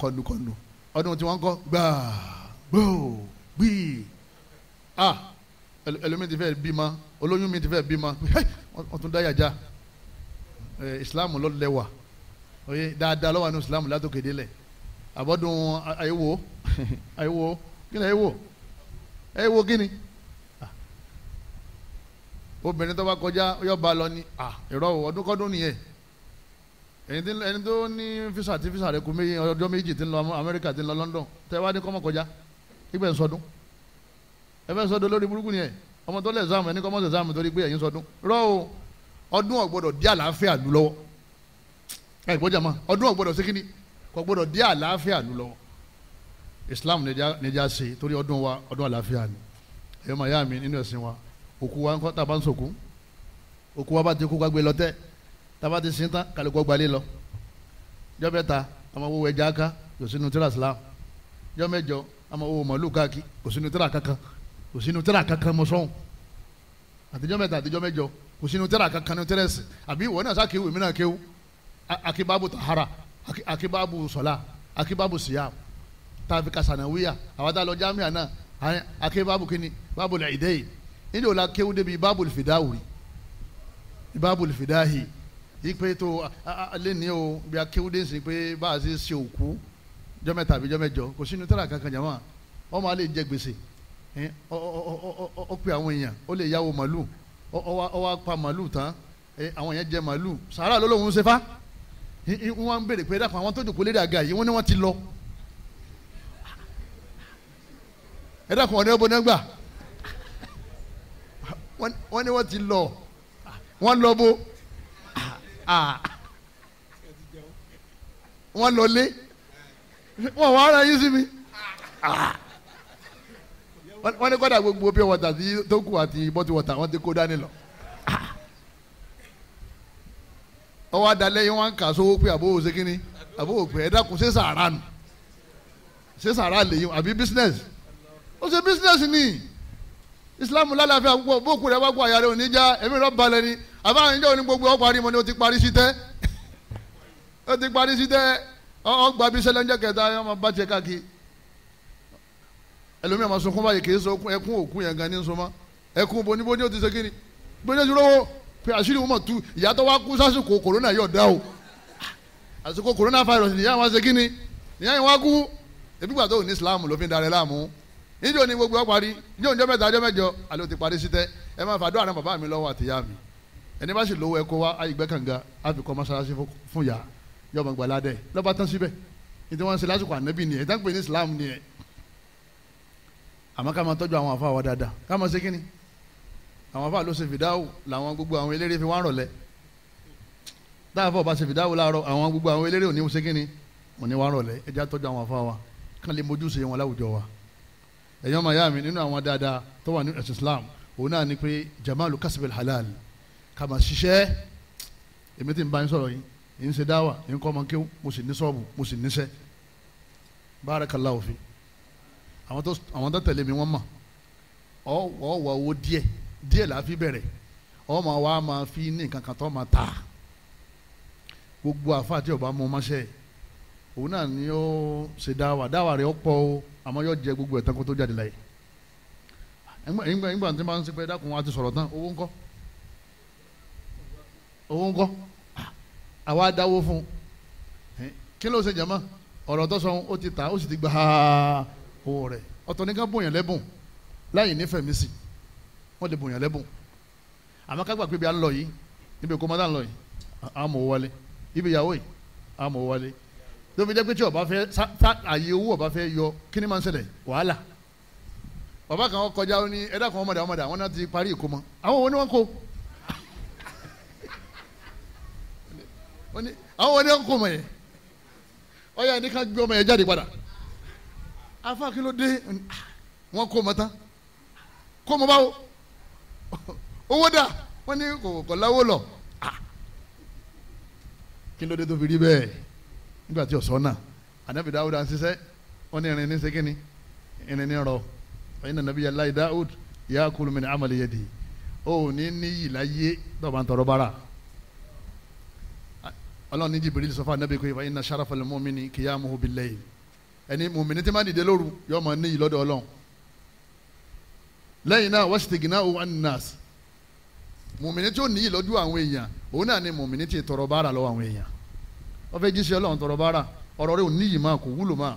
kọ̀ndùkọ̀ndù ọdún tí wọ́n kọ́ gbàá gbòò gbìí ẹlòmíì ti fẹ́ bímọ olóyún mi ti fẹ́ bímọ wọ́n tún dá yàjà Islam ló lẹ́wà oye dáadáa lọ́wọ́ ní Islam látòkè délẹ̀ àbọ̀dún àyẹ̀wò kí ni àyẹ̀wò kí ni obìnrin tó bá kọjá yọ ba lọ ní ìrọ̀ ọdún kọ́dún nìyẹn ẹni tó ní fisa tí fisa rẹ̀ kú ọjọ́ méjì tí ń lọ Amẹ́ríkà tí ń lọ London tẹ́ wá ní kọ́mọ kọjá ìgbẹ́ ń sọdún ẹfẹ sọdún lórí burúkú nìyẹn ọmọ tó lẹ ẹzáàmù ẹni kọ́ mọ́ ẹzáàmù torí pé ẹ̀yin sọdún rọ o ọdún ọ̀gbọ́dọ̀ dí àlàáfíà lù lọ́wọ́ ẹ gbọ́dọ̀ mọ́ ọdún ọ̀gbọ́dọ̀ sí kíní kò gbọ́dọ̀ dí àlàáfíà lù lọ́wọ́ Islam nìjà ṣe torí ọdún wa ọdún àlàáfíà ni ẹ̀yọ́ màá yá mi nínú ẹ̀sìn wa òkú wa ńkọ́ tá a bá ń sòkú òkú wa bá ti kú ká gbé lọ tẹ́ tá a bá ti sin tán kálukọ́ gbalé lọ jọ́ mẹ́ta àmọ́ owó ẹja ká kò sínú tíra Islam jọ́ mẹ́jọ àmọ́ owó màlúù káàkiri kò sínú tíra kankan kò sínú tẹ́lá kankan mọ sọ́hún àtijọ́ mẹ́ta àtijọ́ mẹ́jọ kò sínú tẹ́lá kankan ní tẹ́lẹ̀sì àbí ìwọ náà sákéwu èmi náà kéwu akíbábù tahara akíbábù sọlá akíbábù síyàm tàbí kasanawiya àwọn tá a lọ jámíà náà akíbábù kíni bábù lẹ́ẹ̀dẹ́yì níbi òla kéwu débi bábù lìfìdáwì bábù lìfìdáhì ipe tó alẹ́ ní o bí akéwu dé sí pé bá a ṣe ṣe òkú jọ́ mẹ́ta àbí jọ́ mẹ́jọ kò sínú tẹ́lá kankan jàmá wọ́n máa lè jẹ gbèsè ó pe àwọn èèyàn ó lè yáwó màlúù ó wá pa màlúù tán àwọn èèyàn jẹ màlúù sàárà ló lóun ṣe fá wọ́n ń béèrè pé dákun àwọn tó jòkó lédè àga yìí wọ́n ní wọ́n ti lọ ẹ dákun ọ̀nà ẹ̀bùn náà gbà wọ́n ní wọ́n ti lọ wọ́n lọ bó wọ́n lọ lé wọ́n wá ara yín sí mi wọ́n ní kọ́dà gbogbo pure water tó kù àti bottle water wọ́n ti kó dání lọ. ọwọ́ adalẹ́ yìí wọ́n ń kà sówó pé àbówó ṣe kínní àbówó pé ẹ dákun ṣé sàárà nù ṣé sàárà lè yín àbí business ó ṣe business ni Islam lálàáfíà púpọ̀ bókù rẹ̀ wá kó àyà rẹ̀ òní já ẹ̀mí rẹ̀ balẹ̀ ni àbáwọn ìjọ òní gbogbo ọ̀parí mọ́ ni ó ti parí sí tẹ́ ó ti parí sí tẹ́ ọgbà bíi sẹlẹ̀ ń jẹ́ kẹta ọmọ bá tiẹ̀ káàkiri ẹlòmíì àmọ́ sunkún báyìí kì í sọ ẹkún òkú yẹn gan ní nsọmọ ẹkún boniboni ó ti ṣe kíni bóyá ti rówó pé àṣírí wọn mọ̀ tú ìyàtọ̀ wa kú sásìkò kòrónà yóò dá o àsìkò kòrónà fáírọ̀sì nìyá wọn ṣe kíni nìyá yẹn wá kú ebi gbà tó ní Islam ló fi ń darẹ̀ láàmú níjọ́ ni gbogbo ọ parí níjọ́ níjọ́ mẹ́ta ọjọ́ mẹ́jọ alẹ́ ò ti parí sí tẹ́ ẹ máa fàdúrà rẹ bàbá mi lọ́wọ́ àtìyá mi ẹni bá sì lówó ẹ kó wá ayígbẹ́ kànga á fi kọ́ mọ́sálásí fún yà yọmọ gbàládẹ lọ́ba tán síbẹ̀ nítorí wọ́n ń ṣe lásìkò ànábì nìyẹn ìtàn pé ní Islam nìyẹn àmọ́ ká máa tọ́jú àwọn àfa wa dáadáa ká máa ṣe kíni àwọn àfa ló ṣe fìdáwò làwọn gbogbo àwọn eléré fi wá ń rọ̀lẹ́ dáàfọ̀ bá ṣe fìdáwò láàárọ̀ àwọn gbogbo àwọn eléré òní ṣe kíni òní wá ń rọ̀lẹ́ ẹja tọ́jú àwọn àfa wa kán lè mójúṣe wọn láwùjọ wa ẹ̀yọ́ màá yá mi nínú àwọn dáadáa tó wà ní ẹ̀sìn Islam òun náà ni pé jamalu kasbil halal ká máa ṣiṣẹ́ èmi tí ń bá yín sọ̀rọ̀ yìí yín ṣe dáwà yín kọ́ ọmọ kéwù mo sì ní sọ́ọ̀bù mo sì níṣẹ́ barakallahu fi àwọn tó tẹ̀lé mi wọ́n mọ̀ ọ wọ owó díẹ̀ là á fi bẹ̀rẹ̀ ọ máa wá máa fi ní nǹkan kan tó máa ta gbogbo àfa àti ọba mọ ọmọṣẹ́ òun náà ni ó ṣe dáwà rẹ̀ ó pọ̀ o àmọ́ yóò jẹ gbogbo ẹ̀tàn kó tó jáde láyé ìgbà tí wọ́n ti pẹ́ dákun àti sọ̀rọ̀ tán owó ńkọ́ àwa dáwó fún kí ló ṣe jàmá ọ̀rọ̀ tó sọ ó ti ta ó sì ti gba owó rẹ̀ ọ̀tọ̀ ní ká bòyàn lẹ́bùn láyé nífẹ̀ẹ́ mi sí wọ́n lè bòyàn lẹ́bùn àmọ́ ká gbà pé bí a ń lọ yìí níbi èkó mọ́tà ń lọ yìí àmọ́ wálé ibi ìyàwó yìí àmọ́ wálé tó fi jẹ́ pé tí ọba fẹ́ àyè owó ọba fẹ́ yọ kí ni máa ń ṣẹlẹ̀ wàhálà bàbá kan kọjá ó ní ẹ̀dá kan ọmọdé àwọn náà ti parí ìkómọ àwọn wo ni wọ́n kó àwọn wo ni wọ́n kó mọ̀ yẹn ọyọ ẹni ká gbé ọmọ yẹn jáde padà afa kí ló dé wọ́n kó mọ tán kó mọ báwo owó dà wọ́n ní kò láwó lọ kí ló dé tó fi rí bẹ́ẹ̀ nígbà tí ọ̀sán náà anabi Dawud à ń ṣiṣẹ́ wọ́n ní irin ní sekini irin ní rọ ẹ̀yin náà nàbí yàrá Dawud yakulu min amali yadi ó ní níyì láyé dọ̀bà ń tọrọ bára ọlọ́run ní Jibril sọ fún anabi kò fa inna sharafal mu'mini qiyamuhu bil-layl ẹni mùmíní tí máa dìde lóru yóò máa níyì lọ́dọ̀ ọlọ́run lẹ́yìn náà wastighna'u an-nas mùmíní tí ó níyì lọ́dọ̀ àwọn èèyàn òun náà ni mùmíní tí tọrọ bára lọ́wọ́ àwọn èèyàn wọ́n fẹ́ jíṣẹ́ ọlọ́run tọrọ bára ọ̀rọ̀ rẹ̀ ò níyì máa kò wúlò máa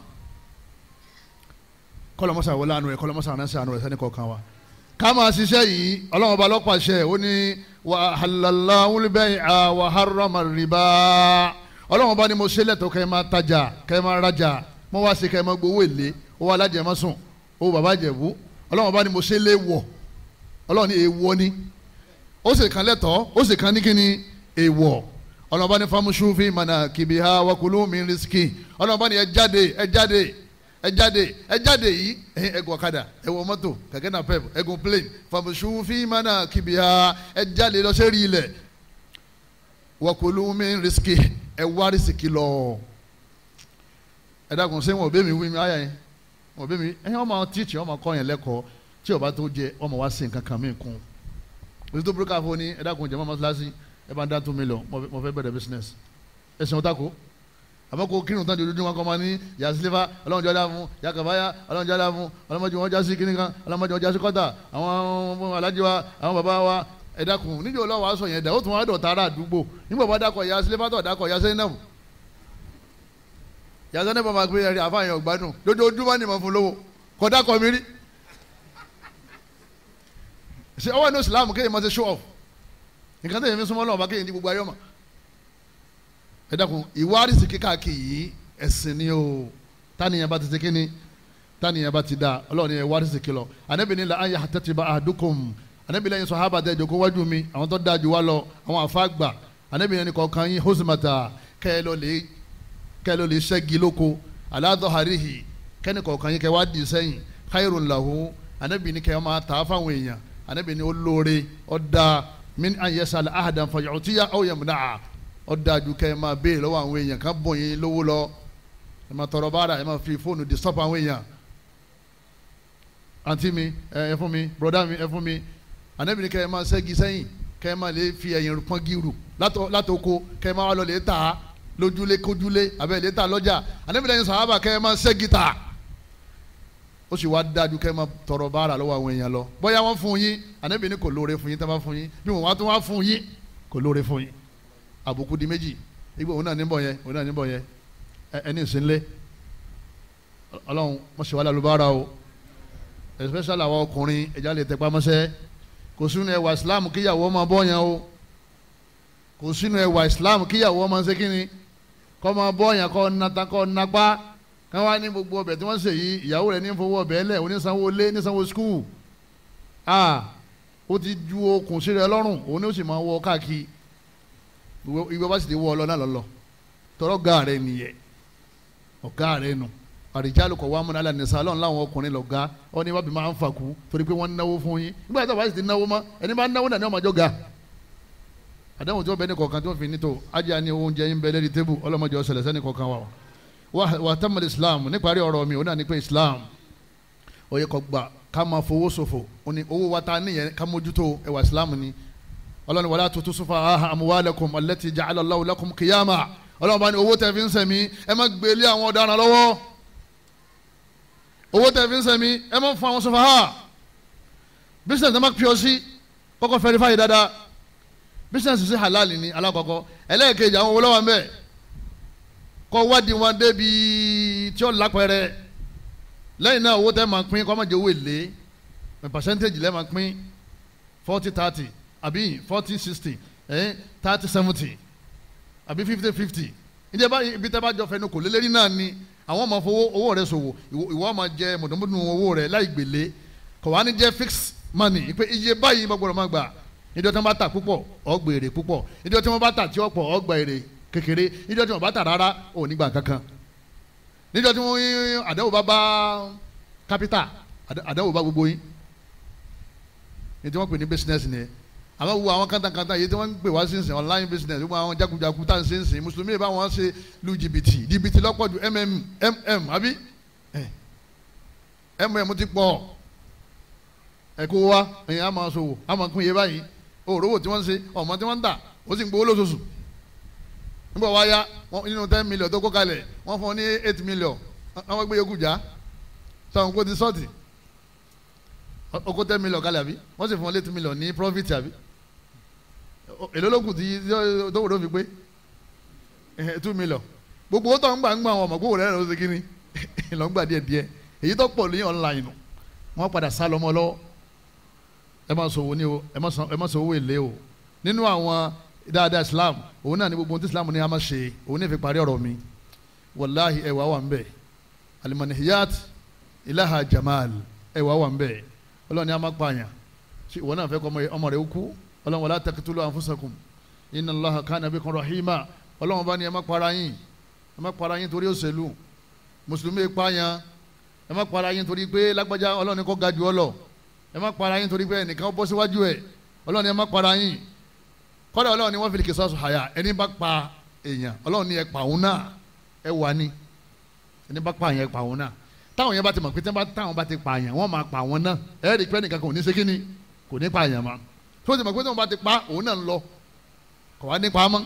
kọ́lọ́mọ́sá wọlé àánú rẹ̀ kọ́lọ́mọ́sá ránṣẹ́ àánú rẹ̀ sẹ́ni kọ̀ọ̀kan wa ká máa ṣiṣẹ́ yìí ọlọ́run ọba lọ́pàṣẹ ó ní wa halallahu al-bay'a wa harrama ar-riba ọlọ́run ọba ni mo ṣe lẹ́tọ̀ọ́ kẹ́ ẹ máa tajà kẹ́ ẹ máa rajà mo wá sí kẹ́ ẹ máa gbowó èlé owó alájẹmọ́sùn owó bàbá jẹ̀bú ọlọ́run ọba ni mo ṣe léèwọ̀ ọlọ́run ni èèwọ̀ ni ó sì kan lẹ́tọ̀ọ́ ó sì kan ní kíni èèwọ̀ ọlọ́run ọba ni famushu fi manakibiha wa kulu min rizqi ọlọ́run ọba ni ẹ jáde yìí ẹgùn ọ̀kadà ẹwọ mọ́tò kẹ̀kẹ́ náà pep ẹgùn plane famushu fi manakibiha ẹ jáde lọ sẹ́rí ilẹ̀ wa kulu min rizqi ẹ wá rìsíkì lọ ẹ dákun ṣé wọn ò bẹ́ mi wí mi ayà yẹn wọn ò bẹ́ mi ẹ̀yin ọmọ tíìtì ọmọ kọ́ yẹn lẹ́kọ̀ọ́ tí ọba tó jẹ ọmọ wa sí nǹkan kan mí kún òsì tó burúkú àfọ ní ẹ dákun jẹ́ mọ́ mọ́sálásí ẹ bá ń dá 2 million mo fẹ́ bẹ̀rẹ̀ business ẹ̀sìn ọ̀tá kó àmọ́ kó kírun tán dojú wọn kọ́ máa ní yà sílífà ọlọ́run jọ́lá fún yà kàbáyà ọlọ́run jọ́lá fún ọlọ́mọdé wọn jásí kíní kan ọlọ́mọdé wọn jásí kọ́tà àwọn alájí wa àwọn bàbá wa ẹ dákun níjẹ́ ọlọ́wọ́ aṣọ yẹn dà ó tún wá dọ̀ tààrà àdúgbò nígbà bá dákọ̀ yà sílífà tó dákọ̀ yà sẹ́yìnàmù yà sẹ́yìnàmù máa gbé ẹ̀rí àfààyàn ọ̀gbádùn lójoojúmọ́ ni mo fún lówó kọ́ dákọ̀ mi rí ṣe ọwọ́ inú Islam kéèyàn máa ṣe show off nǹkan tẹ̀yìn fi súnmọ́ lọ́wọ́ bá kéèyàn di gbogbo ayọ́mọ̀ ẹ dákun ìwárìsì kíkàkì yìí ẹ̀sìn ni o tánìyàn bá ti ṣe kíni tánìyàn bá ti dá Ọlọ́run ni ìwárìsì kìlọ̀ Ànábì ní la an yahtatiba ahadukum Ànábì lẹ́yìn sàhábà tẹ́ jókòó wájú mi àwọn tó dáa jù wá lọ àwọn àfáàgbà Ànábì ní kọ̀ọ̀kan yín hosmata kẹ́ ẹ lọ lè ṣẹ́gi lóko ala dhahrihi kẹ́ni kọ̀ọ̀kan yín kẹ́ wá dì sẹ́yìn khairun lahu Ànábì ní kẹ́ máa tà á fáwọn èèyàn Ànábì ní ó lóore ó dáa min an yasal ahadan fayu'tiya aw yamna'a ó dáa jù kẹ́ ẹ máa béèrè lọ́wọ́ àwọn èèyàn ká bọ̀ yín lówó lọ ẹ máa tọrọ bára ẹ máa fi fóònù disturb àwọn èèyàn àǹtí mi ẹ fún mi broda mi ẹ fún mi Ànábì ní kẹ́ ẹ máa ṣẹ́gi sẹ́yìn kẹ́ ẹ máa lè fi ẹ̀yìn pọ́n gírù látòkó kẹ́ ẹ máa wá lọ lè tà á lójúlé kójúlé àbẹ́ lè tà lọ́jà Ànábì lẹ́yìn sàhábà kẹ́ ẹ máa ṣẹ́gi tà ó sì wá dájú kẹ́ ẹ máa tọrọ bára lọ́wọ́ àwọn èèyàn lọ bóyá wọ́n fún yín Ànábì ní kò lóore fún yín tá bá fún yín bí wọ́n wá tún wá fún yín kò lóore fún yín àbùkù di méjì igbó òun náà níbọ̀ yẹn òun náà níbọ̀ yẹn ẹni ìsínlẹ̀ Ọlọ́run mọ̀ ṣe wá lálùbárà o especially àwọn ọkùnrin ẹ̀já lè tẹpá mọ́ṣẹ́ kò sínú ẹwà Islam kíyàwó máa bọ́ yẹn o kò sínú ẹwà Islam kíyàwó máa ṣe kíni kọ́ máa bọ́ yẹn kọ́ nata kọ́ napá kí wọ́n á ní gbogbo ọbẹ̀ tí wọ́n ṣe yìí ìyàwó rẹ̀ ní fowó ọbẹ̀ lẹ̀ onísanwó lé nísanwó skul ó ti ju okùn sí rẹ lọ́rùn òun ni ó sì máa wọ káàkiri ìwé bá sì ti wọ ọ lọ náà lọ́lọ́ tọrọ ọ̀gá rẹ nìyẹn ọ̀gá rẹ nù àrìjálù kọ̀ wá múná alẹ́ nìsa lọ́n láwọn ọkùnrin lọ́gá ọ ní wàbí máa ń fàkú torí pé wọ́n ń náwó fún yín nígbà tí wọ́n bá sì ti náwó mọ́ ẹni bá náwó náà ní ọmọdé ọ̀gá àdáhùn tí wọ́n bẹ ní kọ̀ọ̀kan tí wọ́n fi ní tó ajá ni oúnjẹ yín bẹ lẹ́ni tébù ọlọ́mọdé ọ̀sẹ̀lẹ̀ sẹ́ni kọ̀ọ̀kan wà tẹ́mọ̀lì Islam níparí ọ̀rọ̀ mi òun náà ní pé Islam ó yẹ kó gbà ká máa fowó ṣòfò òní owó wa ta níyẹn ká mójútó ẹwà Islam ni ọlọ́ni wàlá tutu sufaha amwalakum allati ja'ala Allahu lakum qiyama ọlọ́run bá ní owó tẹ́ fi ń sẹ̀mí ẹ má gbélé àwọn ọ̀daràn lọ́wọ́ owó tẹ́ fi ń sẹ̀mí ẹ má fún àwọn sufaha business ẹ má pè ọ sí kọ́kọ́ verify dáadáa business sí halal ni alákọ̀ọ́kọ́ ẹlẹ́ẹ̀kejì àwọn owó lọ́wọ́ ń bẹ̀ kọ́ wádìí wọn débi tí ó lápẹ̀rẹ̀ lẹ́yìn náà owó tẹ́ máa pín kọ́ máa jẹ́ owó èlé percentage lẹ́ẹ̀ máa pín 40-30 àbí 40-60 30-70 àbí 50-50 ibi tẹ́ bá jọ fẹnu kò lélẹ́rí náà ni àwọn máa fowó owó rẹ̀ ṣòwò ìwọ máa jẹ mọ̀dọ́mọ́dún owó rẹ̀ láì gbèlé kò wá ní jẹ́ fixed money pé iye báyìí bá gbọ́dọ̀ máa gbà níjọ́ tí wọ́n bá tà púpọ̀ ó gba èrè púpọ̀ níjọ́ tí wọ́n bá tà tí ó pọ̀ ó gba èrè kékeré níjọ́ tí wọ́n bá tà rárá ò ní gbà kankan níjọ́ tí wọ́n àdáwò bá capital àdáwò bá gbogbo yín ní tí wọ́n pè ní business ni àwọn wo àwọn kàntàkàntà yìí tí wọ́n ń pè wá sínsìn online business gbogbo àwọn jagunjagun tá à ń sínsìn mùsùlùmí bá wọn ṣe lu jìbìtì lọ́pọ̀ ju àbí ti pọ̀ ẹ̀kọ́ wa ẹ̀yìn àmọ́ ṣòwò àmọ́ kún iye báyìí òróró tí wọ́n ń ṣe ọmọ tí wọ́n ń tà ó sì ń gbowó lóṣooṣù nígbà wá yá nínú 10 million tó kó kalẹ̀ wọ́n fún ọ ní 8 million wọ́n gbé yòókù já sọ̀rọ̀ kó ti sọ́ọ̀tì ó kó 10 million kalẹ̀ àbí wọ́n sì fún ọ 8 million ní profit àbí èló ló kù tí tó wò ló fi pé 2 million gbogbo ó tọ́ ń gbà àwọn ọmọ gbówó rẹ̀ ló ṣe kí ni lọ́ ń gbà díẹ̀ èyí tó pọ̀ lóyún online wọ́n padà sá lọ́mọ lọ́wọ́ ẹ má sọ̀wọ́ ní o ẹ má sọ̀wọ́ èlé o nínú àwọn dáadáa Islam òun náà ní gbogbo tí Islam ní a máa ṣe òun ní fi parí ọ̀rọ̀ mi wàláhi ẹwà wà ń bẹ alimanihiyat ilaha jamal ẹwà wà ń bẹ ọlọ́run ní a máa pààyàn tí ìwọ náà fẹ́ kọ́ ọmọ rẹ̀ kú ọlọ́run wala taqtulu anfusakum inna Allaha kana bikum rahima ọlọ́run bá ní ẹ má para yín torí òṣèlú mùsùlùmí pààyàn ẹ má para yín torí pé lágbájá ọlọ́run ní kó ga jù ọ lọ ẹ má para yín torí pé ẹnìkan bọ́ síwájú ẹ ọlọ́run ní ẹ má para yín kọ́dà ọlọ́run ní wọ́n fi lè kí sọ́ọ̀sù àyà ẹni bá pa èèyàn ọlọ́run ní ẹ pa òun náà ẹ wà ní ẹni bá pa àyàn ẹ pa òun náà táwọn yẹn bá ti mọ̀ pé táwọn bá ti pa àyàn wọ́n máa pa àwọn náà ẹ rí i pé ẹnìkan kò ní ṣe kíni kò ní pa àyàn mọ́ tó ti mọ̀ pé táwọn bá ti pa òun náà ń lọ kò wá ní pa mọ́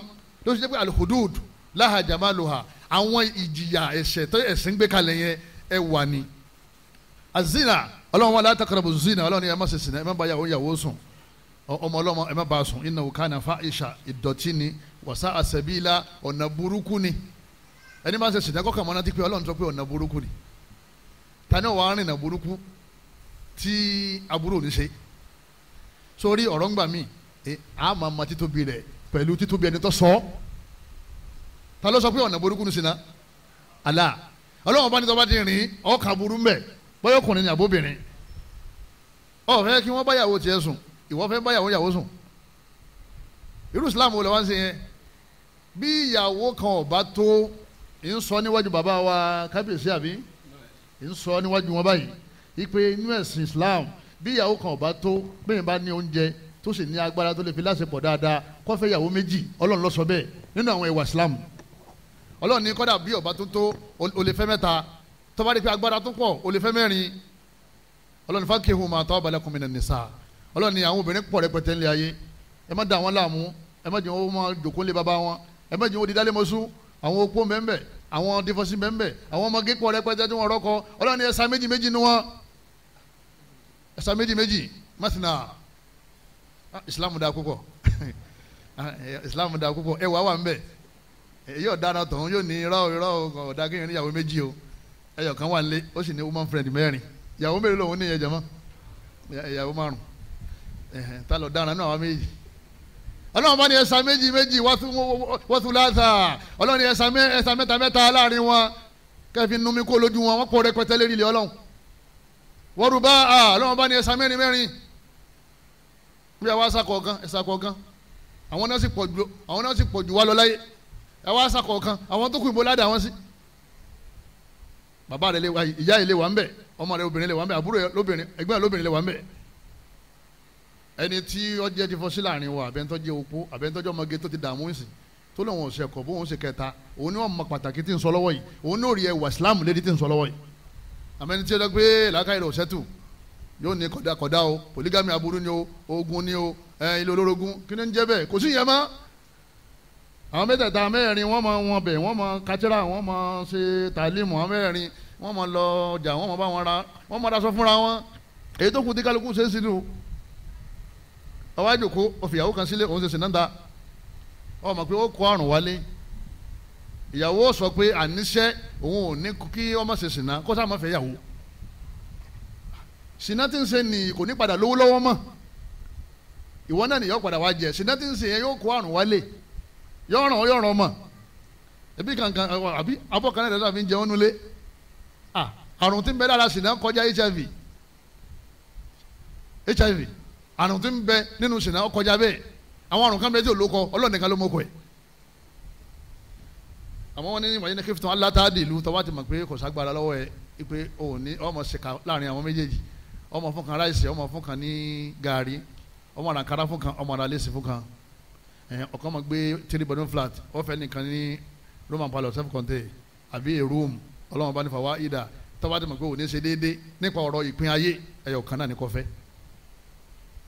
ló ṣe jẹ́ pé al-hudud laha jamaluha àwọn ìjìyà ẹ̀ṣẹ̀ tó ẹ̀sìn gbé kalẹ̀ yẹn ẹ wà ní azina ọlọ́run wala taqrabu zina ọlọ́run ni ẹ má ṣe sìnà ẹ má bá yàwó sùn ọmọ ọlọ́mọ ẹ má bá sùn innahu kana fahisha ìdọ̀tí ni wasa asabila ọ̀nà burúkú ni ẹni máa ń ṣe sìnà kọ́kàn mọ́ná tí pé ọlọ́run sọ pé ọ̀nà burúkú ni tani wàá rìn ọ̀nà burúkú tí aburú ò ní ṣe sórí ọ̀rọ̀ ń gbà mí a máa ma títóbi rẹ̀ pẹ̀lú títóbi ẹni tó sọ ta ló sọ pé ọ̀nà burúkú ní sinna Allah ọlọ́wọ́n bá ní tọ́ba ti rìn ọkà burú mbẹ̀ bọ́yọ̀ ọkùnrin ní àbóbìnrin ó fẹ́ kí wọ́n báyàwó tiẹ̀ sùn ìwọ fẹ́ báyàwó yàwó sùn irú Islam wo lè wá ń ṣe yẹn bí ìyàwó kan ò bá tó ń sọ níwájú bàbá wa kábíyèsí àbí ń sọ níwájú wọn báyìí ipe inú ẹ̀sìn Islam bí ìyàwó kan ò bá tó bẹ́ẹ̀ bá ní oúnjẹ tó sì ní agbára tó lè fi láṣepọ̀ dáadáa kó fẹ́ ìyàwó méjì Ọlọ́run ló sọ bẹ́ẹ̀ nínú àwọn ìwà Islam Ọlọ́run ní kọ́dà bí ọba tó tó o lè fẹ́ mẹ́ta tó bá rí pé agbára tó pọ̀ o lè fẹ́ mẹ́rin Ọlọ́run ní fankihu ma taba lakum minan nisa Ọlọ́run ní àwọn obìnrin pọ̀ rẹpẹtẹ ńlẹ̀ ayé ẹ má dà wọ́n láàmú ẹ má jẹ́ wọ́n máa jòkó lé bàbá wọn ẹ má jẹ́ wọ́n di dálé mọ́sú àwọn opó mbẹ́mbẹ́ àwọn dífọ́sí mbẹ́mbẹ́ àwọn ọmọge pọ̀ rẹpẹtẹ tí wọ́n rọ́kọ Ọlọ́run ní ẹ̀sà méjì méjì ni wọ́n ẹ̀sà méjì méjì masina Islam da púpọ̀ Islam da púpọ̀ ẹ wà ń bẹ̀ èyí ọ̀daràn tọ̀hún yóò ní irọ́ ọ̀dà kéèyàn níyàwó méjì o ẹyọ kan wà nílé ó sì ní woman friend mẹ́rin ìyàwó mélòó lòun ní ìyẹn jẹmọ́ ìyàwó márùn ta lọ dára náà àwọn méjì Ọlọ́run bá ní ẹ̀sà méjì méjì wọ́n tún láta Ọlọ́run ní ẹ̀sà mẹ́ta mẹ́ta láàrin wọn kẹfì numi kó lójú wọn wọ́n pọ̀ rẹpẹtẹ lérí ilé Ọlọ́run wọ́n rú bá Ọlọ́run bá ní ẹ̀sà mẹ́rin mẹ́rin bí àwọn ẹ̀sà kọ̀ọ̀kan àwọn náà sì pọ̀ jù wá lọ láyé àwọn ẹ̀sà kọ̀ọ̀kan àwọn tó kù ìbò ládàá wọn sí bàbá rẹ lè wá ìyá yìí lè wà ń bẹ ọmọ rẹ obìnrin lè wà ń bẹ àbúrò rẹ lóbìnrin ẹgbẹ́ rẹ lóbìnrin lè wà ń bẹ ẹni tí ó jẹ́ ti fọ́ sí láàrin wa àbẹ́ntọ́ jẹ́ opó àbẹ́ntọ́ jẹ́ ọmọge tó ti dààmú ìsìn tó lóun ọ̀sẹ̀ kọ̀ bóun ṣe kẹta òun ni wọ́n mọ pàtàkì tí ń sọ lọ́wọ́ yìí òun ní òrì ẹwà Islam lédi tí ń sọ lọ́wọ́ yìí àmẹ́ni tí ó dẹ́ pé làákàyè rẹ̀ ọ̀sẹ̀tù yóò ní kọ̀dá o polygamy aburú ni o ogun ni o ilé olórogún kí ni ń jẹ́ bẹ́ẹ̀ kò sí ìyẹn mọ́ àwọn mẹ́tẹ̀ẹ̀ta mẹ́rin wọ́n mọ wọn bẹ̀ wọ́n mọ kátírà wọ́n mọ ṣe tàlímù àwọn mẹ́rin wọ́n mọ lọ ọjà wọ́n mọ bá wọn ra wọ́n mọ daṣọ fúnra wọn èyí tó kù tí kálukú ṣe é sínú ọwọ́ àjòkó òfìyàwó kan sílé òun ṣe sì náà ta ọ mọ̀ pé ó kó àrùn wálé ìyàwó sọ pé àníṣe òun ò ní kí ọmọ ṣe sìnà kó sáà má fẹ́ yàwó sìnà tí ń ṣe ni kò ní padà lówó lọ́wọ́ mọ́ ìwọ náà nìyọ́ padà wá jẹ sìnà tí ń ṣe yẹn yóò kó àrùn wálé yọ̀ràn ọmọ ẹbí kankan àbí abọ́kan náà fi ń jẹun nulẹ̀ àrùn tí ń bẹ lára sìnà kọjá HIV àrùn tí ń bẹ nínú sìnà kọjá bẹ́ẹ̀ àwọn àrùn kan bẹ tí ò lókọ Ọlọ́run nìkan ló mọ́kọ ẹ̀ àmọ́ wọn ní ìmọ̀ yìí ní kíftàn alátàdé ìlú tọ́wọ́ ti mọ̀ pé kò ságbára lọ́wọ́ ẹ̀ ipe òní ọmọ ṣèkà láàrin àwọn méjèèjì ọmọ fún kan ráìsì ọmọ fún kan ní gàrí ọmọ àràkárá fún kan ọmọ àràlẹ́sì fún kan ọkọ ma gbé 3 bedroom flat ọfẹ nìkan ní roman palace self contained àbí a room Ọlọ́run bá ní fa wá ìdá tọ́wá ti mọ̀ pé òní ṣe déédéé nípa ọ̀rọ̀ ìpín ayé ẹ̀yọ̀ kan náà ní kọfẹ́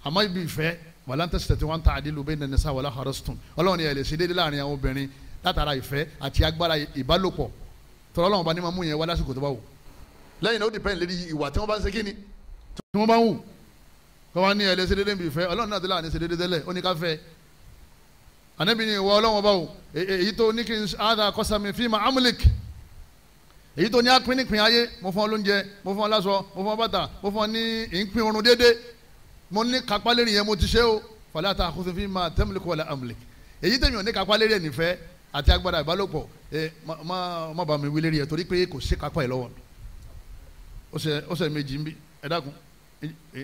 àmọ́ ibi ìfẹ́ wàlá ń tẹ̀sítẹ̀ tí wọ́n ń ta àdìlú bẹ́ẹ̀ nẹ́ni sá wàlá harastun Ọlọ́run ni ẹ̀ lè ṣe déédéé láàrin àwọn obìnrin látara ìfẹ́ àti agbára ìbálòpọ̀ tọ́lọ́ Ọlọ́run bá ní ma mú yẹn wá lásìkò tó bá wù lẹ́yìn náà ó dìpẹ́ǹd lérí ìwà tí wọ́n bá ń ṣe kíni tí wọ́n bá ń wù kọ́ wá ní ẹ̀ lè ṣe déédéé bí ìfẹ́ Ọlọ́run náà ti láàrin ṣe déédéé tẹ́lẹ̀ ó ní ká fẹ́ anabi ni ìwọ Ọlọ́run bá wò èyí tó ní kí n ada kọsàmì fíìmù amulik èyí tó ní apínnìpín ayé mo fún ọ lóúnjẹ mo fún ọ láṣọ mo fún ọ bàtà mo fún ọ ní ìpín oorun déédéé mo ní kápá lérí yẹn mo ti ṣe o fàlẹ́ àti àkóso fíìmù tẹ́mílì kọ́ ọ̀la amulik èyí tẹ̀mí ò ní kápá lérí ẹ̀ nífẹ̀ẹ́ àti agbára ìbálòpọ̀ má bá mi wí lérí ẹ̀ torí pé kò sí kápá ẹ̀ lọ́wọ́ ó ṣe méjì ń bí ẹ dákun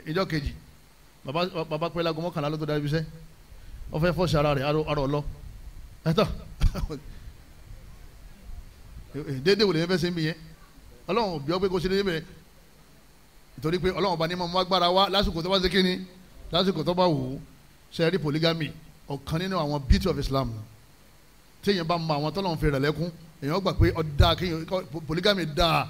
ìjọ kejì bàbá pẹ́ lágùn mọ́kànlá ló tó dá ibi iṣẹ́ wọ́n fẹ́ fọ́ọ̀ṣì ara rẹ̀ arọ lọ ẹ̀tọ́ déédéé wò lè fẹ́ ṣe ń bí yẹn Ọlọ́run bí ọ pé kó ṣe déédéé bẹ́ẹ̀ nítorí pé Ọlọ́run bá ní mọ́ agbára wá lásìkò tó bá ṣe kíni lásìkò tó bá wù ú ṣe rí polygamy ọ̀kan nínú àwọn beauty of Islam tí èèyàn bá mọ àwọn tọ́lọ́run fi rẹ̀ lẹ́kún èèyàn gbà pé ọ̀dà kéèyàn polygamy dáa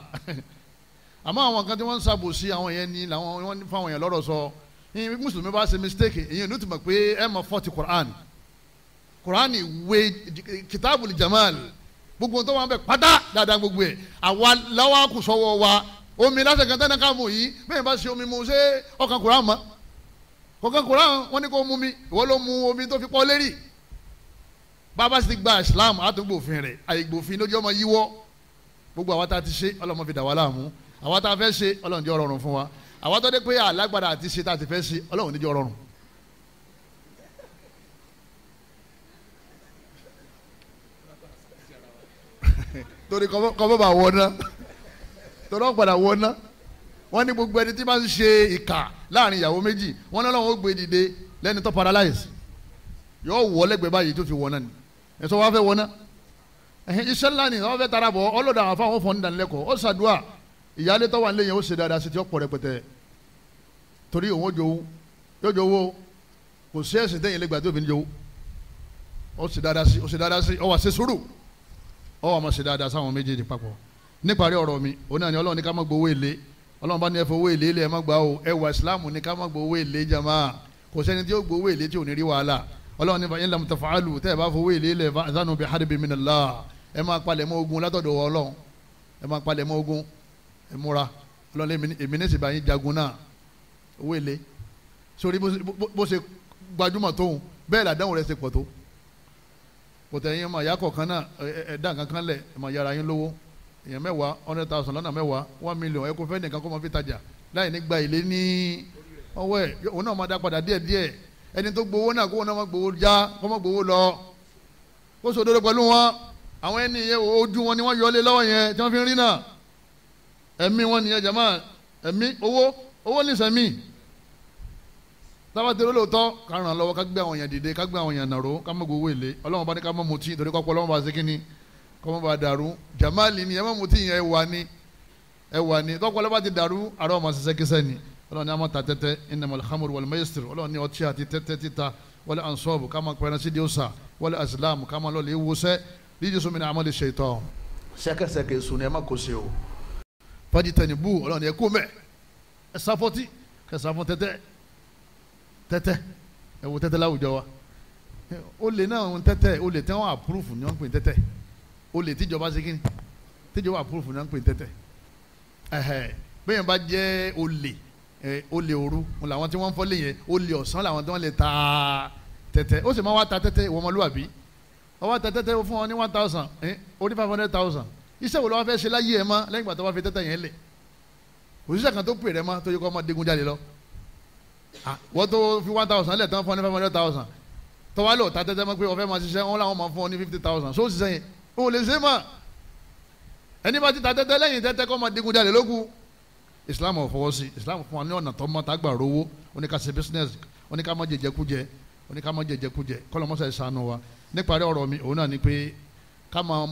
àmọ́ àwọn kan tí wọ́n ń ṣàbòsí àwọn yẹn ni làwọn wọ́n fáwọn yẹn lọ́rọ̀ sọ ní mùsùlùmí bá ṣe mistake èyàn ní tùmọ̀ pé ẹ máa fọ́ọ̀tì Quran ìwé kitabul jamal gbogbo tó wọn bẹ pátá dáadáa gbogbo ẹ àwa láwa kù sọ́wọ́ wa omi lásìkò kan tẹ́lẹ̀ ká mú yìí bẹ́ẹ̀ bá ṣe omi mu ṣé ọkàn Quran mọ́ kọ̀ọ̀kan Quran wọ́n ní kó mú mi ìwọ ló mu omi tó fi pọ́ lérí bàbá sì gba Islam àtúgbòfin rẹ̀ àìgbòfin lójú ọmọ yíwọ́ gbogbo àwa tá a ti ṣe Ọlọ́run fi dà wá láàmú àwa tá a fẹ́ ṣe Ọlọ́run jẹ́ ọrọ̀rùn fún wa àwa tó dé pé alágbára àti ṣe tá a ti fẹ́ ṣe Ọlọ́run níjọ́ rọrùn torí kọ́ bá wọ ná torí wọ́n padà wọ ná wọ́n ní gbogbo ẹni tí bá ń ṣe ìkà láàrin ìyàwó méjì wọ́n ní Ọlọ́run ó gbé dìde lẹ́ni tó paralyze yóò wọ lẹ́gbẹ̀ẹ́ báyìí tó fi wọ náà ni ẹ̀sọ́ wa fẹ́ wọ ná iṣẹ́ ńlá ni wọ́n fẹ́ tara bọ̀ ọlọ́dà àwọn afáwọn fọ́n nídánilẹ́kọ̀ọ́ ó ṣàdúrà ìyáálé tó wà nílé yẹn ó ṣe dáadáa sí ti ọ̀pọ̀ rẹpẹtẹ torí òun yóò jowó kò sí ẹ̀sìn tẹ́yìn lẹ́gbàá tó fi ń jowó ó ṣe dáadáa sí ó wà ṣe sùúrù ó wà má ṣe dáadáa sáwọn méjèèjì papọ̀ níparí ọ̀rọ̀ mi òun náà ni Ọlọ́run ní ká má gbowó èlé Ọlọ́run bá ní ẹ fowó èlé ilé ẹ má gbà ó ẹ wà ìsìláàmù ní ká má gbowó èlé jama kò sẹ́ni tí ó gbowó èlé tí ò ní rí wàhálà Ọlọ́run ní fa in lam taf'alu tẹ́ ẹ bá fowó èlé ilé fa'dhanu bi harbin minallah ẹ máa palẹ̀ mọ́ ogun látọ̀dọ̀ Ọlọ́run ẹ máa palẹ̀ mọ́ ogun ẹ múra Ọlọ́run èmi ní sì bá yín jagun náà owó èlé sórí bó ṣe gbajúmọ̀ tóun bẹ́ẹ̀ làdáhùn rẹ̀ ṣe pọ̀ tó kò tẹ̀ yín ọmọ ìyá kọ̀ọ̀kan náà ẹ̀dá kankan lẹ̀ ẹ̀ máa yára yín lówó èèyàn 100,000 lọ́nà 1 million ẹ kò fẹ́ nìkan kó máa fi tajà láì ní gba èlé ní ọwọ́ ẹ̀ òun náà máa dá padà díẹ̀díẹ̀ ẹni tó gbowó náà kó wọn náà máa gbowó já kó máa gbowó lọ kó sòdodo pẹ̀lú wọn àwọn ẹni yẹn ojú wọn ni wọ́n yọ lé lọ́wọ́ yẹn tí wọ́n fi ń rí náà ẹ̀mí wọn nìyẹn jama ẹ̀mí owó nìsẹ̀mí tábàtì olóòótọ́ ká ràn án lọ́wọ́ ká gbé àwọn èèyàn dìde ká gbé àwọn èèyàn nàró ká mọ̀ gbowó èlé Ọlọ́run bá ní ká mọ̀ mutí torí kọ́pọ̀ Ọlọ́run bá ṣe kíni kọ́ mọ̀ bá dàrú jamali ni ẹ mọ̀ mutí yẹn ẹ wà ní tọ́pọ̀ Ọlọ́run bá ti dàrú àrọ́ ọmọ ṣiṣẹ́ kíṣẹ́ ni Ọlọ́run ní a máa ta tẹ́tẹ́ innamal khamru wal maisir Ọlọ́run ní ọtí àti tẹ́tẹ́ títa wal ansab ká máa pẹ́ran sídìí ọ̀sà wal azlam ká máa lọ́ọ́ lè wọ́sẹ́ rijsun min amali shaitan sẹ́kẹsẹ́kẹ sùn ní ẹ má kó se o fajitanibu Ọlọ́run ní ẹ kó mẹ́ ẹ sáfọ́tì kẹ sáfọ́ tẹ́tẹ́ ẹ wo tẹ́tẹ́ láwùjọ wa ó lè náà ń tẹ́tẹ́ ó lè tẹ́ wọ́n àpúrúfù ni wọ́n ń pè tẹ́tẹ́ ó lè tíjọba ṣe kíni tíjọba àpúrúfù ni wọ́n ń pè tẹ́tẹ́ bẹ́ẹ̀ bá jẹ́ olè òru wọn làwọn tí wọ́n ń fọ́lé yẹn olè ọ̀sán làwọn tí wọ́n lè ta tẹ́tẹ́ ó sì máa wá ta tẹ́tẹ́ ìwọ ọmọlúwàbí wọ́n wá ta tẹ́tẹ́ fún wọn ní 1,000 orí 500,000 iṣẹ́ wo ló wá fẹ́ ṣe láyé ẹ̀ mọ́ lẹ́yìn ìgbà tó wá fi tẹ́tẹ́ yẹn lẹ̀ òṣìṣẹ́ kan tó pè rẹ̀ mọ́ tó yẹ kó ọmọ digun jáde lọ wọ́n tó fi 1,000 lẹ̀ tán fún ọ ní 500,000 tó wá lọ ta tẹ́tẹ́ mọ́ pé ọ̀fẹ́ máa ṣiṣẹ́ wọn làwọn máa fún ọ ní 50,000 so ṣiṣẹ́ yẹn o lè ṣe mọ́ ẹni bá ti ta tẹ́tẹ́ lẹ́yìn tẹ́tẹ́ kọ́ máa digun jáde lókù Islam ò fọwọ́ sí Islam fún wa ní ọ̀nà tó mọ́ tá gbà rówó oníka ṣe business oníka má jẹjẹkújẹ oníka má jẹjẹkújẹ kọ́lọ́ mọ́sá ìsànú wa níparí ọ̀rọ̀ mi òun náà ni pé ká máa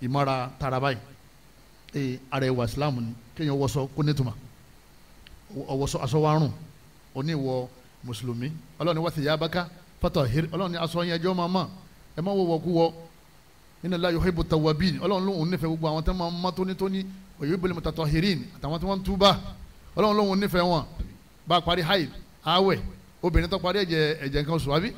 ìmára tara báyìí ara ìwà Islam ni kéèyàn wọṣọ kó nítumọ̀ ọwọ́sọ aṣọ wa rùn oníwọ mùsùlùmí Ọlọ́run wá thiyabaka fatahhir Ọlọ́run ní aṣọ yẹn ẹjọ́ máa mọ̀ ẹ má wọ̀wọ̀ kú wọ inna Allaha yuhibbu tawwabin Ọlọ́run lóhùn nífẹ̀ẹ́ gbogbo àwọn tó máa mọ́ tónítóní wa yuhibbul mutatahhirin àtàwọn tí wọ́n ń túbà Ọlọ́run lóhùn nífẹ̀ẹ́ wọn bá a parí haid àwẹ̀ obìnrin tó parí ẹ̀jẹ̀ nǹkan oṣù àbí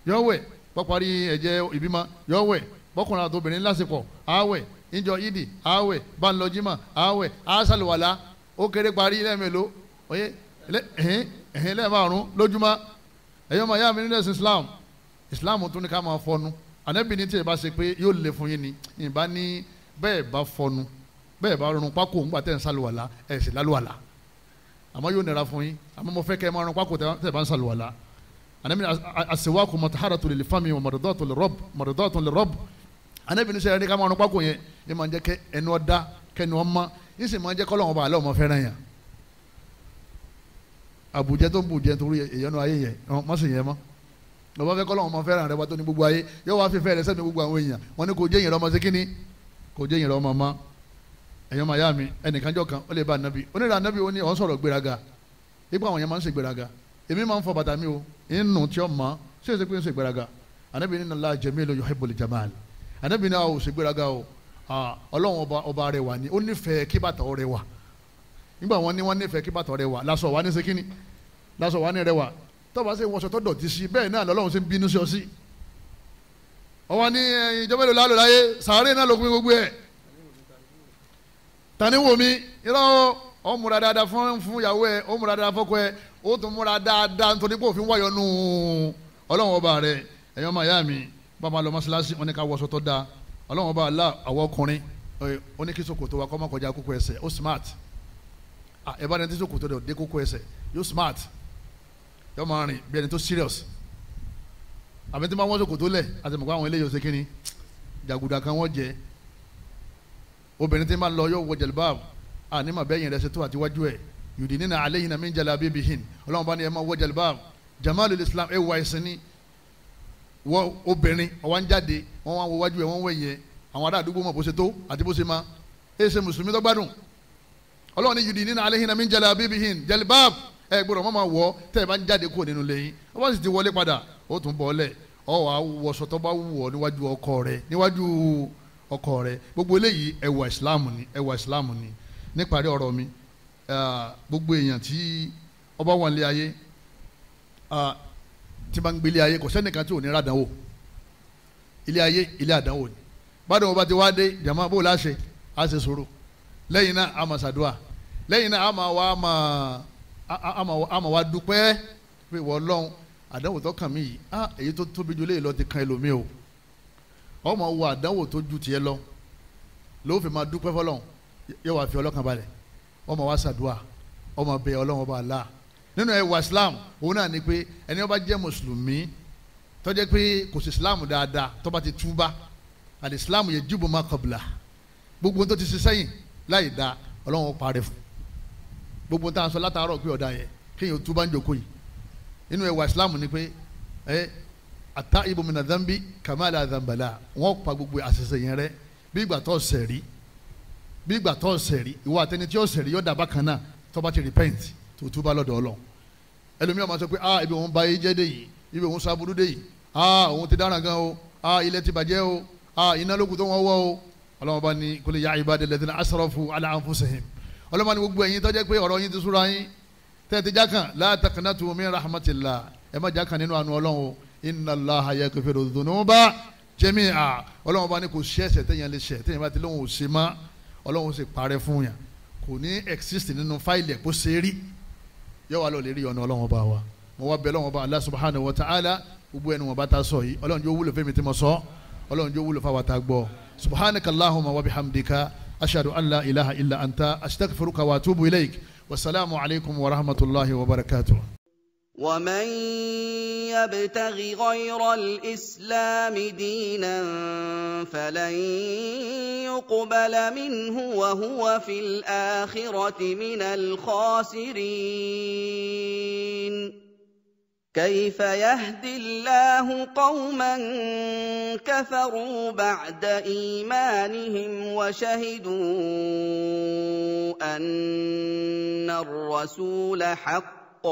yọ wẹ̀ bọ́ parí ẹ̀jẹ̀ ìbímọ yọ wẹ̀ bọ́kùnrin àti obìnrin lásìkò àwẹ̀ ìjọ ìdì àwẹ̀ bá ń lọ jímọ̀ àwẹ̀ àṣàlùwàlá ó kéré parí lẹ́ẹ̀mélòó oye lẹ́ẹ̀márùn lójúmọ́ ẹ̀yọ́ máa yá mi nínú ẹ̀sìn Islam tún ní ká máa fọnu ànábì ní tí ẹ bá ṣe pé yóò lè fún yín ni ìbá ní bẹ́ẹ̀ bá fọnu bẹ́ẹ̀ bá rọrùn pákó ńgbà tẹ̀ ń sàlùwàlà ẹ̀ sì lálùwàlà àmọ́ yóò nira fún yín àmọ́ mo fẹ́ kẹ́ ẹ máa rọrùn pákó tẹ̀ bá ń sàlùwàlà ànábì ní as-siwaku mataharatu lil fami wa mardatu lir rabb ànábì ní sẹ́yìn ní ká máa rọrùn pákó yẹn ẹ máa jẹ́ kẹ́ ẹnu ọ̀dá kẹ́nu ọmọ yín sì máa jẹ́ kọ́lọ́wọ́n bá àlọ́ ọmọ fẹ́ràn yàn àbújẹ tó ń bùjẹ torí èyàn ayé yẹn wọ́n sì yẹn mọ́ lọ́wọ́ fẹ́ kọ́lọ́wọ́n máa fẹ́ràn rẹ wá tó ní gbogbo ayé yóò wá fífẹ́ rẹ sẹ́ni gbogbo àwọn èèyàn wọ́n ní kò jẹ́ ìyẹn lọ́mọ sí kínní kò jẹ́ ìyẹn lọ́mọ mọ́ ẹ̀yọ́ máa yá mi ẹnìkan jọ kan ó lè bá anabi onírà anabi ó ní ọ̀ ń sọ̀rọ̀ gbéraga ipò àwọn yẹn máa ń ṣe gbéraga èmi máa ń fọ bàtà mi o inú tí ó mọ́ ṣé èsì pé ń ṣe gbéraga anabi ní Allah jamilun yuhibbul jamal anabi ní àwọn ò ṣe gbéraga o ọlọ́run ọba rẹwà ni ó nífẹ̀ẹ́ kí bàtà ó rẹwà nígbà wọn ní wọn nífẹ̀ẹ́ kí bàtà rẹwà lásọ wa ní sekínì lásọ wa ní rẹwà tọ́ba ṣe wọṣọ tó dọ̀tí sí bẹ́ẹ̀ náà lọ́lọ́run ṣe ń bínú sí ọ sí ọwọ́ ní ìjọba èlò lálọ́ láyé sàárè náà ló pín gbogbo ẹ̀ tani wò mí irọ́ ọ múra dáadáa fún ìyàwó ẹ ó múra dáadáa fọ́kọ ẹ ó tún múra dáadáa nítorí pé òfin wáyọ nù ọlọ́run ọba rẹ ẹ̀yọ́ máa yá mi bàbá lọ mọ́ṣáláṣí wọn ní ká wọṣọ tó dáa ọlọ́run ọba àlá àwọn ọkùnrin oníkísòkòtò wa kọ́ mọ́ kọjá kókó ẹsẹ̀ ó smart ẹ bá ní tí sòkòtò rẹ̀ dé kókó ẹsẹ̀ yóò smart yóò máa rìn bí ẹni tó serious àbí tí wọ́n sòkòtò lẹ̀ àti mọ̀ pé àwọn eléyìí ò ṣe kínní jàgùdà kan wọ́n jẹ obìnrin tí máa ń lọ yóò wọ jẹlibáàbù àní mà bẹ́yìn rẹ̀ ṣe tó àti wájú ẹ̀ yudinina alayhinna min jalabibihin ọlọ́run bá ní ẹ máa wọ jẹlibáàbù jamalul islam ẹ wà ẹ̀sìn ní wọ obìnrin ọwọ́ ń jáde wọ́n wá wọ wájú ẹ̀ wọ́n wẹ̀ yẹ àwọn ará àdúgbò mọ̀ bó ṣe tó àti bó ṣe máa ẹ ṣe mùsùlùmí tó gbádùn ọlọ́run ní yudinina alayhinna min jalabibihin jẹlibáàbù ẹ gbọ́dọ̀ mọ́ máa wọ̀ tẹ́ ẹ bá ń jáde kúrò nínú lẹ́yìn ọba sì ti wọlé padà ó tún bọ́ ọ́lẹ̀ ọ wà wọṣọ tó bá wù ọ́ níwájú ọkọ rẹ gbogbo eléyìí ẹwà ìsìláàmù ni níparí ọ̀rọ̀ mi gbogbo èèyàn tí ọba wà nílé ayé tí bá ń gbélé ayé kò sẹ́nìkan tí ò ní ràdánwò ilé ayé ilé àdánwò ni bàdàn wọn bá ti wá dé jàmá bó láṣẹ á ṣe sọ̀rọ̀ lẹ́yìn náà a máa ṣàdúrà lẹ́yìn náà a máa wá dúpẹ́ pé wọ́n lọ́hùn àdánwò tó kàn mí yìí èyí tó tóbi jù léyìí lọ ti kan ẹlòmíì o ọmọ wo àdánwò tó ju tiẹ̀ lọ ló fi máa dúpẹ́ fọlọ́hùn yóò wá fi ọlọ́kàn balẹ̀ ọmọ wa ṣàdúrà ọmọ bẹ ọlọ́wọ́n bá Allah nínú ẹwà Islam òun náà ni pé ẹni ó bá jẹ́ mùsùlùmí tó jẹ́ pé kò sí Islam dáadáa tó bá ti túbá àti Islam yajibu ma qabla gbogbo tó ti ṣe sẹ́yìn láì da ọlọ́wọ́n parẹ́ fún gbogbo tá a sọ látàárọ̀ pé ọ̀dà yẹ kéèyàn túbá ń jòkó yìí inú ẹwà Islam ni pé at-taibu mina dhanbi kama la dhanba la wọ́n pa gbogbo àṣìṣe yẹn rẹ́ bí ìgbà tó ṣẹ̀rí ìwọ àtẹni tí ó ṣẹ̀rí yóò dàbá kan náà tó bá ti repent tó túbá lọ́dọ̀ Ọlọ́run ẹlòmíràn máa sọ pé ibi òun ba yé jẹ́ dé yìí ibi òun sábúrú dé yìí òun ti dáràn gan o ilẹ̀ ti bàjẹ́ o iná lókun tó wọ́n wọ́ o Ọlọ́run bá ní kul ya ibadi alladhina asrafu ala anfusihim Ọlọ́run bá ní gbogbo ẹ̀yin tó jẹ́ pé ọ̀rọ̀ yín ti súra yín tẹ́tí jákàn la taqnatu min rahmatillah ẹ má jákàn nínú àánú Ọlọ́run o inna Allaha yaghfiru dhunuba jami'a Ọlọ́run bá ní kò sí ẹ̀ṣẹ̀ téèyàn lè ṣẹ̀ téèyàn bá ti lóhùn òsè má Ọlọ́run sì parẹ́ fún yàn kò ní exist nínú fáìlì ẹ̀ kó ṣe rí yóò wá lọ lè rí ọ̀nà Ọlọ́run bá wa mo wá bẹ Ọlọ́run bá Allah subhanahu wa ta'ala gbogbo ẹni wọn bá ta sọ yìí Ọlọ́run yóò wúlò fẹ́mi tí mo sọ Ọlọ́run yóò wúlò fáwọn ta gbọ́ subhanaka Allahumma wa bihamdika ashhadu an la ilaha illa anta astaghfiruka wa atubu ilayk wasalaamu alaykum wa rahmatulahi wa barakatuh. ومن يبتغ غير الإسلام دينا فلن يقبل منه وهو في الآخرة من الخاسرين كيف يهدي الله قوما كفروا بعد إيمانهم وشهدوا أن الرسول حق